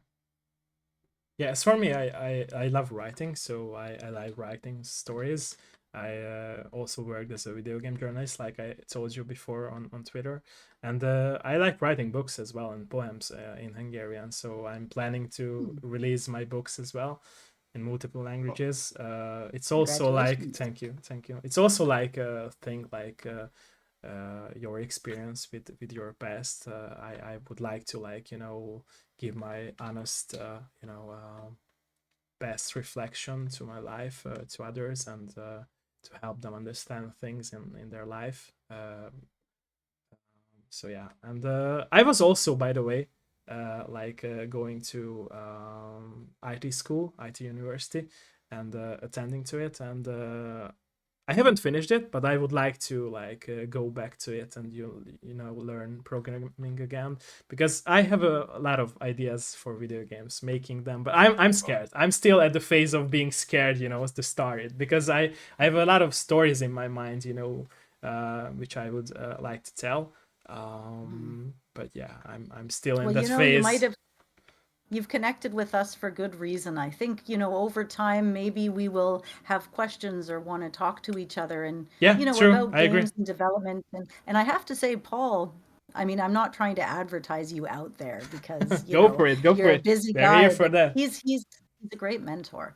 Yeah, as for me, I love writing, so I like writing stories. I also worked as a video game journalist, like I told you before on Twitter, and I like writing books as well and poems in Hungarian. So I'm planning to Hmm. release my books as well in multiple languages. It's also like, Congratulations. thank you. It's also like a thing like your experience with your past. I would like to like give my honest best reflection to my life to others and to help them understand things in their life. So yeah, and I was also, by the way, going to IT school, IT university, and attending to it, and I haven't finished it, but I would like to go back to it and learn programming again because I have a lot of ideas for video games, making them, but I'm scared. I'm still at the phase of being scared, to start it because I have a lot of stories in my mind, which I would like to tell. But yeah, I'm still in Well, that you might phase. have you've connected with us for good reason. I think, over time, maybe we will have questions or want to talk to each other and, Yeah, true. about I agree. games and development. And I have to say, Paul, I mean, I'm not trying to advertise you out there because, Go for it. Go for you're a it. busy We're here guy, for but that. he's a great mentor.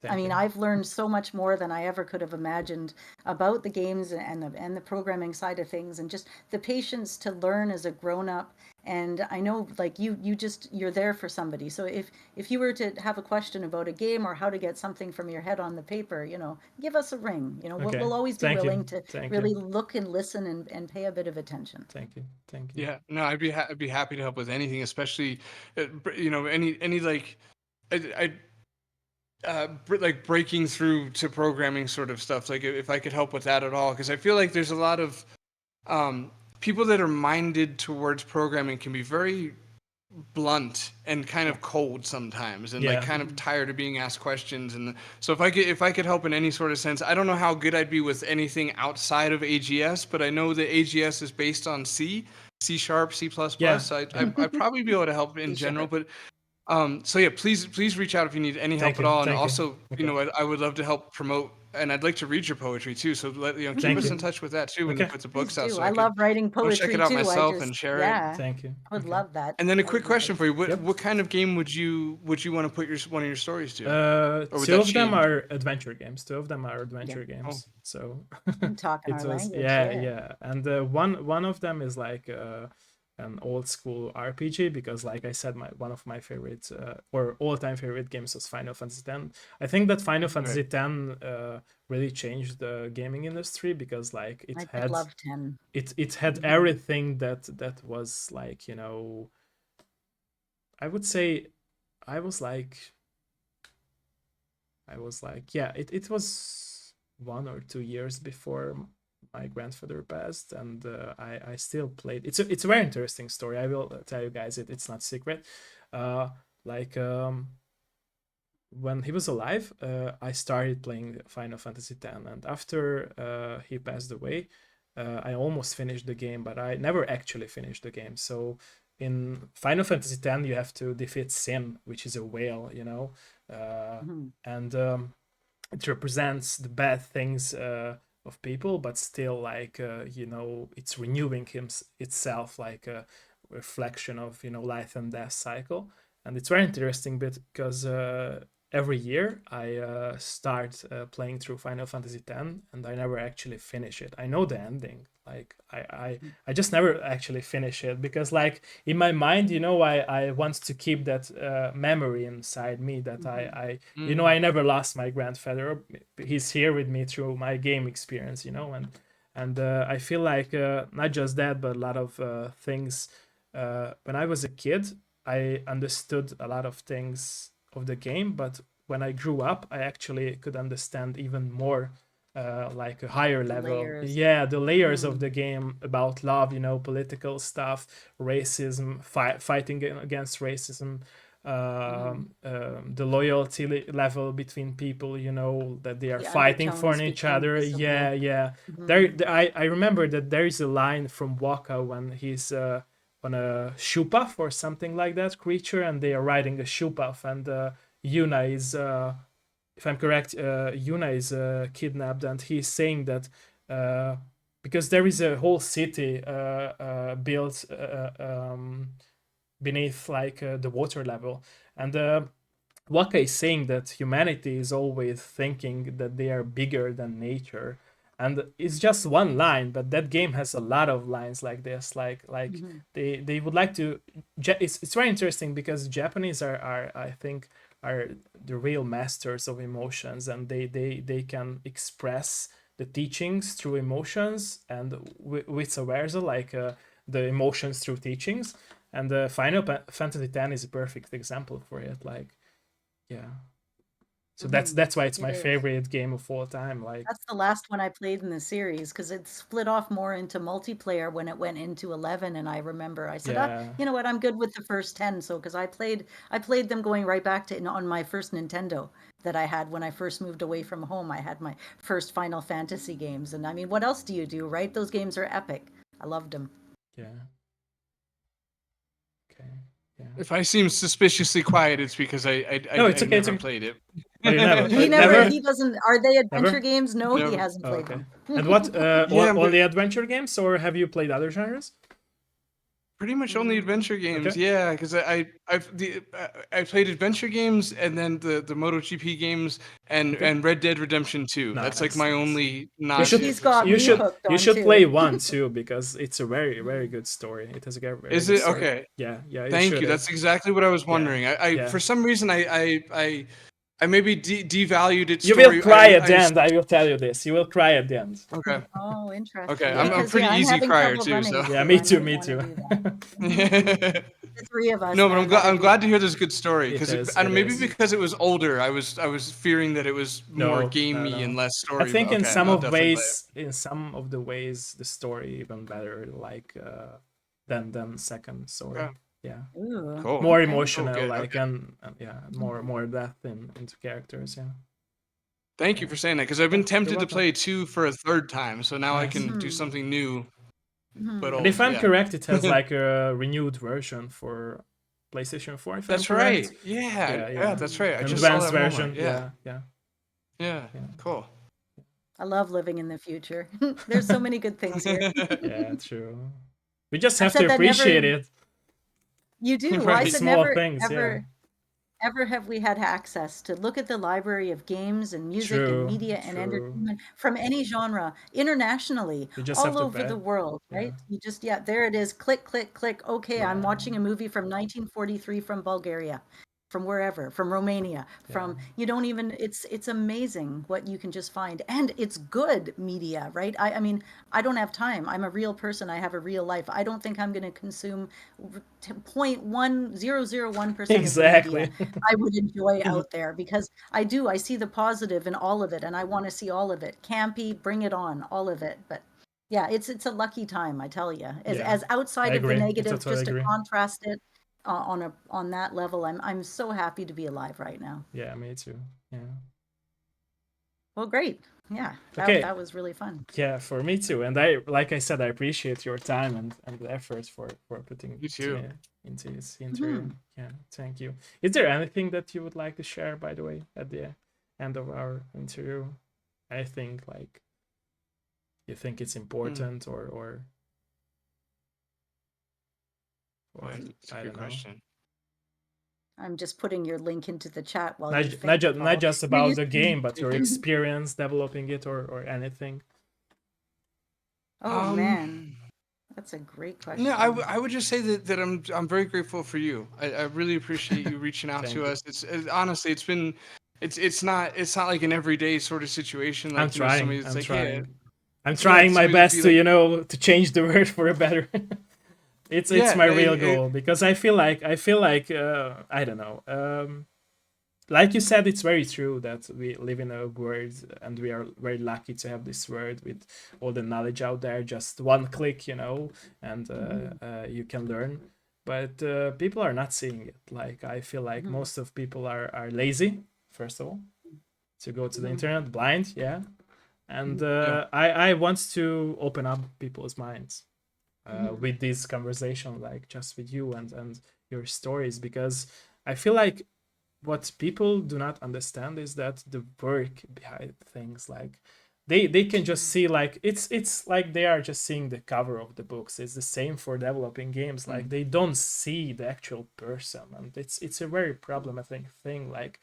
I Thank mean, you. I've learned so much more than I ever could have imagined about the games and the programming side of things, and just the patience to learn as a grown up. And I know, like you're there for somebody. So if you were to have a question about a game or how to get something from your head on the paper, give us a ring. Okay. We'll always be Thank you. willing to Thank you. really look and listen and pay a bit of attention. Thank you. Thank you. Yeah, no, I'd be happy to help with anything, especially any like I like breaking through to programming sort of stuff. Like if I could help with that at all, because I feel like there's a lot of people that are minded towards programming can be very blunt and kind Yeah. of cold sometimes, and like Yeah. kind of tired of being asked questions. And so if I could help in any sort of sense, I don't know how good I'd be with anything outside of AGS, but I know that AGS is based on C sharp, C++. Yeah. So Yeah. I'd probably be able to help in Be general, sure. but so yeah, please reach out if you need any help Thank at you. all. And Thank you. also, Okay. I would love to help promote, and I'd like to read your poetry too. So keep Thank us in you. touch with that too when you Okay. put the Please books out, do. so I I could love writing go check it poetry out too. myself and share it. Yeah, Thank you. I would Okay. love that. And then a That would quick be question great. for you: Yep. what kind of game would you want to put one of your stories to, or would Two that of them change? are adventure games. Two of them are Yeah, adventure Oh, games. So talking it our was language. yeah, Yeah. yeah. And one of them is like an old school RPG because, like I said, my one of my favorite or all time favorite games was Final Fantasy X. I think that Final right. Fantasy X really changed the gaming industry because like I did love 10. it had Hmm. everything that was like I would say I was like yeah, it was 1 or 2 years before my grandfather passed, and I still played. It's a very interesting story. I will tell you guys it's not secret. Uh, like when he was alive, I started playing Final Fantasy X, and after he passed away, I almost finished the game, but I never actually finished the game. So in Final Fantasy X, you have to defeat Sin, which is a whale, you know, and it represents the bad things of people, but still, like, you know, it's renewing itself, like a reflection of, you know, life and death cycle. And it's very interesting because every year I start playing through Final Fantasy X, and I never actually finish it. I know the ending, like I just never actually finish it, because, like, in my mind, you know, I want to keep that memory inside me that I you know, I never lost my grandfather. He's here with me through my game experience, you know, and I feel like not just that, but a lot of things. When I was a kid, I understood a lot of things of the game, but when I grew up, I actually could understand even more, like a higher level. Layers. Yeah, the layers of the game about love, you know, political stuff, racism, fighting against racism, the loyalty level between people, you know, that they are The fighting for undertones each become other. visible. Yeah, yeah. I remember that there is a line from Waka when he's on a shoepuff or something like that creature, and they are riding a shoepuff, and Yuna is if I'm correct, Yuna is kidnapped, and he's saying that because there is a whole city built beneath, like, the water level, and Waka is saying that humanity is always thinking that they are bigger than nature. And it's just one line, but that game has a lot of lines like this. Like they would like to. It's very interesting because Japanese are I think are the real masters of emotions, and they can express the teachings through emotions, and vice versa, like the emotions through teachings. And Final Fantasy X is a perfect example for it. Like, yeah. So that's why it's my favorite game of all time. Like, That's the last one I played in the series because it split off more into multiplayer when it went into 11. And I remember I said, yeah, you know what, I'm good with the first 10. So because I played them going right back to on my first Nintendo that I had when I first moved away from home. I had my first Final Fantasy games, and I mean, what else do you do, right? Those games are epic. I loved them. yeah, okay, yeah. If I seem suspiciously quiet, it's because No, it's I okay. It's never okay. played it. Oh, you never, He never, he doesn't. Are they adventure never. games? No, he Never. hasn't Oh, played okay. them. And what? Yeah, Only adventure games, or have you played other genres? Pretty much only adventure games, Okay. yeah. Because I played adventure games and then the MotoGP games and Red Dead Redemption 2. That's like Nice, my nice. only You Oh, should, he's got non-adventure you me stuff. should, hooked you on should too. play one too, because it's a very, very good story. It has a very Is good it story. okay? Yeah, yeah. You Thank should. you. That's exactly what I was wondering. I Yeah. for some reason I maybe devalued its You will story. cry at the end. I will tell you this. You will cry at the end. Okay. Oh, Okay. interesting. Yeah. I'm Because pretty yeah, I'm easy having crier trouble too, running so. Yeah, too. me I too. might Me want to too. do that. The three of us, No, but man, that I'm would be glad to fun. hear there's a good story It because is. I It don't maybe is. because it was older. I was fearing that it was more No, no, gamey and no. less I story. But think in okay, some I'll of definitely play it. ways, the story even better, like than second story. Okay. Yeah, Ooh, Cool. more okay. emotional, Cool. Good. like, Okay. and yeah, more depth into characters. Yeah. Thank you Yeah. for saying that because I've Yeah, been you're tempted to welcome. play 2 for a third time, so now I Nice. can do something new but And if old. I'm Yeah. correct, it has like a renewed version for PlayStation 4. If I'm That's right. correct. Yeah. Yeah, Yeah. yeah. That's right. I An just saw advanced that in Walmart. version. Yeah. Yeah, yeah, Yeah. yeah. Cool. I love living in the future. There's so many good things here. Yeah, true. We just I have to said that appreciate never. it. You do. Well, I Right. said Small never, things. Yeah. ever have we had access to look at the library of games and music and True. media and True. entertainment from any genre internationally, You just have all to over the bet. world, Yeah. right? You just, yeah, there it is. Click, click, click. Okay, I'm Yeah. watching a movie from 1943 from Bulgaria, from wherever, from Romania, Yeah. from you don't even it's amazing what you can just find. And it's good media, right? I mean, I don't have time. I'm a real person. I have a real life. I don't think I'm going to consume 0.1001% of the media Exactly. I would enjoy out there because I see the positive in all of it and I want to see all of it. Campy, bring it on, all of it. But yeah, it's a lucky time, I tell you. Yeah. As I outside of the agree. I negative, totally just to agree. contrast it on that level, I'm so happy to be alive right now. Yeah, me too. Yeah. Well, great. Yeah, Okay. that was really fun. Yeah, for me too. And like I said, I appreciate your time and the effort for putting You too. into this interview. Yeah, thank you. Is there anything that you would like to share, by the way, at the end of our interview? I think like you think it's important or That's a I good don't know. question. I'm just putting your link into the chat while you Not, think, not Paul. just You're about used the to- game, but your experience developing it or anything. Oh man, that's a great question. No, I would just say that I'm very grateful for you. I really appreciate you reaching out to you. us. It's honestly, it's not like an everyday sort of situation. I'm Like trying. somebody that's I'm like, hey, trying. I'm yeah, trying my somebody would best be to like, to change the world for a better. It's yeah, my real goal because I feel like I don't know. Like you said, it's very true that we live in a world and we are very lucky to have this world with all the knowledge out there. Just one click, and you can learn. But people are not seeing it. Like I feel like most of people are lazy. First of all, to go to the internet blind, yeah. And I want to open up people's minds with this conversation, like just with you and your stories, because I feel like what people do not understand is that the work behind things, like they can just see, like it's like they are just seeing the cover of the books. It's the same for developing games, like they don't see the actual person, and it's a very problematic thing. Like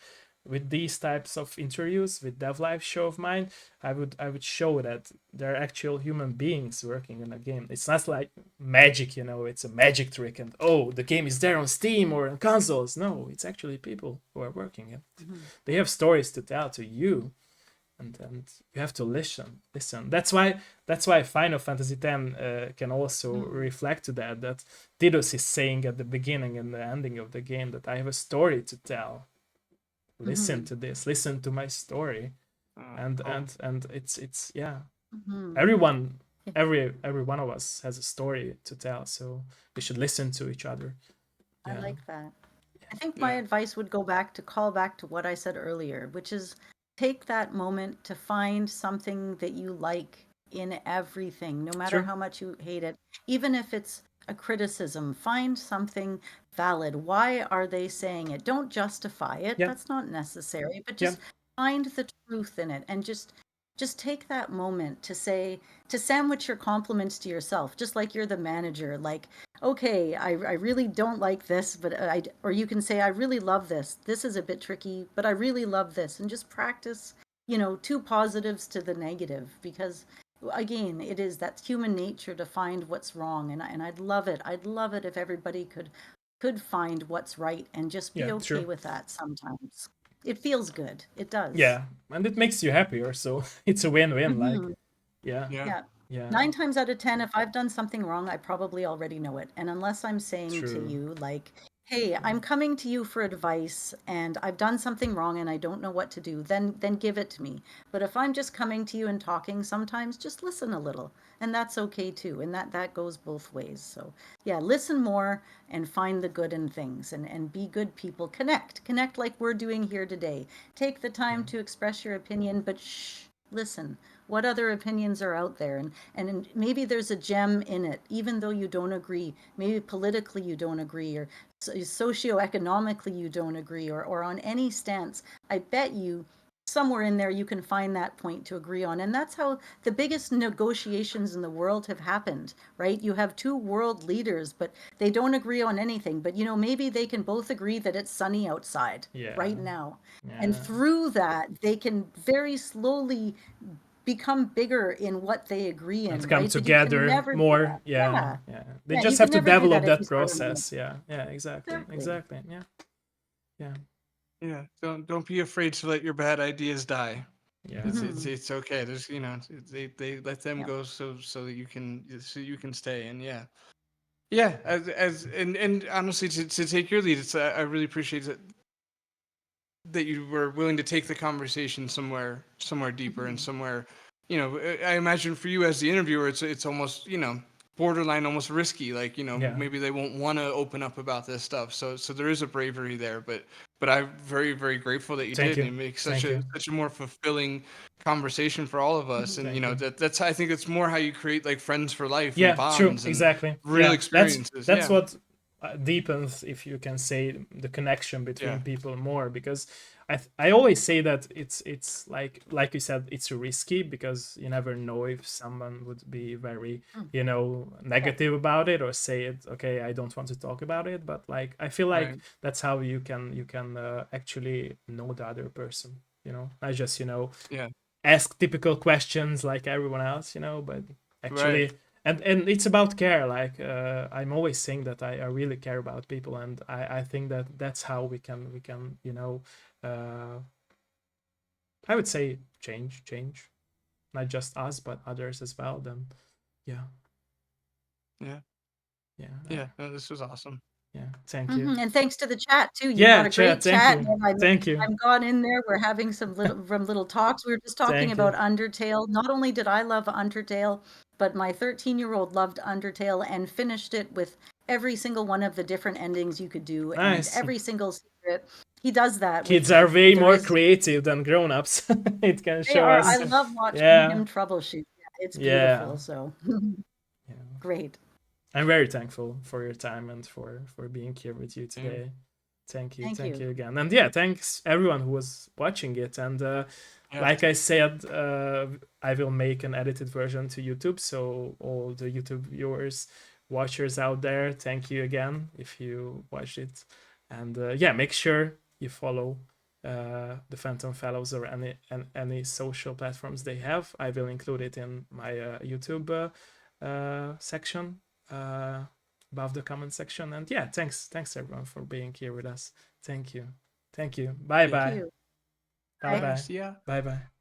with these types of interviews with dev live show of mine, I would show that there are actual human beings working in a game. It's not like magic, it's a magic trick and oh, the game is there on Steam or on consoles. No, it's actually people who are working it. They have stories to tell to you, and you have to listen. That's why Final Fantasy X can also reflect to that Didos is saying at the beginning and the ending of the game that I have a story to tell. Listen to this, listen to my story. And it's yeah, everyone, every one of us has a story to tell, so we should listen to each other. I Yeah. like that. I think my advice would call back to what I said earlier, which is take that moment to find something that you like in everything, no matter Sure. how much you hate it. Even if it's a criticism, find something valid. Why are they saying it? Don't justify it. Yeah. That's not necessary, but Yeah. just find the truth in it and just take that moment to say, to sandwich your compliments to yourself, just like you're the manager. Like, okay, I really don't like this, but or you can say, I really love this. This is a bit tricky, but I really love this. And just practice, two positives to the negative, because again, that's human nature to find what's wrong. And I'd love it. I'd love it if everybody could find what's right and just be Yeah, okay true. with that sometimes. It feels good. It does. Yeah, and it makes you happier, so it's a win-win. Like, yeah. Yeah. Yeah. 9 times out of 10, if I've done something wrong, I probably already know it. And unless I'm saying to True. you, like, hey, I'm coming to you for advice and I've done something wrong and I don't know what to do, then give it to me. But if I'm just coming to you and talking, sometimes just listen a little. And that's okay too. And that goes both ways. So yeah, listen more and find the good in things and be good people. Connect like we're doing here today. Take the time to express your opinion, but shh, listen. What other opinions are out there? And maybe there's a gem in it, even though you don't agree. Maybe politically you don't agree, or socioeconomically you don't agree, or on any stance. I bet you somewhere in there you can find that point to agree on. And that's how the biggest negotiations in the world have happened, right? You have two world leaders, but they don't agree on anything. But maybe they can both agree that it's sunny outside right now. And through that, they can very slowly become bigger in what they agree in, And come right? But you can together never do more. that. Yeah. They You just can have to never do that develop if you that start on the process. Yeah. Exactly. Yeah. Yeah. Yeah, don't be afraid to let your bad ideas die. Yeah. It's okay. There's they let them Yeah. go so that you can stay, and yeah, as and honestly, to take your lead, it's I really appreciate that you were willing to take the conversation somewhere deeper and somewhere, I imagine for you as the interviewer, it's almost, borderline almost risky, like, Yeah. maybe they won't want to open up about this stuff, so there is a bravery there, but but I'm very, very grateful that you Thank did, and you. it makes Thank you. such a more fulfilling conversation for all of us. And Thank you know, you. that's I think it's more how you create like friends for life and Yeah, true, bonds and exactly. real Yeah, experiences. that's Yeah, what deepens, if you can say, the connection between yeah, people more. Because I always say that it's like you said, it's risky because you never know if someone would be very negative about it or say it. Okay, I don't want to talk about it. But like I feel like right. that's how you can actually know the other person. Not just Yeah, ask typical questions like everyone else, but right. actually, and it's about care. Like I'm always saying that I really care about people, and I think that that's how we can uh, I would say change, not just us but others as well. Then yeah, Yeah, yeah, yeah. No, this was awesome. yeah. Thank you. And thanks to the chat too. You've got Yeah, a chat. great Thank chat, you. and Thank you. I'm gone in there. We're having some little talks. We were just talking Thank you. about Undertale. Not only did I love Undertale, but my 13-year-old loved Undertale and finished it with every single one of the different endings you could do and Nice. every single secret. He does that Kids with are way there more is creative than grown-ups. It can they show are. I us. love watching Yeah. him troubleshoot. Yeah, it's Yeah. beautiful. So Yeah. great. I'm very thankful for your time and for being here with you Yeah, today. Thank you. Thank Thank you. you again. And yeah, thanks everyone who was watching it. And yeah. like I said, I will make an edited version to YouTube. So all the YouTube viewers, watchers out there, thank you again if you watched it. And yeah, make sure you follow the Phantom Fellows or any social platforms they have. I will include it in my YouTube section above the comment section. And yeah, thanks everyone for being here with us. Thank you. Bye Yeah. Thank bye. you. Bye Bye. bye. Thanks. Yeah. Bye bye.